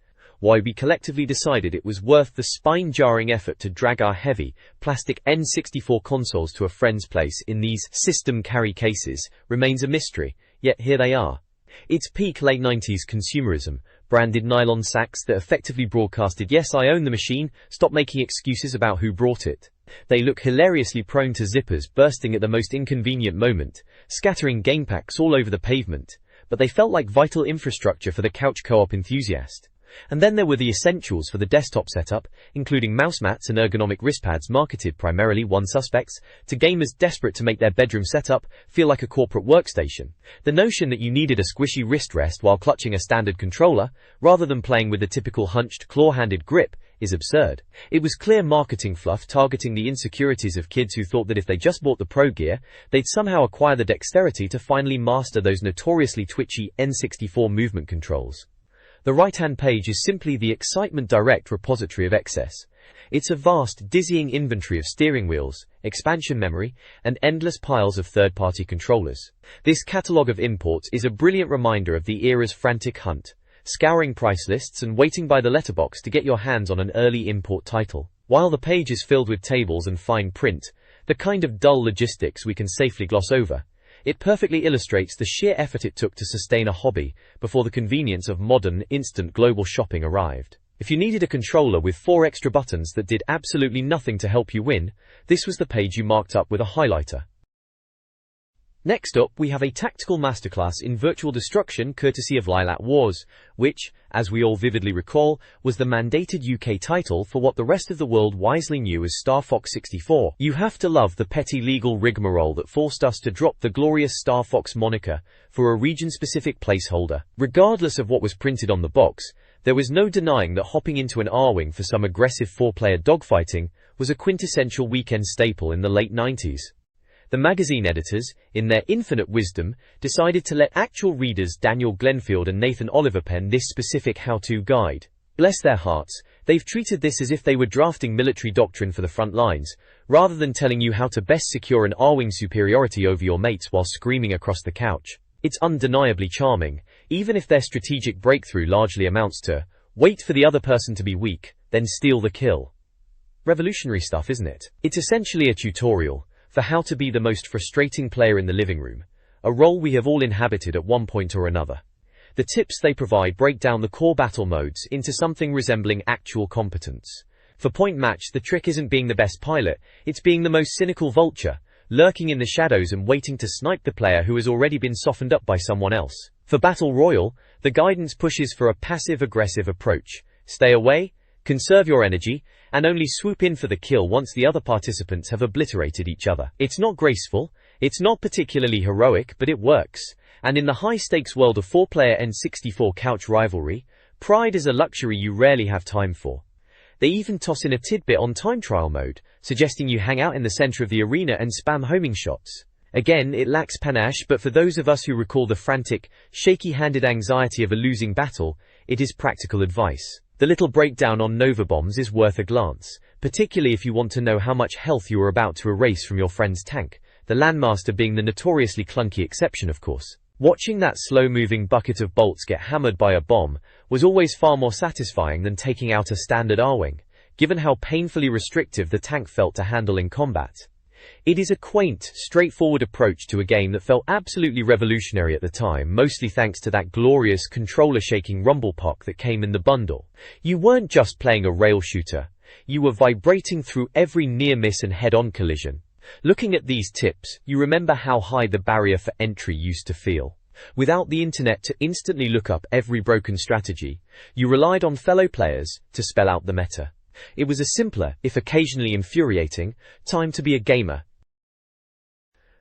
Why we collectively decided it was worth the spine-jarring effort to drag our heavy, plastic N64 consoles to a friend's place in these system carry cases remains a mystery, yet here they are. It's peak late 90s consumerism, branded nylon sacks that effectively broadcasted, "Yes, I own the machine, stop making excuses about who brought it." They look hilariously prone to zippers bursting at the most inconvenient moment, scattering game packs all over the pavement, but they felt like vital infrastructure for the couch co-op enthusiast. And then there were the essentials for the desktop setup, including mouse mats and ergonomic wristpads marketed primarily one suspects to gamers desperate to make their bedroom setup feel like a corporate workstation. The notion that you needed a squishy wrist rest while clutching a standard controller, rather than playing with the typical hunched, claw-handed grip, is absurd. It was clear marketing fluff targeting the insecurities of kids who thought that if they just bought the Pro gear, they'd somehow acquire the dexterity to finally master those notoriously twitchy N64 movement controls. The right-hand page is simply the Excitement Direct repository of excess. It's a vast, dizzying inventory of steering wheels, expansion memory, and endless piles of third-party controllers. This catalogue of imports is a brilliant reminder of the era's frantic hunt, scouring price lists and waiting by the letterbox to get your hands on an early import title. While the page is filled with tables and fine print, the kind of dull logistics we can safely gloss over, it perfectly illustrates the sheer effort it took to sustain a hobby before the convenience of modern, instant global shopping arrived. If you needed a controller with 4 extra buttons that did absolutely nothing to help you win, this was the page you marked up with a highlighter. Next up, we have a tactical masterclass in virtual destruction courtesy of Lilac Wars, which, as we all vividly recall, was the mandated UK title for what the rest of the world wisely knew as Star Fox 64. You have to love the petty legal rigmarole that forced us to drop the glorious Star Fox moniker for a region-specific placeholder. Regardless of what was printed on the box, there was no denying that hopping into an R-Wing for some aggressive 4-player dogfighting was a quintessential weekend staple in the late 90s. The magazine editors, in their infinite wisdom, decided to let actual readers Daniel Glenfield and Nathan Oliver pen this specific how-to guide. Bless their hearts, they've treated this as if they were drafting military doctrine for the front lines, rather than telling you how to best secure an R-Wing superiority over your mates while screaming across the couch. It's undeniably charming, even if their strategic breakthrough largely amounts to, wait for the other person to be weak, then steal the kill. Revolutionary stuff, isn't it? It's essentially a tutorial for how to be the most frustrating player in the living room, a role we have all inhabited at one point or another. The tips they provide break down the core battle modes into something resembling actual competence. For Point Match, the trick isn't being the best pilot, it's being the most cynical vulture, lurking in the shadows and waiting to snipe the player who has already been softened up by someone else. For Battle Royal, the guidance pushes for a passive-aggressive approach. Stay away, conserve your energy, and only swoop in for the kill once the other participants have obliterated each other. It's not graceful, it's not particularly heroic, but it works. And in the high-stakes world of 4-player N64 couch rivalry, pride is a luxury you rarely have time for. They even toss in a tidbit on time trial mode, suggesting you hang out in the center of the arena and spam homing shots. Again, it lacks panache, but for those of us who recall the frantic, shaky-handed anxiety of a losing battle, it is practical advice. The little breakdown on Nova bombs is worth a glance, particularly if you want to know how much health you are about to erase from your friend's tank, the Landmaster being the notoriously clunky exception, of course. Watching that slow-moving bucket of bolts get hammered by a bomb was always far more satisfying than taking out a standard R-Wing, given how painfully restrictive the tank felt to handle in combat. It is a quaint, straightforward approach to a game that felt absolutely revolutionary at the time, mostly thanks to that glorious controller-shaking rumble puck that came in the bundle. You weren't just playing a rail shooter, you were vibrating through every near-miss and head-on collision. Looking at these tips, you remember how high the barrier for entry used to feel. Without the internet to instantly look up every broken strategy, you relied on fellow players to spell out the meta. It was a simpler, if occasionally infuriating, time to be a gamer.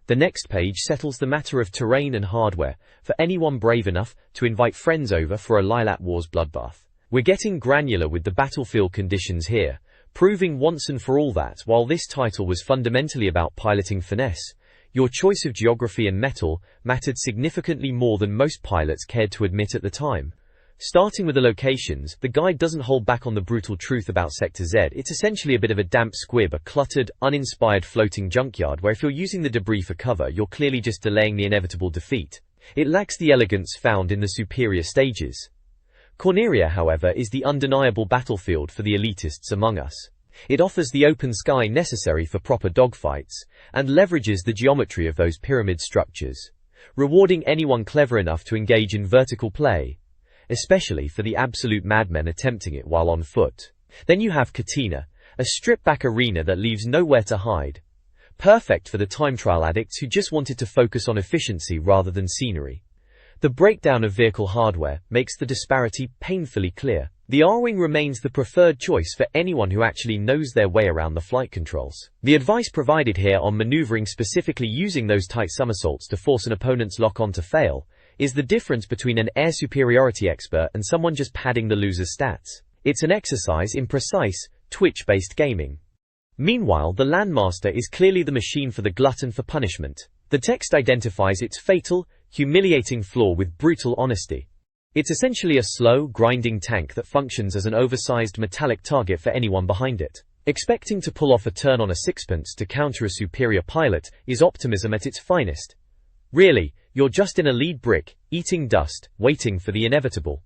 The next page settles the matter of terrain and hardware for anyone brave enough to invite friends over for a Lilac Wars bloodbath. We're getting granular with the battlefield conditions here, proving once and for all that, while this title was fundamentally about piloting finesse, your choice of geography and metal mattered significantly more than most pilots cared to admit at the time. Starting with the locations, the guide doesn't hold back on the brutal truth about Sector Z. It's essentially a bit of a damp squib, a cluttered, uninspired floating junkyard where if you're using the debris for cover, you're clearly just delaying the inevitable defeat. It lacks the elegance found in the superior stages. Corneria, however, is the undeniable battlefield for the elitists among us. It offers the open sky necessary for proper dogfights, and leverages the geometry of those pyramid structures, rewarding anyone clever enough to engage in vertical play, especially for the absolute madmen attempting it while on foot. Then you have Katina, a stripped-back arena that leaves nowhere to hide. Perfect for the time trial addicts who just wanted to focus on efficiency rather than scenery. The breakdown of vehicle hardware makes the disparity painfully clear. The R-Wing remains the preferred choice for anyone who actually knows their way around the flight controls. The advice provided here on maneuvering, specifically using those tight somersaults to force an opponent's lock-on to fail, is the difference between an air superiority expert and someone just padding the loser's stats. It's an exercise in precise, twitch-based gaming. Meanwhile, the Landmaster is clearly the machine for the glutton for punishment. The text identifies its fatal, humiliating flaw with brutal honesty. It's essentially a slow, grinding tank that functions as an oversized metallic target for anyone behind it. Expecting to pull off a turn on a sixpence to counter a superior pilot is optimism at its finest. Really, you're just in a lead brick, eating dust, waiting for the inevitable.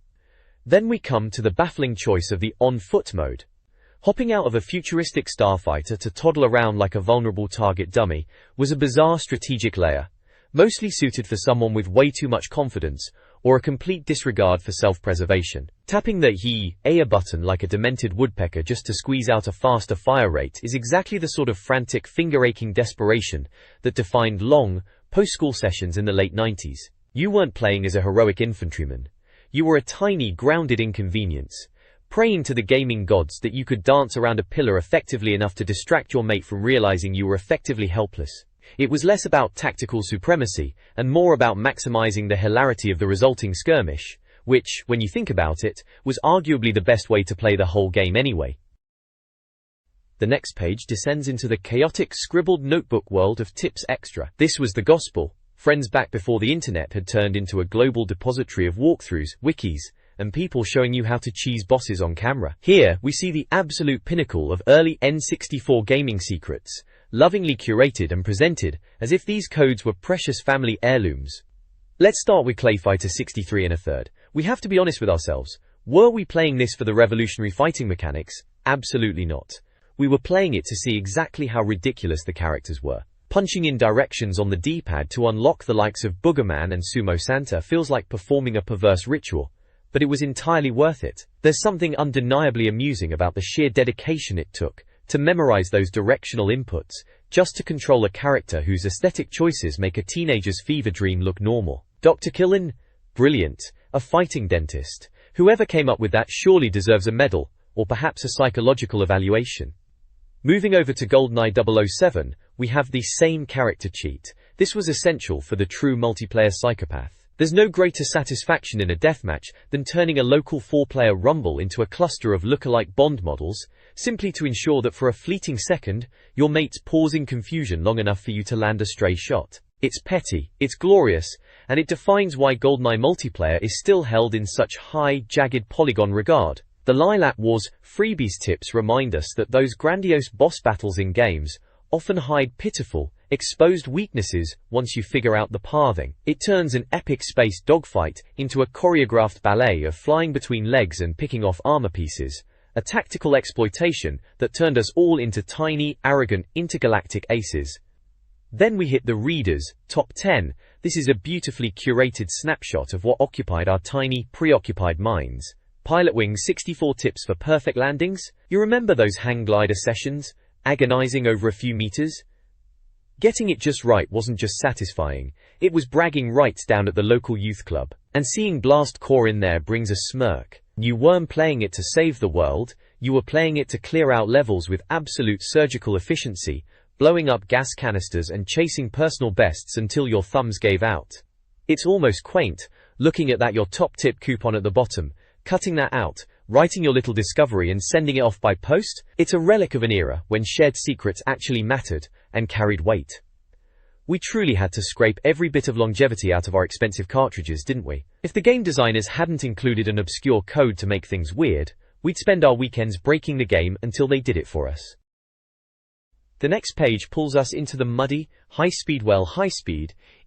Then we come to the baffling choice of the on-foot mode. Hopping out of a futuristic starfighter to toddle around like a vulnerable target dummy was a bizarre strategic layer, mostly suited for someone with way too much confidence or a complete disregard for self-preservation. Tapping the A button like a demented woodpecker just to squeeze out a faster fire rate is exactly the sort of frantic, finger-aching desperation that defined long, post-school sessions in the late 90s. You weren't playing as a heroic infantryman. You were a tiny, grounded inconvenience, praying to the gaming gods that you could dance around a pillar effectively enough to distract your mate from realizing you were effectively helpless. It was less about tactical supremacy, and more about maximizing the hilarity of the resulting skirmish, which, when you think about it, was arguably the best way to play the whole game anyway. The next page descends into the chaotic, scribbled notebook world of Tips Extra. This was the gospel. Friends back before the internet had turned into a global depository of walkthroughs, wikis, and people showing you how to cheese bosses on camera. Here, we see the absolute pinnacle of early N64 gaming secrets, lovingly curated and presented as if these codes were precious family heirlooms. Let's start with Clayfighter 63 1/3. We have to be honest with ourselves. Were we playing this for the revolutionary fighting mechanics? Absolutely not. We were playing it to see exactly how ridiculous the characters were. Punching in directions on the D-pad to unlock the likes of Boogerman and Sumo Santa feels like performing a perverse ritual, but it was entirely worth it. There's something undeniably amusing about the sheer dedication it took to memorize those directional inputs, just to control a character whose aesthetic choices make a teenager's fever dream look normal. Dr. Killin? Brilliant. A fighting dentist. Whoever came up with that surely deserves a medal, or perhaps a psychological evaluation. Moving over to GoldenEye 007, we have the same character cheat. This was essential for the true multiplayer psychopath. There's no greater satisfaction in a deathmatch than turning a local 4-player rumble into a cluster of lookalike Bond models, simply to ensure that for a fleeting second, your mates pause in confusion long enough for you to land a stray shot. It's petty, it's glorious, and it defines why GoldenEye multiplayer is still held in such high, jagged polygon regard. The Lilac Wars freebies tips remind us that those grandiose boss battles in games often hide pitiful, exposed weaknesses once you figure out the pathing. It turns an epic space dogfight into a choreographed ballet of flying between legs and picking off armor pieces, a tactical exploitation that turned us all into tiny, arrogant, intergalactic aces. Then we hit the Reader's Top 10. This is a beautifully curated snapshot of what occupied our tiny, preoccupied minds. Pilotwing 64 tips for perfect landings? You remember those hang glider sessions? Agonizing over a few meters? Getting it just right wasn't just satisfying, it was bragging rights down at the local youth club. And seeing Blast Core in there brings a smirk. You weren't playing it to save the world, you were playing it to clear out levels with absolute surgical efficiency, blowing up gas canisters and chasing personal bests until your thumbs gave out. It's almost quaint, looking at that your top tip coupon at the bottom, cutting that out, writing your little discovery and sending it off by post. It's a relic of an era when shared secrets actually mattered and carried weight. We truly had to scrape every bit of longevity out of our expensive cartridges, didn't we? If the game designers hadn't included an obscure code to make things weird, we'd spend our weekends breaking the game until they did it for us. The next page pulls us into the muddy, high-speed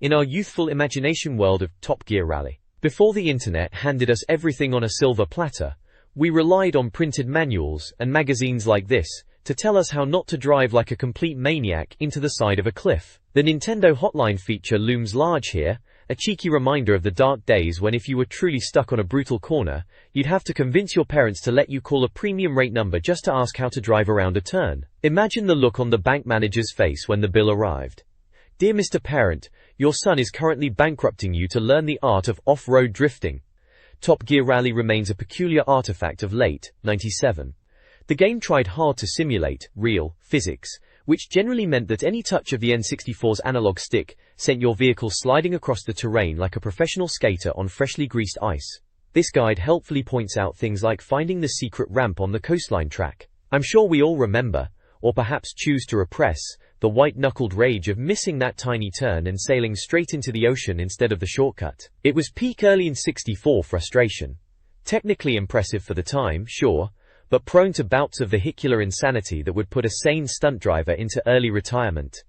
in our youthful imagination world of Top Gear Rally. Before the internet handed us everything on a silver platter, we relied on printed manuals and magazines like this to tell us how not to drive like a complete maniac into the side of a cliff. The Nintendo Hotline feature looms large here, a cheeky reminder of the dark days when if you were truly stuck on a brutal corner, you'd have to convince your parents to let you call a premium rate number just to ask how to drive around a turn. Imagine the look on the bank manager's face when the bill arrived. Dear Mr. Parent, your son is currently bankrupting you to learn the art of off-road drifting. Top Gear Rally remains a peculiar artifact of late '97. The game tried hard to simulate real physics, which generally meant that any touch of the N64's analog stick sent your vehicle sliding across the terrain like a professional skater on freshly greased ice. This guide helpfully points out things like finding the secret ramp on the coastline track. I'm sure we all remember, or perhaps choose to repress, the white-knuckled rage of missing that tiny turn and sailing straight into the ocean instead of the shortcut. It was peak early N64 frustration. Technically impressive for the time, sure, but prone to bouts of vehicular insanity that would put a sane stunt driver into early retirement.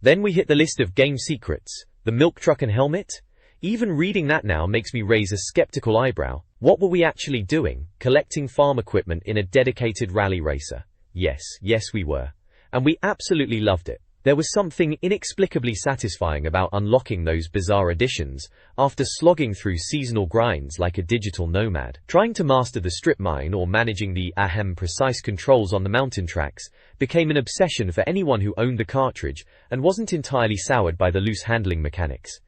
Then we hit the list of game secrets, the milk truck and helmet. Even reading that now makes me raise a skeptical eyebrow. What were we actually doing, collecting farm equipment in a dedicated rally racer? Yes, we were. And we absolutely loved it. There was something inexplicably satisfying about unlocking those bizarre additions after slogging through seasonal grinds like a digital nomad. Trying to master the strip mine or managing the precise controls on the mountain tracks became an obsession for anyone who owned the cartridge and wasn't entirely soured by the loose handling mechanics.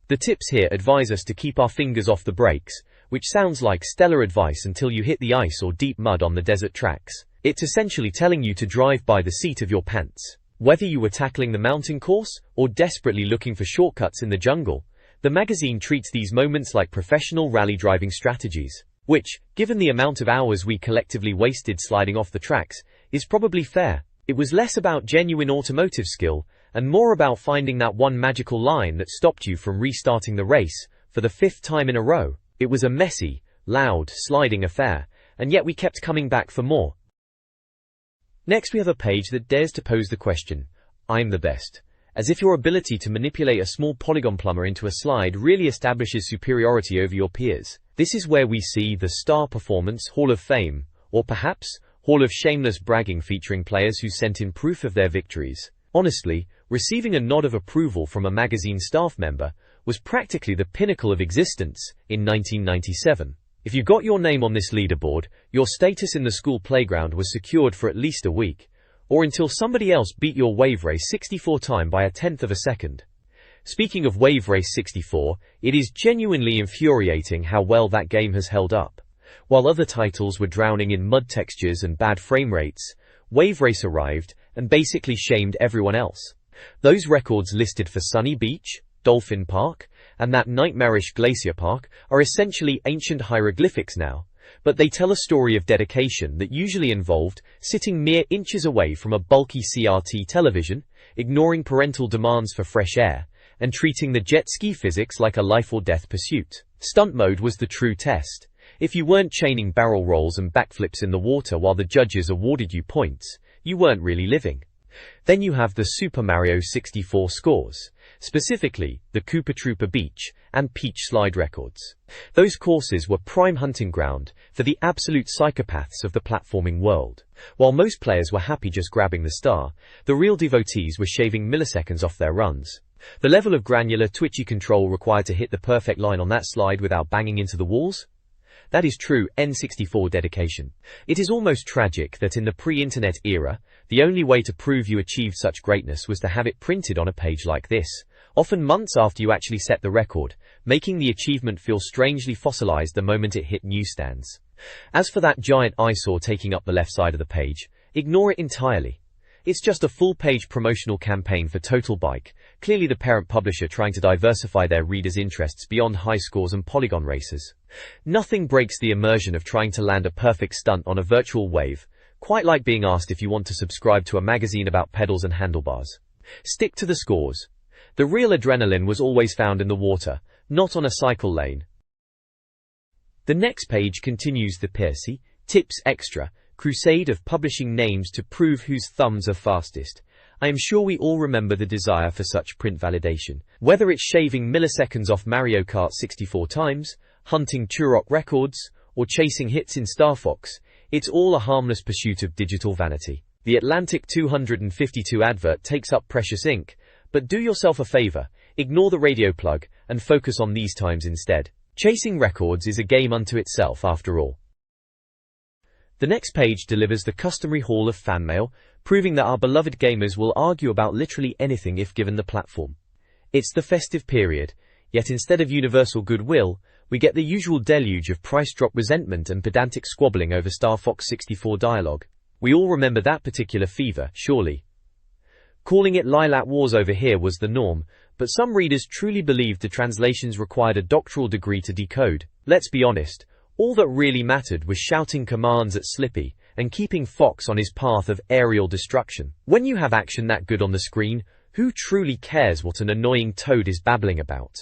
The tips here advise us to keep our fingers off the brakes, which sounds like stellar advice until you hit the ice or deep mud on the desert tracks. It's essentially telling you to drive by the seat of your pants. Whether you were tackling the mountain course or desperately looking for shortcuts in the jungle, the magazine treats these moments like professional rally driving strategies, which, given the amount of hours we collectively wasted sliding off the tracks, is probably fair. It was less about genuine automotive skill and more about finding that one magical line that stopped you from restarting the race for the 5th time in a row. It was a messy, loud, sliding affair, and yet we kept coming back for more. Next we have a page that dares to pose the question, I'm the best. As if your ability to manipulate a small polygon plumber into a slide really establishes superiority over your peers. This is where we see the Star Performance Hall of Fame, or perhaps Hall of Shameless Bragging featuring players who sent in proof of their victories. Honestly, receiving a nod of approval from a magazine staff member was practically the pinnacle of existence in 1997. If you got your name on this leaderboard, your status in the school playground was secured for at least a week, or until somebody else beat your Wave Race 64 time by 1/10 of a second. Speaking of Wave Race 64, it is genuinely infuriating how well that game has held up. While other titles were drowning in mud textures and bad frame rates, Wave Race arrived and basically shamed everyone else. Those records listed for Sunny Beach, Dolphin Park, and that nightmarish Glacier Park are essentially ancient hieroglyphics now, but they tell a story of dedication that usually involved sitting mere inches away from a bulky CRT television, ignoring parental demands for fresh air, and treating the jet ski physics like a life-or-death pursuit. Stunt mode was the true test. If you weren't chaining barrel rolls and backflips in the water while the judges awarded you points, you weren't really living. Then you have the Super Mario 64 scores, specifically the Koopa Troopa Beach and Peach Slide records. Those courses were prime hunting ground for the absolute psychopaths of the platforming world. While most players were happy just grabbing the star, the real devotees were shaving milliseconds off their runs. The level of granular, twitchy control required to hit the perfect line on that slide without banging into the walls? That is true N64 dedication. It is almost tragic that in the pre-internet era, the only way to prove you achieved such greatness was to have it printed on a page like this, often months after you actually set the record, making the achievement feel strangely fossilized the moment it hit newsstands. As for that giant eyesore taking up the left side of the page, ignore it entirely. It's just a full-page promotional campaign for Total Bike, clearly the parent publisher trying to diversify their readers' interests beyond high scores and polygon races. Nothing breaks the immersion of trying to land a perfect stunt on a virtual wave, quite like being asked if you want to subscribe to a magazine about pedals and handlebars. Stick to the scores. The real adrenaline was always found in the water, not on a cycle lane. The next page continues the Piercy Tips Extra crusade of publishing names to prove whose thumbs are fastest. I am sure we all remember the desire for such print validation. Whether it's shaving milliseconds off Mario Kart 64 times, hunting Turok records, or chasing hits in Star Fox, it's all a harmless pursuit of digital vanity. The Atlantic 252 advert takes up precious ink, but do yourself a favor, ignore the radio plug, and focus on these times instead. Chasing records is a game unto itself after all. The next page delivers the customary haul of fan mail, proving that our beloved gamers will argue about literally anything if given the platform. It's the festive period, yet instead of universal goodwill, we get the usual deluge of price drop resentment and pedantic squabbling over Star Fox 64 dialogue. We all remember that particular fever, surely. Calling it Lilac Wars over here was the norm, but some readers truly believed the translations required a doctoral degree to decode. Let's be honest, all that really mattered was shouting commands at Slippy and keeping Fox on his path of aerial destruction. When you have action that good on the screen, who truly cares what an annoying toad is babbling about?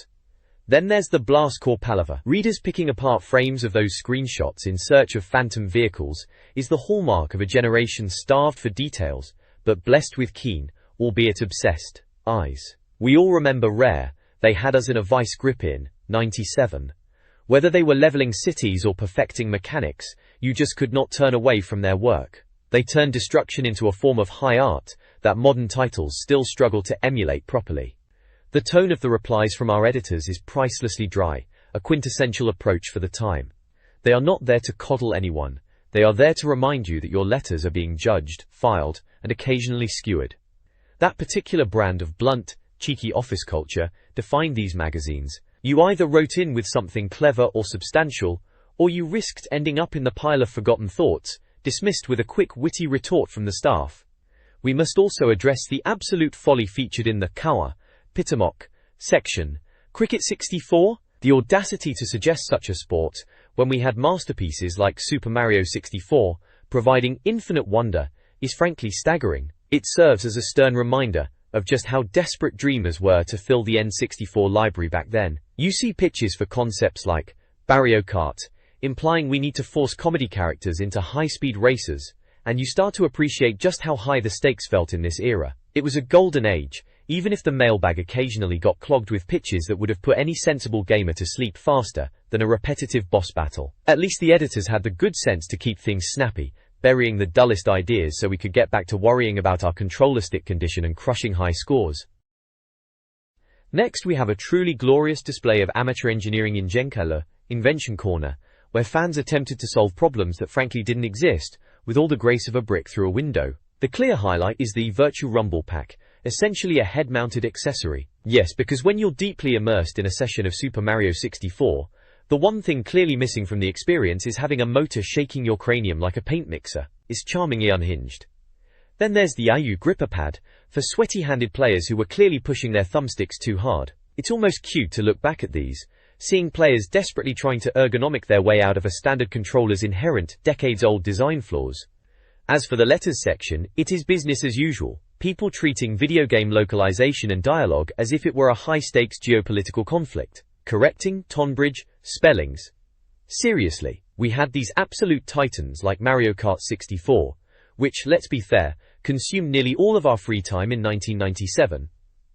Then there's the blast core palaver. Readers picking apart frames of those screenshots in search of phantom vehicles is the hallmark of a generation starved for details, but blessed with keen, albeit obsessed, eyes. We all remember Rare, they had us in a vice grip in '97. Whether they were leveling cities or perfecting mechanics, you just could not turn away from their work. They turned destruction into a form of high art that modern titles still struggle to emulate properly. The tone of the replies from our editors is pricelessly dry, a quintessential approach for the time. They are not there to coddle anyone, they are there to remind you that your letters are being judged, filed, and occasionally skewered. That particular brand of blunt, cheeky office culture defined these magazines. You either wrote in with something clever or substantial, or you risked ending up in the pile of forgotten thoughts, dismissed with a quick witty retort from the staff. We must also address the absolute folly featured in the Kawa, Pitamok, section. Cricket 64? The audacity to suggest such a sport, when we had masterpieces like Super Mario 64, providing infinite wonder, is frankly staggering. It serves as a stern reminder of just how desperate dreamers were to fill the N64 library back then. You see pitches for concepts like Mario Kart, implying we need to force comedy characters into high-speed races, and you start to appreciate just how high the stakes felt in this era. It was a golden age, even if the mailbag occasionally got clogged with pitches that would have put any sensible gamer to sleep faster than a repetitive boss battle. At least the editors had the good sense to keep things snappy, burying the dullest ideas so we could get back to worrying about our controller stick condition and crushing high scores. Next we have a truly glorious display of amateur engineering in Genkala, Invention Corner, where fans attempted to solve problems that frankly didn't exist, with all the grace of a brick through a window. The clear highlight is the Virtual Rumble Pack, essentially a head-mounted accessory. Yes, because when you're deeply immersed in a session of Super Mario 64, the one thing clearly missing from the experience is having a motor shaking your cranium like a paint mixer. It's charmingly unhinged. Then there's the IU Gripper Pad, for sweaty-handed players who were clearly pushing their thumbsticks too hard. It's almost cute to look back at these, seeing players desperately trying to ergonomic their way out of a standard controller's inherent, decades-old design flaws. As for the letters section, it is business as usual, people treating video game localization and dialogue as if it were a high-stakes geopolitical conflict, correcting Tonbridge spellings. Seriously, we had these absolute titans like Mario Kart 64, which, let's be fair, consumed nearly all of our free time in 1997.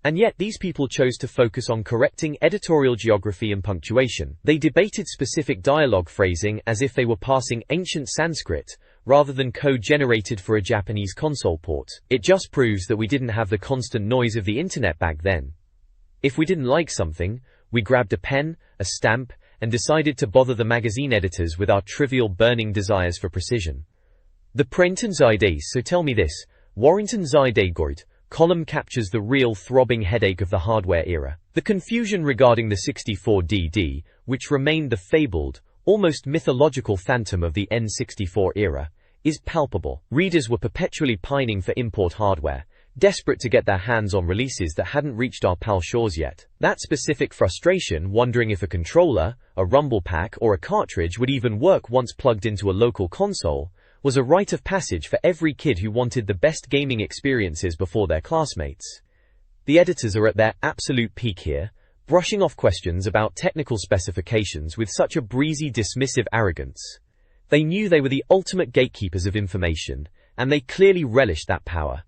And yet these people chose to focus on correcting editorial geography and punctuation. They debated specific dialogue phrasing as if they were parsing ancient Sanskrit, rather than code generated for a Japanese console port. It just proves that we didn't have the constant noise of the internet back then. If we didn't like something, we grabbed a pen, a stamp, and decided to bother the magazine editors with our trivial burning desires for precision. The Prenton Zide, so tell me this, Warrington Zide Gord, column captures the real throbbing headache of the hardware era. The confusion regarding the 64DD, which remained the fabled, almost mythological phantom of the N64 era, is palpable. Readers were perpetually pining for import hardware, desperate to get their hands on releases that hadn't reached our pal shores yet. That specific frustration, wondering if a controller, a rumble pack, or a cartridge would even work once plugged into a local console, was a rite of passage for every kid who wanted the best gaming experiences before their classmates. The editors are at their absolute peak here, brushing off questions about technical specifications with such a breezy, dismissive arrogance. They knew they were the ultimate gatekeepers of information, and they clearly relished that power.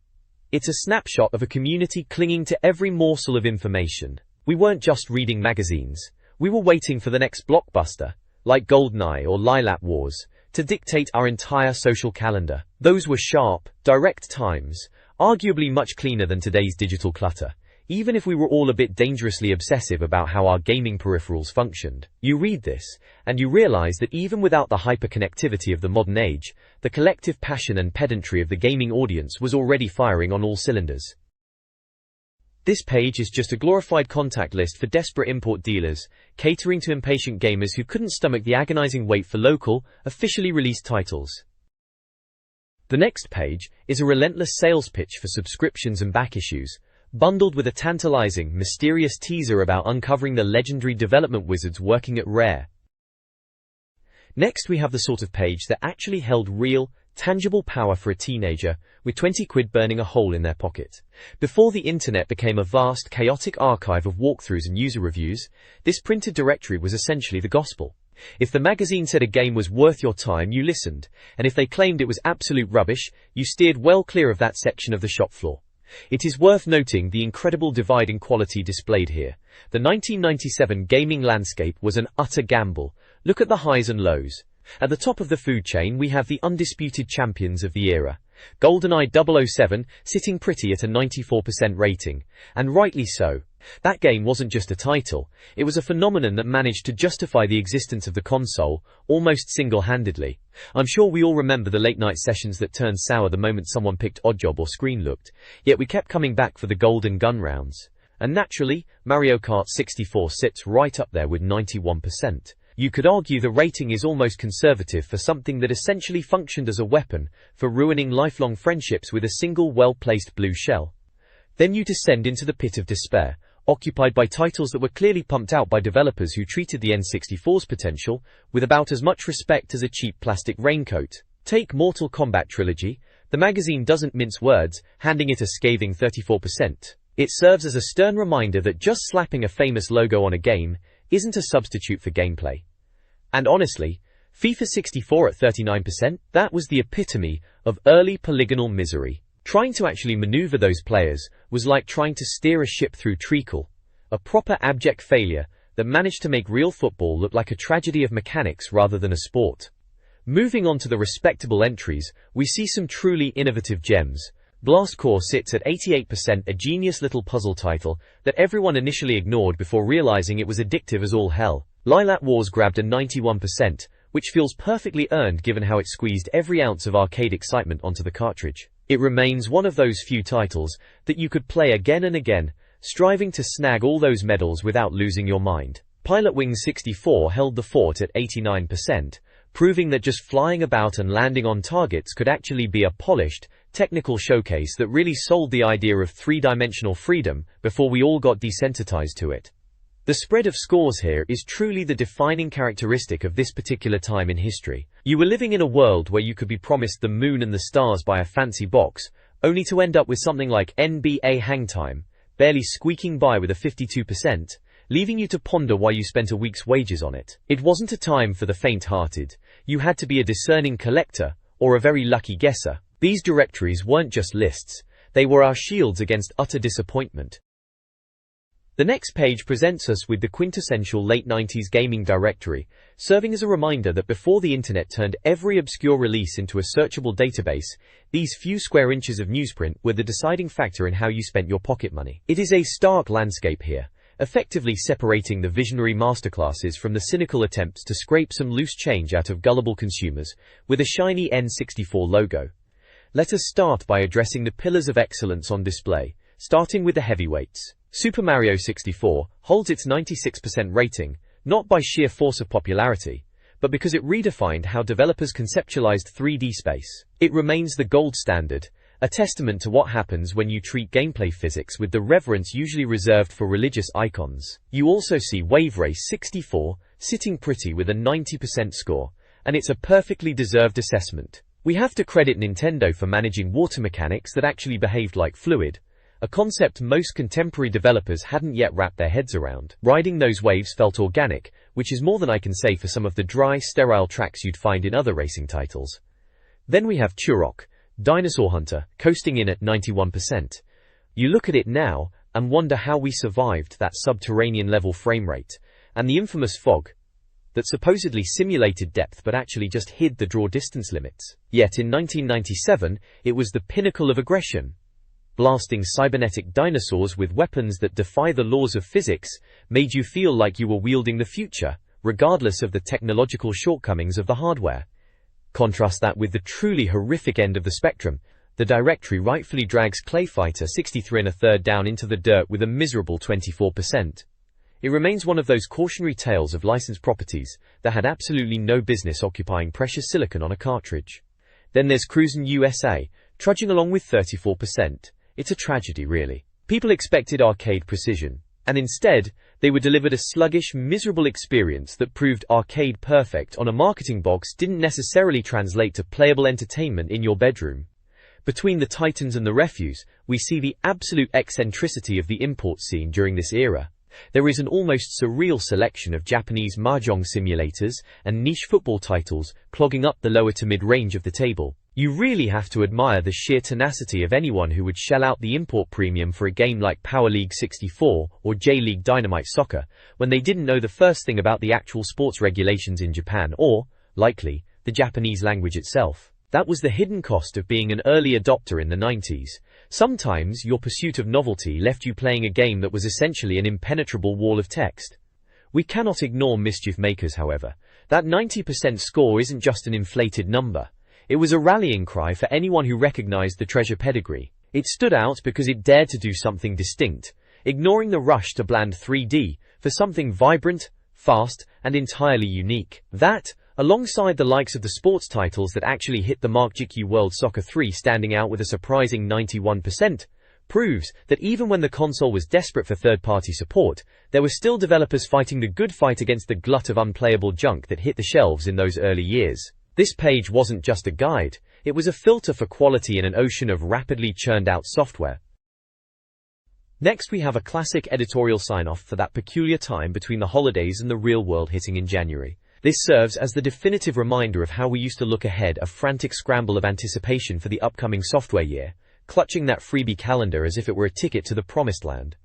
It's a snapshot of a community clinging to every morsel of information. We weren't just reading magazines, we were waiting for the next blockbuster, like GoldenEye or Lilac Wars, to dictate our entire social calendar. Those were sharp, direct times, arguably much cleaner than today's digital clutter, even if we were all a bit dangerously obsessive about how our gaming peripherals functioned. You read this, and you realize that even without the hyperconnectivity of the modern age, the collective passion and pedantry of the gaming audience was already firing on all cylinders. This page is just a glorified contact list for desperate import dealers, catering to impatient gamers who couldn't stomach the agonizing wait for local, officially released titles. The next page is a relentless sales pitch for subscriptions and back issues, bundled with a tantalizing, mysterious teaser about uncovering the legendary development wizards working at Rare. Next we have the sort of page that actually held real, tangible power for a teenager, with 20 quid burning a hole in their pocket. Before the internet became a vast, chaotic archive of walkthroughs and user reviews, this printed directory was essentially the gospel. If the magazine said a game was worth your time, you listened, and if they claimed it was absolute rubbish, you steered well clear of that section of the shop floor. It is worth noting the incredible divide in quality displayed here. The 1997 gaming landscape was an utter gamble. Look at the highs and lows. At the top of the food chain, we have the undisputed champions of the era. GoldenEye 007 sitting pretty at a 94% rating, and rightly so. That game wasn't just a title, it was a phenomenon that managed to justify the existence of the console, almost single-handedly. I'm sure we all remember the late-night sessions that turned sour the moment someone picked Oddjob or Screen Looked, yet we kept coming back for the golden gun rounds. And naturally, Mario Kart 64 sits right up there with 91%. You could argue the rating is almost conservative for something that essentially functioned as a weapon for ruining lifelong friendships with a single well-placed blue shell. Then you descend into the pit of despair, occupied by titles that were clearly pumped out by developers who treated the N64's potential with about as much respect as a cheap plastic raincoat. Take Mortal Kombat Trilogy. The magazine doesn't mince words, handing it a scathing 34%. It serves as a stern reminder that just slapping a famous logo on a game isn't a substitute for gameplay. And honestly, FIFA 64 at 39%, that was the epitome of early polygonal misery. Trying to actually maneuver those players was like trying to steer a ship through treacle, a proper abject failure that managed to make real football look like a tragedy of mechanics rather than a sport. Moving on to the respectable entries, we see some truly innovative gems. Blast Corps sits at 88%, a genius little puzzle title that everyone initially ignored before realizing it was addictive as all hell. Lilat Wars grabbed a 91%, which feels perfectly earned given how it squeezed every ounce of arcade excitement onto the cartridge. It remains one of those few titles that you could play again and again, striving to snag all those medals without losing your mind. Pilotwings 64 held the fort at 89%, proving that just flying about and landing on targets could actually be a polished, technical showcase that really sold the idea of three-dimensional freedom before we all got desensitized to it. The spread of scores here is truly the defining characteristic of this particular time in history. You were living in a world where you could be promised the moon and the stars by a fancy box, only to end up with something like NBA Hangtime, barely squeaking by with a 52%, leaving you to ponder why you spent a week's wages on it. It wasn't a time for the faint-hearted. You had to be a discerning collector, or a very lucky guesser. These directories weren't just lists, they were our shields against utter disappointment. The next page presents us with the quintessential late 90s gaming directory, serving as a reminder that before the internet turned every obscure release into a searchable database, these few square inches of newsprint were the deciding factor in how you spent your pocket money. It is a stark landscape here, effectively separating the visionary masterclasses from the cynical attempts to scrape some loose change out of gullible consumers with a shiny N64 logo. Let us start by addressing the pillars of excellence on display, starting with the heavyweights. Super Mario 64 holds its 96% rating, not by sheer force of popularity, but because it redefined how developers conceptualized 3D space. It remains the gold standard, a testament to what happens when you treat gameplay physics with the reverence usually reserved for religious icons. You also see Wave Race 64 sitting pretty with a 90% score, and it's a perfectly deserved assessment. We have to credit Nintendo for managing water mechanics that actually behaved like fluid, a concept most contemporary developers hadn't yet wrapped their heads around. Riding those waves felt organic, which is more than I can say for some of the dry, sterile tracks you'd find in other racing titles. Then we have Turok, Dinosaur Hunter, coasting in at 91%. You look at it now, and wonder how we survived that subterranean-level frame rate, and the infamous fog that supposedly simulated depth but actually just hid the draw distance limits. Yet in 1997, it was the pinnacle of aggression. Blasting cybernetic dinosaurs with weapons that defy the laws of physics made you feel like you were wielding the future, regardless of the technological shortcomings of the hardware. Contrast that with the truly horrific end of the spectrum. The directory rightfully drags Clay Fighter 63 1/3 down into the dirt with a miserable 24%. It remains one of those cautionary tales of licensed properties that had absolutely no business occupying precious silicon on a cartridge. Then there's Cruisin' USA, trudging along with 34%. It's a tragedy, really. People expected arcade precision, and instead, They were delivered a sluggish, miserable experience that proved arcade perfect on a marketing box didn't necessarily translate to playable entertainment in your bedroom. Between the titans and the refuse, we see the absolute eccentricity of the import scene during this era. There is an almost surreal selection of Japanese mahjong simulators and niche football titles clogging up the lower to mid-range of the table. You really have to admire the sheer tenacity of anyone who would shell out the import premium for a game like Power League 64 or J-League Dynamite Soccer when they didn't know the first thing about the actual sports regulations in Japan or, likely, the Japanese language itself. That was the hidden cost of being an early adopter in the 90s. Sometimes your pursuit of novelty left you playing a game that was essentially an impenetrable wall of text. We cannot ignore Mischief Makers, however. That 90% score isn't just an inflated number. It was a rallying cry for anyone who recognized the treasure pedigree. It stood out because it dared to do something distinct, ignoring the rush to bland 3D for something vibrant, fast, and entirely unique. That, alongside the likes of the sports titles that actually hit the mark, JQ World Soccer 3 standing out with a surprising 91%, proves that even when the console was desperate for third-party support, there were still developers fighting the good fight against the glut of unplayable junk that hit the shelves in those early years. This page wasn't just a guide, it was a filter for quality in an ocean of rapidly churned out software. Next we have a classic editorial sign-off for that peculiar time between the holidays and the real world hitting in January. This serves as the definitive reminder of how we used to look ahead, a frantic scramble of anticipation for the upcoming software year, clutching that freebie calendar as if it were a ticket to the promised land.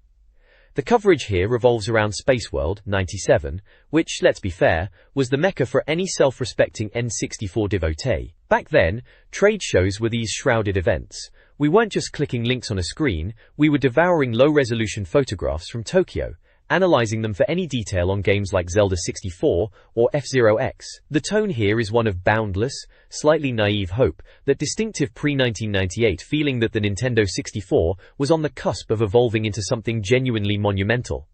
The coverage here revolves around Space World 97, which, let's be fair, was the mecca for any self-respecting N64 devotee. Back then, trade shows were these shrouded events. We weren't just clicking links on a screen, we were devouring low-resolution photographs from Tokyo, analyzing them for any detail on games like Zelda 64 or F-Zero X. The tone here is one of boundless, slightly naive hope, that distinctive pre-1998 feeling that the Nintendo 64 was on the cusp of evolving into something genuinely monumental.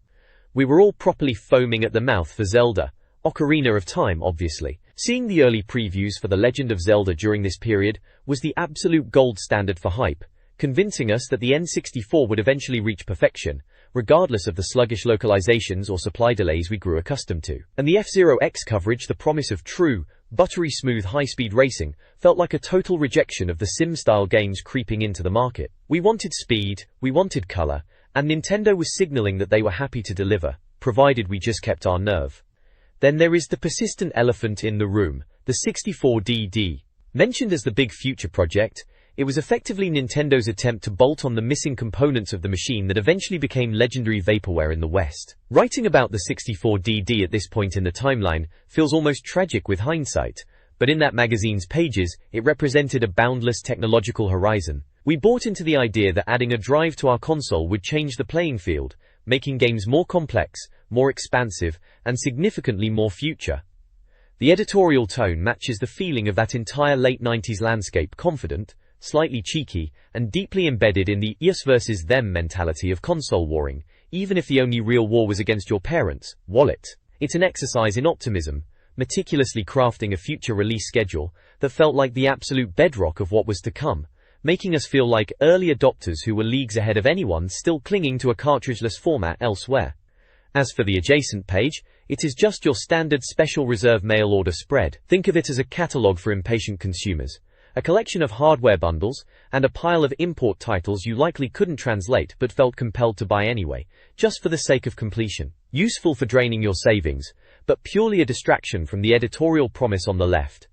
We were all properly foaming at the mouth for Zelda, Ocarina of Time obviously. Seeing the early previews for The Legend of Zelda during this period was the absolute gold standard for hype, convincing us that the N64 would eventually reach perfection, regardless of the sluggish localizations or supply delays we grew accustomed to. And the F-Zero X coverage, the promise of true, buttery smooth high-speed racing, felt like a total rejection of the sim-style games creeping into the market. We wanted speed, we wanted color, and Nintendo was signaling that they were happy to deliver, provided we just kept our nerve. Then there is the persistent elephant in the room, the 64DD. Mentioned as the big future project, it was effectively Nintendo's attempt to bolt on the missing components of the machine that eventually became legendary vaporware in the West. Writing about the 64DD at this point in the timeline feels almost tragic with hindsight, but in that magazine's pages, it represented a boundless technological horizon. We bought into the idea that adding a drive to our console would change the playing field, making games more complex, more expansive, and significantly more future. The editorial tone matches the feeling of that entire late 90s landscape, confident, slightly cheeky, and deeply embedded in the us versus them mentality of console warring, even if the only real war was against your parents' wallet. It's an exercise in optimism, meticulously crafting a future release schedule that felt like the absolute bedrock of what was to come, making us feel like early adopters who were leagues ahead of anyone still clinging to a cartridgeless format elsewhere. As for the adjacent page, it is just your standard special reserve mail order spread. Think of it as a catalog for impatient consumers. A collection of hardware bundles, and a pile of import titles you likely couldn't translate but felt compelled to buy anyway, just for the sake of completion. Useful for draining your savings, but purely a distraction from the editorial promise on the left.